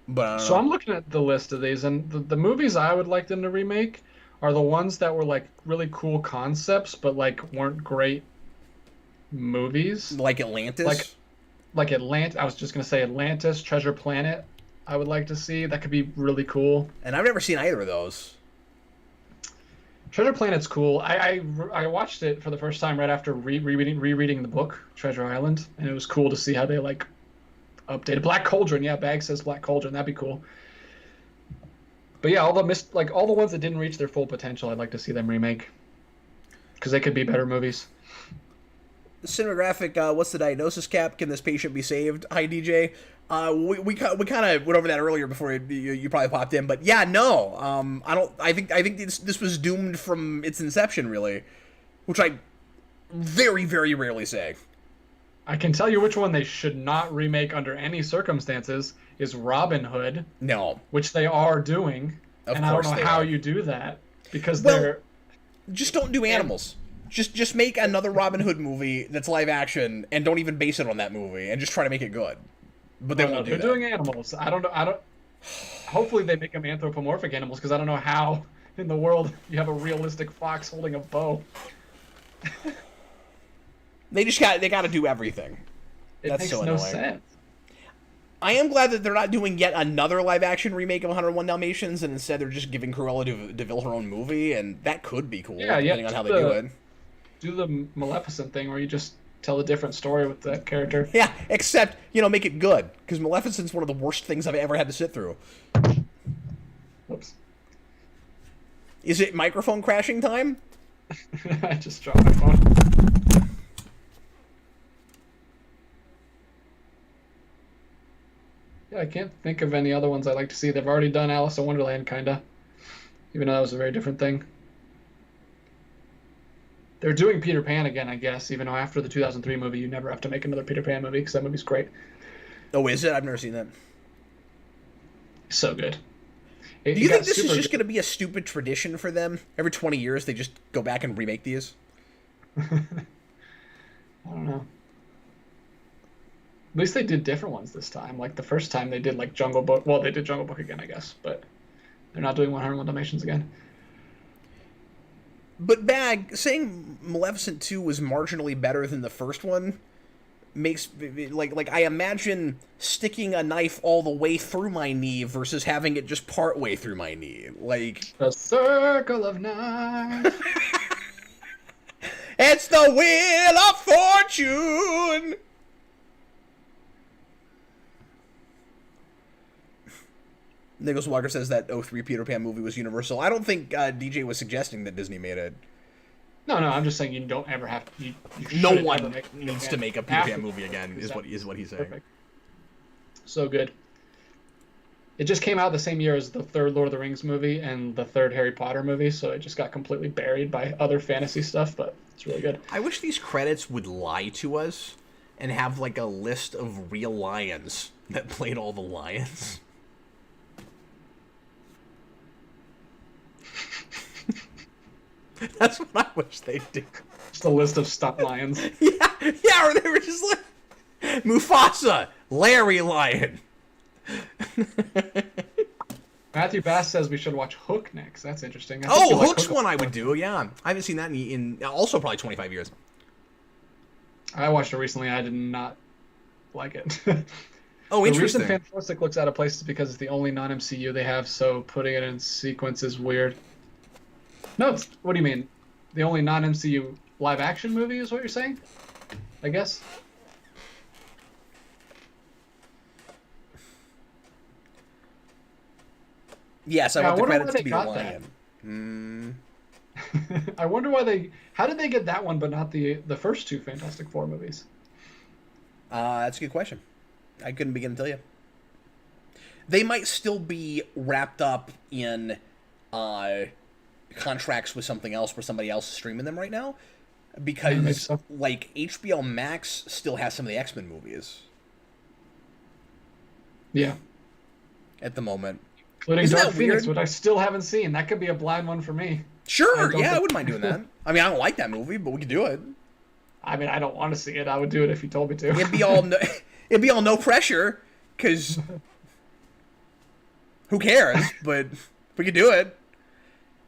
A: But I don't know.
B: So I'm looking at the list of these, and the movies I would like them to remake are the ones that were like really cool concepts, but like weren't great movies.
A: Like Atlantis?
B: Like Atlantis. I was just going to say Atlantis, Treasure Planet. I would like to see. That could be really cool.
A: And I've never seen either of those.
B: Treasure Planet's cool. I watched it for the first time right after rereading the book Treasure Island, and it was cool to see how they like updated Black Cauldron. Yeah, Bag says Black Cauldron. That'd be cool. But yeah, all the ones that didn't reach their full potential, I'd like to see them remake because they could be better movies.
A: cinematographic, what's the diagnosis cap? Can this patient be saved? Hi, DJ. We kind of went over that earlier before you probably popped in, but yeah, no. I think this was doomed from its inception, really, which I very, very rarely say.
B: I can tell you which one they should not remake under any circumstances is Robin Hood.
A: No,
B: which they are doing, and I don't know how you do that because they're
A: just don't do animals. Just make another Robin Hood movie that's live action and don't even base it on that movie and just try to make it good. But they won't do that.
B: They're doing animals. I don't know. Hopefully they make them anthropomorphic animals because I don't know how in the world you have a realistic fox holding a bow.
A: They got to do everything.
B: That's makes so annoying. No sense.
A: I am glad that they're not doing yet another live-action remake of 101 Dalmatians, and instead they're just giving Cruella de Vil her own movie, and that could be cool, depending on how they do it.
B: Do the Maleficent thing where you just tell a different story with that character.
A: Yeah, except, make it good, because Maleficent's one of the worst things I've ever had to sit through.
B: Whoops.
A: Is it microphone crashing time?
B: I just dropped my phone. I can't think of any other ones I'd like to see. They've already done Alice in Wonderland, kinda. Even though that was a very different thing. They're doing Peter Pan again, I guess, even though after the 2003 movie, you never have to make another Peter Pan movie, because that movie's great.
A: Oh, is it? I've never seen that.
B: So good.
A: Do you think this is just going to be a stupid tradition for them? Every 20 years, they just go back and remake these?
B: I don't know. At least they did different ones this time. Like the first time they did like Jungle Book. Well, they did Jungle Book again, I guess, but they're not doing 101 Dalmatians again.
A: But Bag, saying Maleficent 2 was marginally better than the first one makes like I imagine sticking a knife all the way through my knee versus having it just part way through my knee. Like
B: a circle of knives.
A: It's the wheel of fortune. Nicholas Walker says that 03 Peter Pan movie was Universal. I don't think DJ was suggesting that Disney made it.
B: No, I'm just saying you don't ever have to.
A: No one needs to make a Peter Pan movie again, is what he's saying.
B: Perfect. So good. It just came out the same year as the third Lord of the Rings movie and the third Harry Potter movie, so it just got completely buried by other fantasy stuff, but it's really good.
A: I wish these credits would lie to us and have like a list of real lions that played all the lions. That's what I wish they did.
B: Just a list of stunt lions.
A: yeah, or they were just like Mufasa, Larry Lion.
B: Matthew Bass says we should watch Hook next. That's interesting.
A: Hook's one I would do. Yeah, I haven't seen that in also probably 25 years.
B: I watched it recently. I did not like it.
A: Oh, interesting.
B: The reason Fantastic looks out of place is because it's the only non-MCU they have, so putting it in sequence is weird. No, what do you mean? The only non-MCU live-action movie is what you're saying? I guess.
A: Yes, I want the credits to be the lion.
B: I wonder why they... How did they get that one, but not the first two Fantastic Four movies?
A: That's a good question. I couldn't begin to tell you. They might still be wrapped up in... contracts with something else where somebody else is streaming them right now, because like HBO Max still has some of the X-Men movies.
B: Yeah.
A: At the moment.
B: Including Dark Phoenix, which I still haven't seen. That could be a blind one for me.
A: Sure, I wouldn't mind doing that. I mean, I don't like that movie, but we could do it.
B: I mean, I don't want to see it. I would do it if you told me to.
A: It'd be all no pressure, because who cares? But we could do it.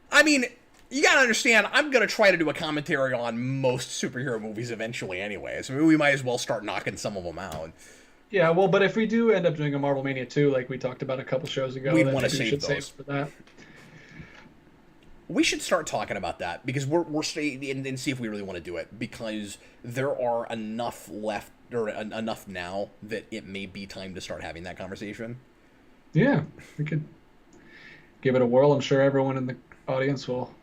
A: I mean, you gotta understand, I'm gonna try to do a commentary on most superhero movies eventually anyway, so we might as well start knocking some of them out.
B: Yeah, well, but if we do end up doing a Marvel Mania 2, like we talked about a couple shows ago,
A: we'd want to save those.
B: Save for that.
A: We should start talking about that, because we're staying and see if we really want to do it, because there are enough left, or enough now, that it may be time to start having that conversation.
B: Yeah, we could give it a whirl. I'm sure everyone in the audience will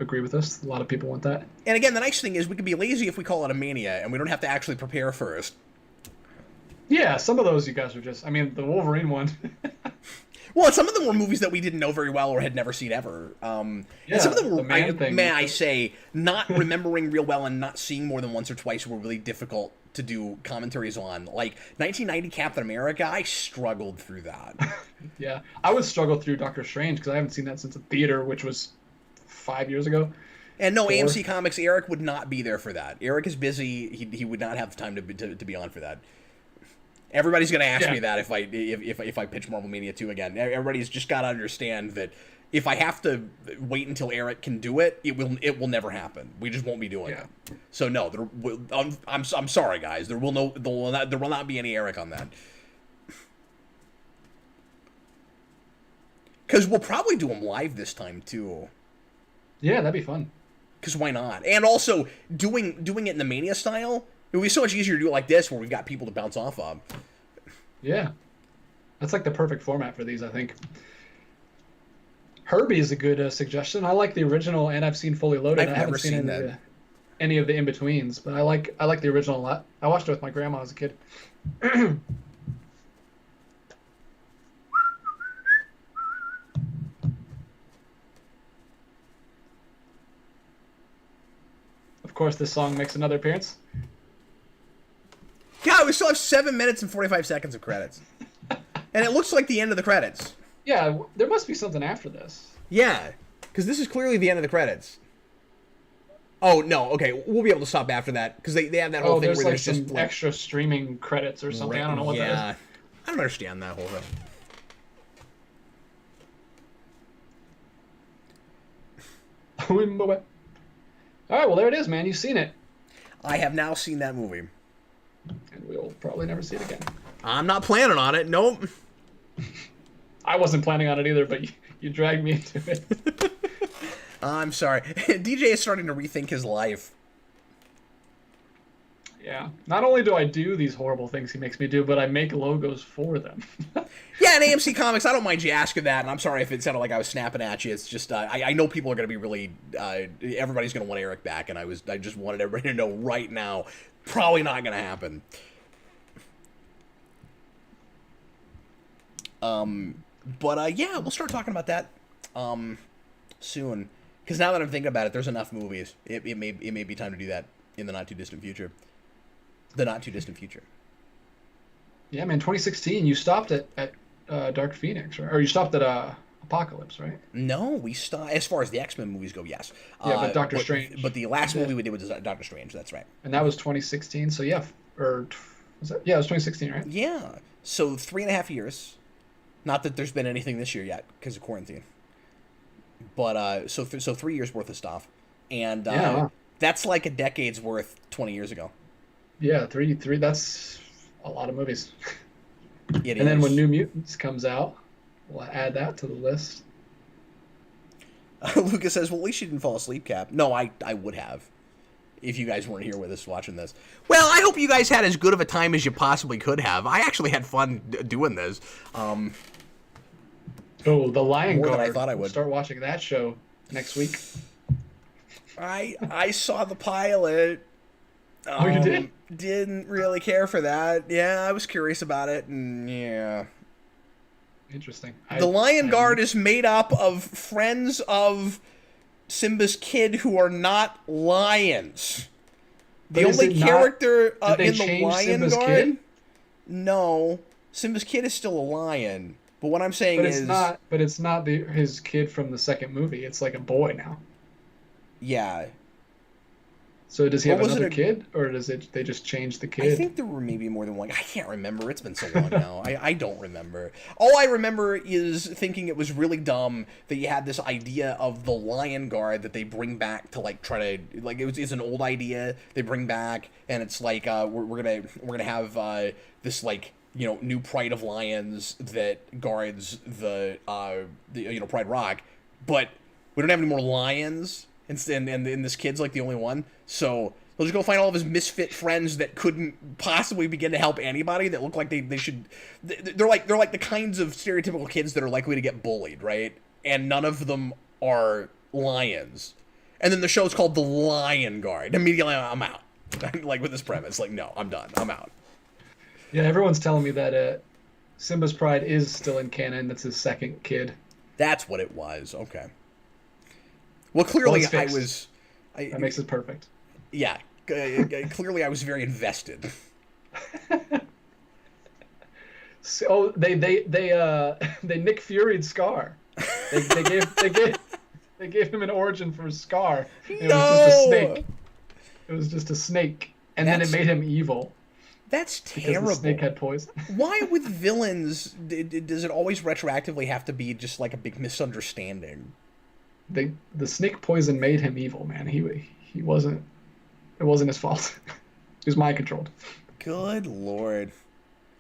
B: agree with us. A lot of people want that.
A: And again, the nice thing is we can be lazy if we call it a Mania, and we don't have to actually prepare first.
B: Yeah, some of those you guys are just. I mean, the Wolverine one.
A: Well, some of them were movies that we didn't know very well or had never seen ever. And some of them were, may I say, not remembering real well and not seeing more than once or twice were really difficult to do commentaries on. Like 1990 Captain America, I struggled through that.
B: Yeah, I would struggle through Doctor Strange because I haven't seen that since the theater, which was 5 years ago.
A: And no, 4. AMC Comics, Eric would not be there for that. Eric is busy. He would not have the time to be on for that. Everybody's going to ask me that if I pitch Marvel Mania 2 again. Everybody's just got to understand that if I have to wait until Eric can do it, it will never happen. We just won't be doing it. So no, I'm sorry guys. There will not be any Eric on that. Because we'll probably do them live this time too.
B: Yeah, that'd be fun.
A: Because why not? And also doing it in the Mania style. It would be so much easier to do it like this, where we've got people to bounce off of.
B: Yeah. That's like the perfect format for these, I think. Herbie is a good suggestion. I like the original, and I've seen Fully Loaded. I haven't seen any of the in-betweens, but I like the original a lot. I watched it with my grandma as a kid. Of course, this song makes another appearance.
A: God, we still have 7 minutes and 45 seconds of credits. And it looks like the end of the credits.
B: Yeah, there must be something after this.
A: Yeah, because this is clearly the end of the credits. Oh, no, okay, we'll be able to stop after that, because they have that whole thing where there's just
B: like extra streaming credits or something. I don't know what that is.
A: I don't understand that whole thing.
B: All right, well, there it is, man. You've seen it.
A: I have now seen that movie.
B: And we'll probably never see it again.
A: I'm not planning on it. Nope.
B: I wasn't planning on it either, but you dragged me into it.
A: I'm sorry. DJ is starting to rethink his life.
B: Yeah. Not only do I do these horrible things he makes me do, but I make logos for them.
A: Yeah, and AMC Comics, I don't mind you asking that, and I'm sorry if it sounded like I was snapping at you. It's just, I know people are going to be really, everybody's going to want Eric back, and I just wanted everybody to know right now, probably not going to happen. But yeah, we'll start talking about that soon. Because now that I'm thinking about it, there's enough movies. It may be time to do that in the not-too-distant future. The not-too-distant future.
B: Yeah, man, 2016, you stopped at Dark Phoenix, right? Or you stopped at Apocalypse, right?
A: No, we stopped, as far as the X-Men movies go, yes.
B: Yeah, but Doctor Strange.
A: But the last movie we did was Doctor Strange, that's right.
B: And that was 2016, so yeah, or was that? Yeah, it was 2016, right?
A: Yeah, so 3.5 years. Not that there's been anything this year yet because of quarantine. But so 3 years worth of stuff, and that's like a decade's worth 20 years ago.
B: Yeah, three. That's a lot of movies.
A: It
B: and then when New Mutants comes out, we'll add that to the list.
A: Lucas says, "Well, at least you didn't fall asleep, Cap." No, I would have, if you guys weren't here with us watching this. Well, I hope you guys had as good of a time as you possibly could have. I actually had fun doing this.
B: Oh, The Lion Guard.
A: I thought I would.
B: We'll start watching that show next week.
A: I saw the pilot.
B: Oh, you did?
A: Didn't really care for that. Yeah, I was curious about it, and yeah.
B: Interesting.
A: The Lion Guard is made up of friends of Simba's kid who are not lions. The only character in the Lion Guard. No, Simba's kid is still a lion. But what I'm saying is,
B: But it's not his kid from the second movie. It's like a boy now.
A: Yeah.
B: So does he have another kid, or they just change the kid?
A: I think there were maybe more than one. I can't remember. It's been so long now. I don't remember. All I remember is thinking it was really dumb that you had this idea of the Lion Guard that they bring back to like try to like it's an old idea they bring back, and it's like we're gonna have this like new Pride of Lions that guards the Pride Rock, but we don't have any more lions. And this kid's like the only one, so they'll just go find all of his misfit friends that couldn't possibly begin to help anybody. That look like they should. They're like the kinds of stereotypical kids that are likely to get bullied, right? And none of them are lions. And then the show's called The Lion Guard. Immediately, I'm out. Like, with this premise. Like, no, I'm done. I'm out.
B: Yeah, everyone's telling me that Simba's Pride is still in canon. That's his second kid.
A: That's what it was. Okay. Well, clearly
B: that makes it perfect.
A: Yeah. Clearly I was very invested.
B: So they Nick Fury'd Scar. They gave him an origin for Scar. It was just a snake. It was just a snake, and then it made him evil.
A: That's terrible.
B: Because the snake had poison.
A: Why with villains does it always retroactively have to be just like a big misunderstanding?
B: The snake poison made him evil, man. He wasn't. It wasn't his fault. It was mind controlled.
A: Good Lord.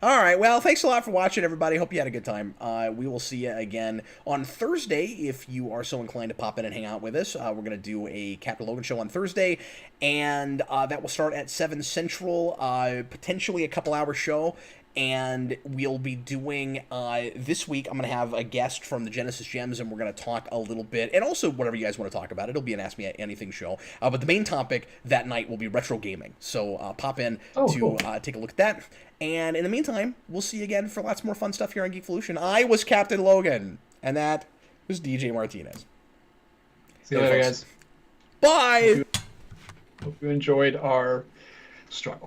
A: All right, well, thanks a lot for watching, everybody. Hope you had a good time. We will see you again on Thursday if you are so inclined to pop in and hang out with us. We're going to do a Captain Logan show on Thursday, and that will start at 7 Central, potentially a couple-hour show. And we'll be doing, this week, I'm going to have a guest from the Genesis Gems, and we're going to talk a little bit, and also whatever you guys want to talk about. It'll be an Ask Me Anything show. But the main topic that night will be retro gaming. So pop in to take a look at that. And in the meantime, we'll see you again for lots more fun stuff here on Geekvolution. I was Captain Logan, and that was DJ Martinez.
B: See you later, guys.
A: Bye!
B: Hope you enjoyed our struggle.